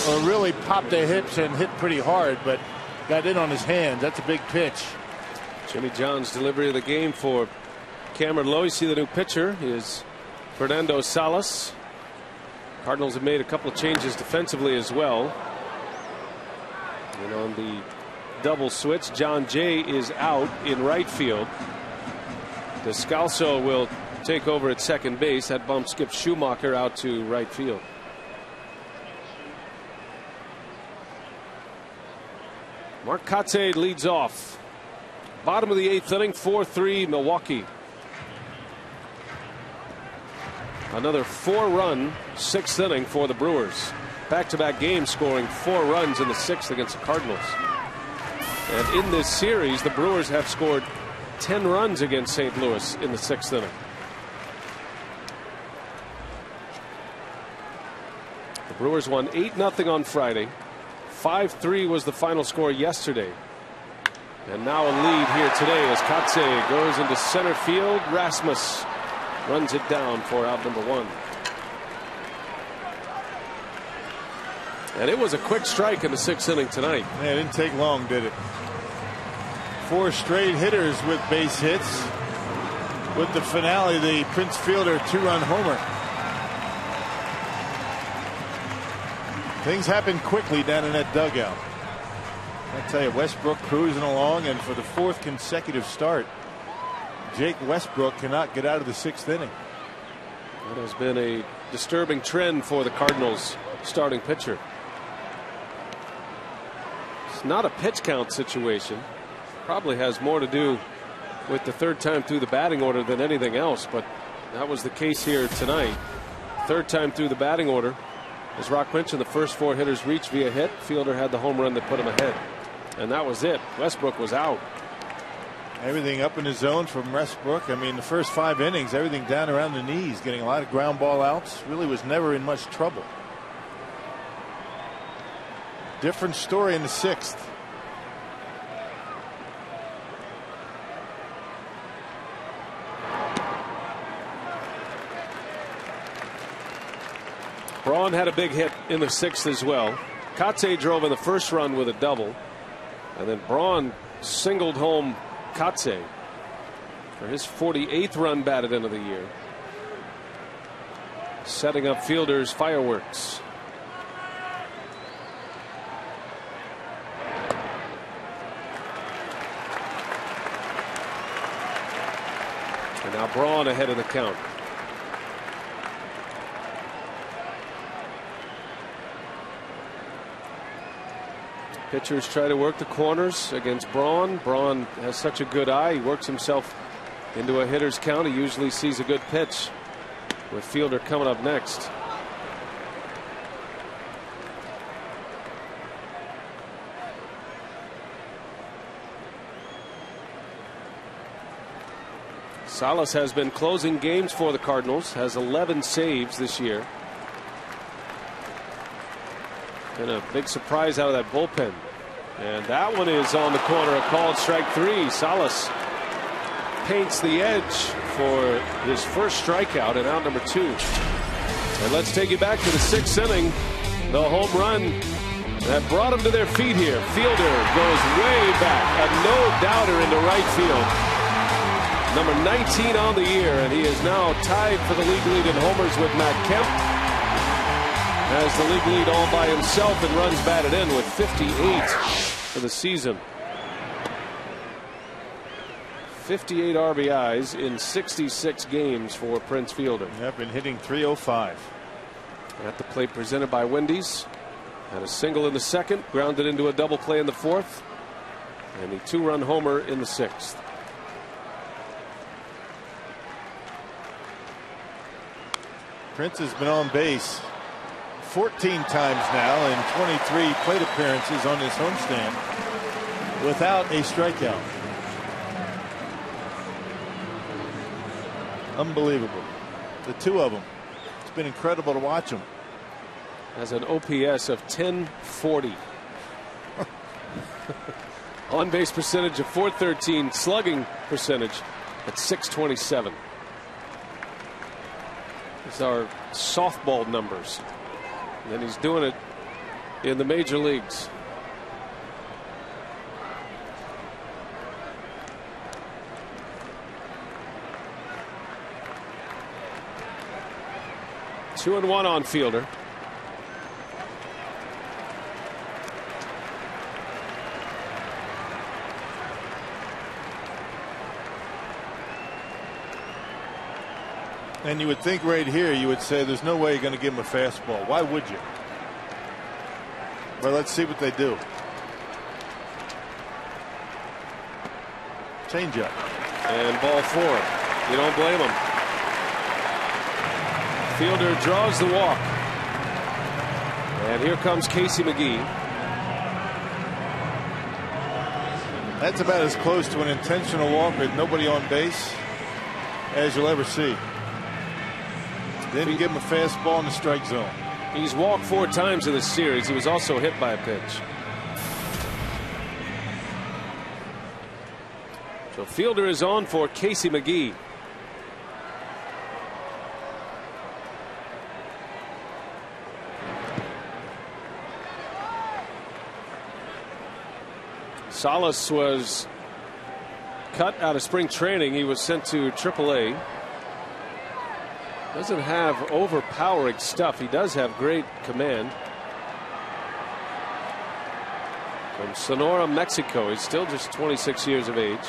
or really pop the hips and hit pretty hard, but got in on his hands. That's a big pitch. Jimmy John's delivery of the game for Cameron Lowe. You see the new pitcher is Fernando Salas. Cardinals have made a couple of changes defensively as well. And on the double switch, John Jay is out in right field. Descalso will take over at second base. That bump skips Schumacher out to right field. Mark Kotsay leads off. Bottom of the 8th inning, 4-3 Milwaukee. Another 4-run 6th inning for the Brewers. Back-to-back games scoring 4 runs in the 6th against the Cardinals. And in this series, the Brewers have scored 10 runs against St. Louis in the 6th inning. The Brewers won 8-0 on Friday. 5-3 was the final score yesterday. And now a lead here today as Kotsay goes into center field. Rasmus runs it down for out number 1. And it was a quick strike in the 6th inning tonight. Yeah, it didn't take long, did it? 4 straight hitters with base hits. With the finale, the Prince Fielder 2-run homer. Things happen quickly down in that dugout. I tell you, Westbrook cruising along, and for the 4th consecutive start, Jake Westbrook cannot get out of the 6th inning. That has been a disturbing trend for the Cardinals starting pitcher. It's not a pitch count situation. Probably has more to do with the 3rd time through the batting order than anything else, but that was the case here tonight. 3rd time through the batting order. As Rock mentioned, the first 4 hitters reached via hit. Fielder had the home run that put him ahead. And that was it. Westbrook was out. Everything up in the zone from Westbrook. I mean, the first 5 innings, everything down around the knees, getting a lot of ground ball outs. Really was never in much trouble. Different story in the 6th. Braun had a big hit in the 6th as well. Kotsay drove in the first run with a double. And then Braun singled home Kotsay for his 48th run batted into the year. Setting up Fielder's fireworks. And now Braun ahead of the count. Pitchers try to work the corners against Braun. Braun has such a good eye. He works himself into a hitter's count. He usually sees a good pitch with Fielder coming up next. Salas has been closing games for the Cardinals, has 11 saves this year. And a big surprise out of that bullpen. And that one is on the corner, a called strike 3. Salas paints the edge for his first strikeout and out number 2. And let's take you back to the 6th inning. The home run that brought them to their feet here. Fielder goes way back, a no-doubter into right field. Number 19 on the year, and he is now tied for the league lead in homers with Matt Kemp. Has the league lead all by himself and runs batted in with 58 for the season. 58 RBIs in 66 games for Prince Fielder. I've been hitting .305. At the plate presented by Wendy's. Had a single in the 2nd, grounded into a double play in the 4th, and the 2-run homer in the 6th. Prince has been on base 14 times now in 23 plate appearances on this homestand without a strikeout. Unbelievable. The two of them. It's been incredible to watch them. Has an OPS of 1040. On base percentage of 413, slugging percentage at 627. These are softball numbers. And he's doing it in the major leagues. Two and one on Fielder. And you would think right here, you would say there's no way you're going to give him a fastball. Why would you? Well, let's see what they do. Changeup. And ball four. You don't blame him. Fielder draws the walk. And here comes Casey McGee. That's about as close to an intentional walk with nobody on base as you'll ever see. Then you give him a fastball in the strike zone. He's walked 4 times in this series. He was also hit by a pitch. So Fielder is on for Casey McGee. Salas was cut out of spring training. He was sent to AAA. Doesn't have overpowering stuff. He does have great command. From Sonora, Mexico. He's still just 26 years of age.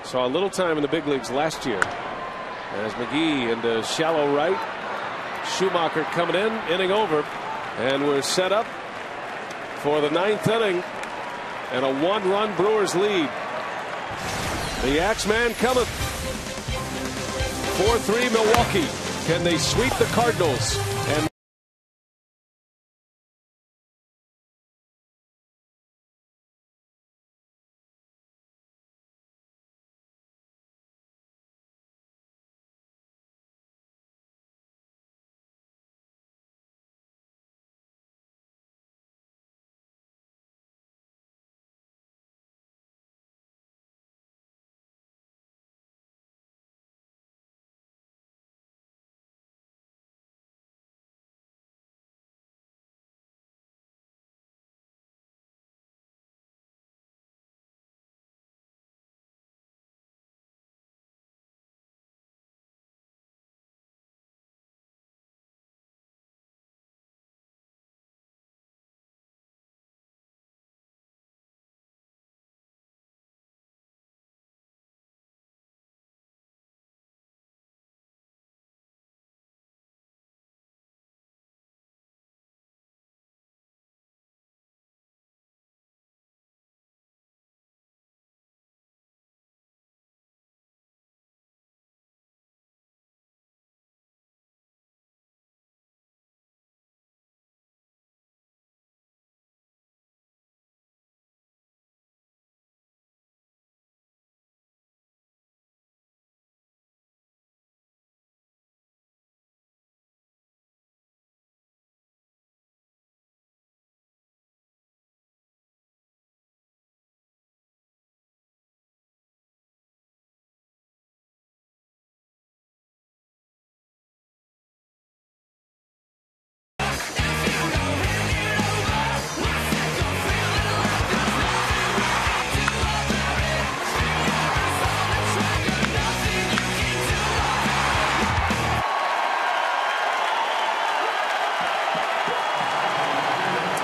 Saw a little time in the big leagues last year. As McGee into shallow right. Schumacher coming in, inning over. And we're set up for the 9th inning. And a 1-run Brewers lead. The Axeman cometh. 4-3 Milwaukee. Can they sweep the Cardinals? And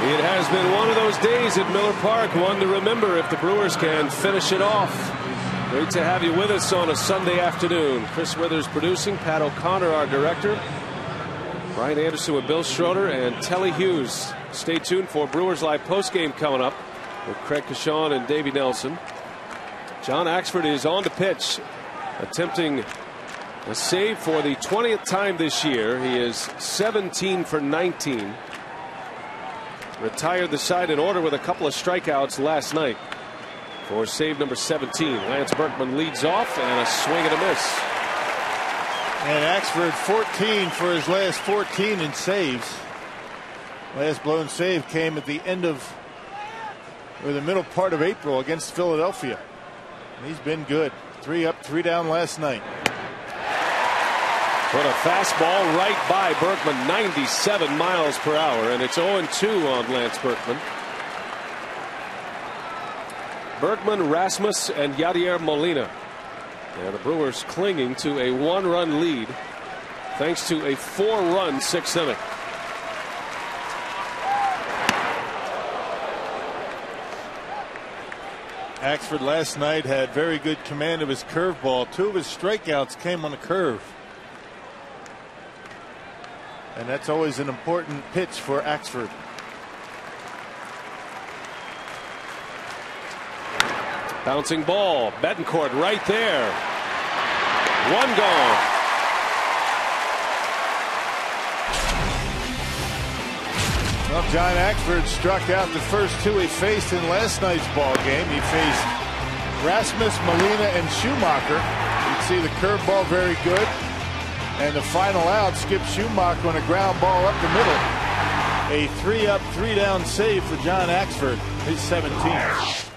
it has been one of those days at Miller Park, one to remember if the Brewers can finish it off. Great to have you with us on a Sunday afternoon. Chris Withers producing, Pat O'Connor our director, Brian Anderson with Bill Schroeder and Telly Hughes. Stay tuned for Brewers Live postgame coming up with Craig Cashon and Davey Nelson. John Axford is on to pitch, attempting A save for the 20th time this year. He is 17 for 19. Retired the side in order with a couple of strikeouts last night for save number 17. Lance Berkman leads off, and a swing and a miss. And Axford 14 for his last 14 in saves. Last blown save came at the end of, or the middle part of April against Philadelphia. And he's been good. 3 up, 3 down last night. Put a fastball right by Berkman, 97 miles per hour, and it's 0-2 on Lance Berkman. Berkman, Rasmus, and Yadier Molina. And the Brewers clinging to a 1-run lead thanks to a 4-run 6th inning. Axford last night had very good command of his curveball. 2 of his strikeouts came on a curve. And that's always an important pitch for Axford. Bouncing ball. Betancourt right there. 1 gone. Well, John Axford struck out the first 2 he faced in last night's ball game. He faced Rasmus, Molina, and Schumacher. You can see the curveball very good. And the final out, Skip Schumacher on a ground ball up the middle. A 3 up, 3 down save for John Axford, his 17th.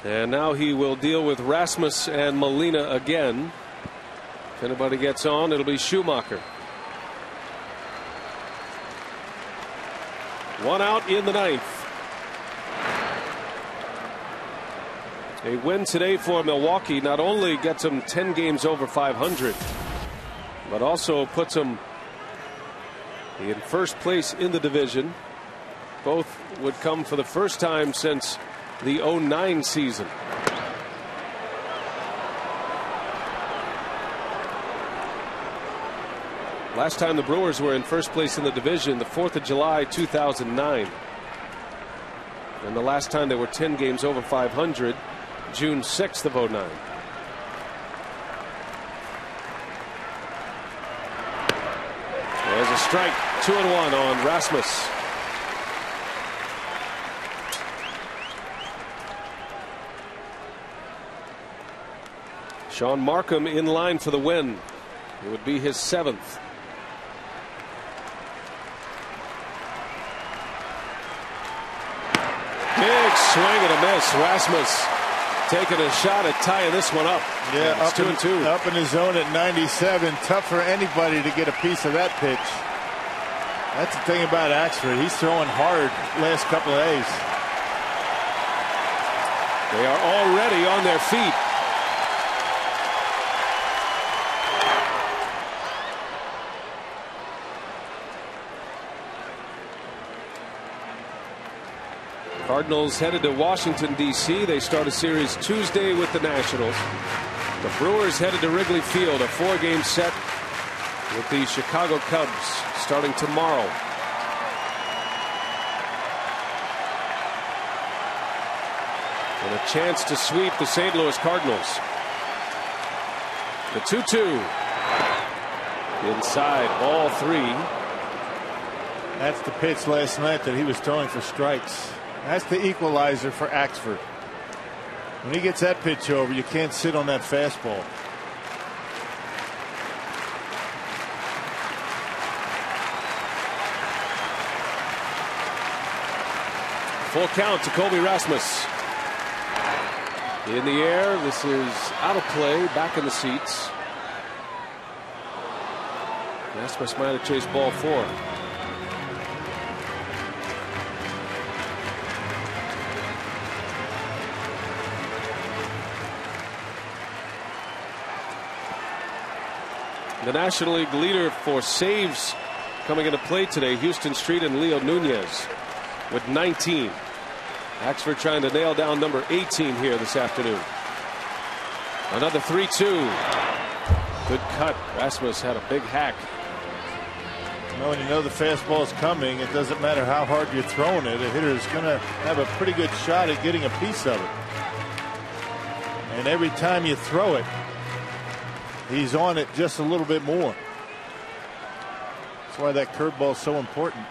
And now he will deal with Rasmus and Molina again. If anybody gets on, it'll be Schumacher. 1 out in the 9th. A win today for Milwaukee not only gets them 10 games over 500, but also puts them in first place in the division. Both would come for the first time since the 09 season. Last time the Brewers were in first place in the division, the 4th of July 2009. And the last time they were 10 games over 500, June 6th of 09. There's a strike. 2-1 on Rasmus. Sean Markham in line for the win. It would be his 7th. Big swing and a miss. Rasmus taking a shot at tying this one up. Yeah, it's 2-2. Up in the zone at 97. Tough for anybody to get a piece of that pitch. That's the thing about Axford. He's throwing hard last couple of days. They are already on their feet. Cardinals headed to Washington, D.C. They start a series Tuesday with the Nationals. The Brewers headed to Wrigley Field, a 4-game set with the Chicago Cubs starting tomorrow. And a chance to sweep the St. Louis Cardinals. The 2-2. Inside, ball 3. That's the pitch last night that he was throwing for strikes. That's the equalizer for Axford. When he gets that pitch over, you can't sit on that fastball. Full count to Colby Rasmus. In the air, this is out of play, back in the seats. Rasmus might have chased ball 4. The National League leader for saves coming into play today, Houston Street and Leo Nunez with 19. Axford trying to nail down number 18 here this afternoon. Another 3-2. Good cut. Rasmus had a big hack. Well, when you know the fastball is coming, it doesn't matter how hard you're throwing it. A hitter is going to have a pretty good shot at getting a piece of it. And every time you throw it, he's on it just a little bit more. That's why that curveball is so important.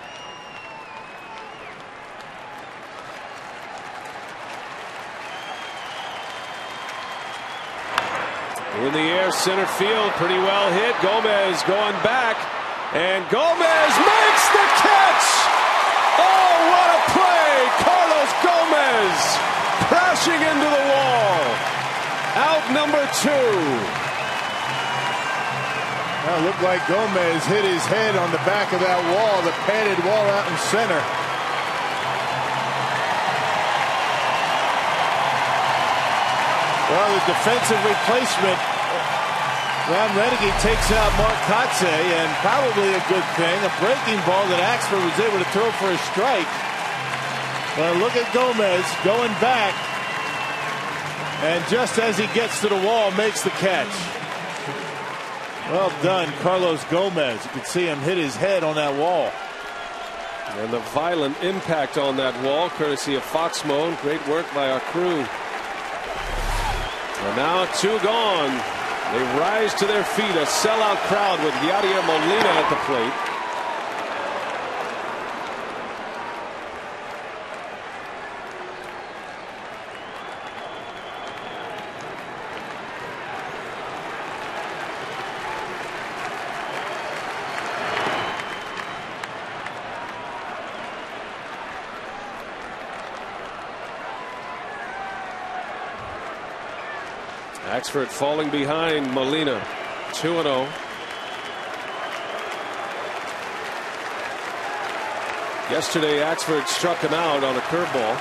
In the air, center field, pretty well hit. Gomez going back, and Gomez makes the catch. Oh, what a play! Carlos Gomez crashing into the wall. Out number 2. Well, it looked like Gomez hit his head on the back of that wall, the padded wall out in center. Well, the defensive replacement, Ron Reneke takes out Mark Kotze, and probably a good thing. A breaking ball that Axford was able to throw for a strike. But look at Gomez going back, and just as he gets to the wall, makes the catch. Well done, Carlos Gomez. You can see him hit his head on that wall. And the violent impact on that wall, courtesy of Fox Mode. Great work by our crew. And now 2 gone. They rise to their feet. A sellout crowd with Yadier Molina at the plate. Axford falling behind Molina. 2-0. Yesterday, Axford struck him out on a curveball.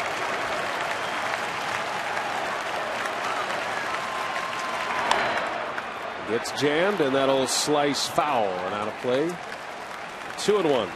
Gets jammed, and that'll slice foul and out of play. 2-1.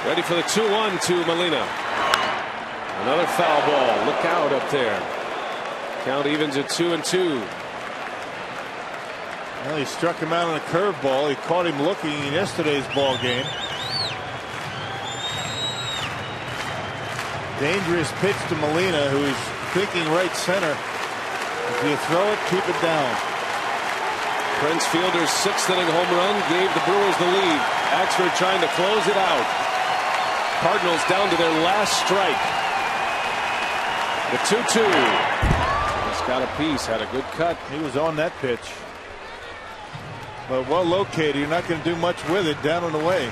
Ready for the 2-1 to Molina. Another foul ball. Look out up there. Count evens at 2-2. Well, he struck him out on a curveball. He caught him looking in yesterday's ball game. Dangerous pitch to Molina, who's thinking right center. If you throw it, keep it down. Prince Fielder's 6th inning home run gave the Brewers the lead. Axford trying to close it out. Cardinals down to their last strike. The 2-2. Just got a piece. Had a good cut. He was on that pitch. But well located. You're not going to do much with it down and away.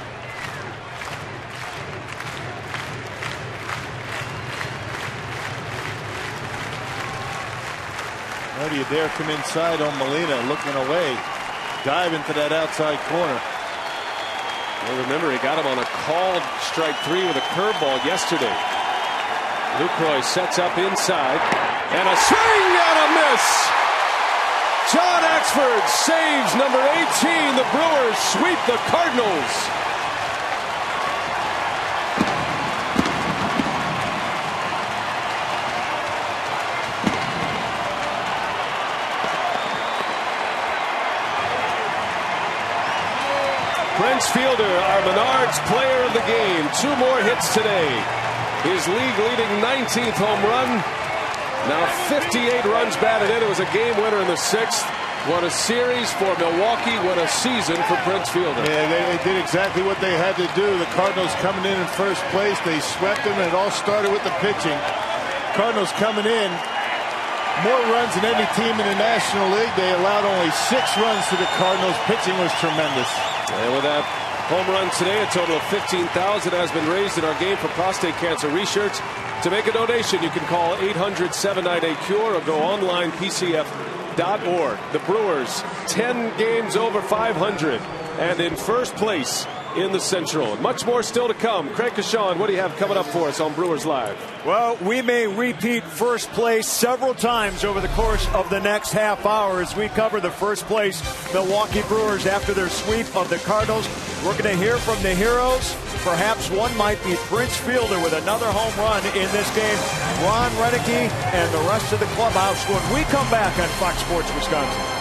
How do you dare come inside on Molina, looking away, dive into that outside corner. Well, remember, he got him on a called strike 3 with a curveball yesterday. Lucroy sets up inside, and a swing and a miss. John Axford saves number 18. The Brewers sweep the Cardinals. Prince Fielder, our Menards player of the game. 2 more hits today. His league-leading 19th home run. Now 58 runs batted in. It was a game winner in the 6th. What a series for Milwaukee. What a season for Prince Fielder. Yeah, they did exactly what they had to do. The Cardinals coming in first place. They swept them, and it all started with the pitching. Cardinals coming in. More runs than any team in the National League. They allowed only 6 runs to the Cardinals. Pitching was tremendous. And with that home run today, a total of $15,000 has been raised in our game for prostate cancer research. To make a donation, you can call 800-798-CURE or go online, PCF.org. The Brewers, 10 games over 500 and in first place in the Central. Much more still to come. Craig Kashan, what do you have coming up for us on Brewers Live? Well, we may repeat first place several times over the course of the next half hour as we cover the first place Milwaukee Brewers after their sweep of the Cardinals. We're going to hear from the heroes. Perhaps one might be Prince Fielder with another home run in this game. Ron Renicky and the rest of the clubhouse when we come back on Fox Sports Wisconsin.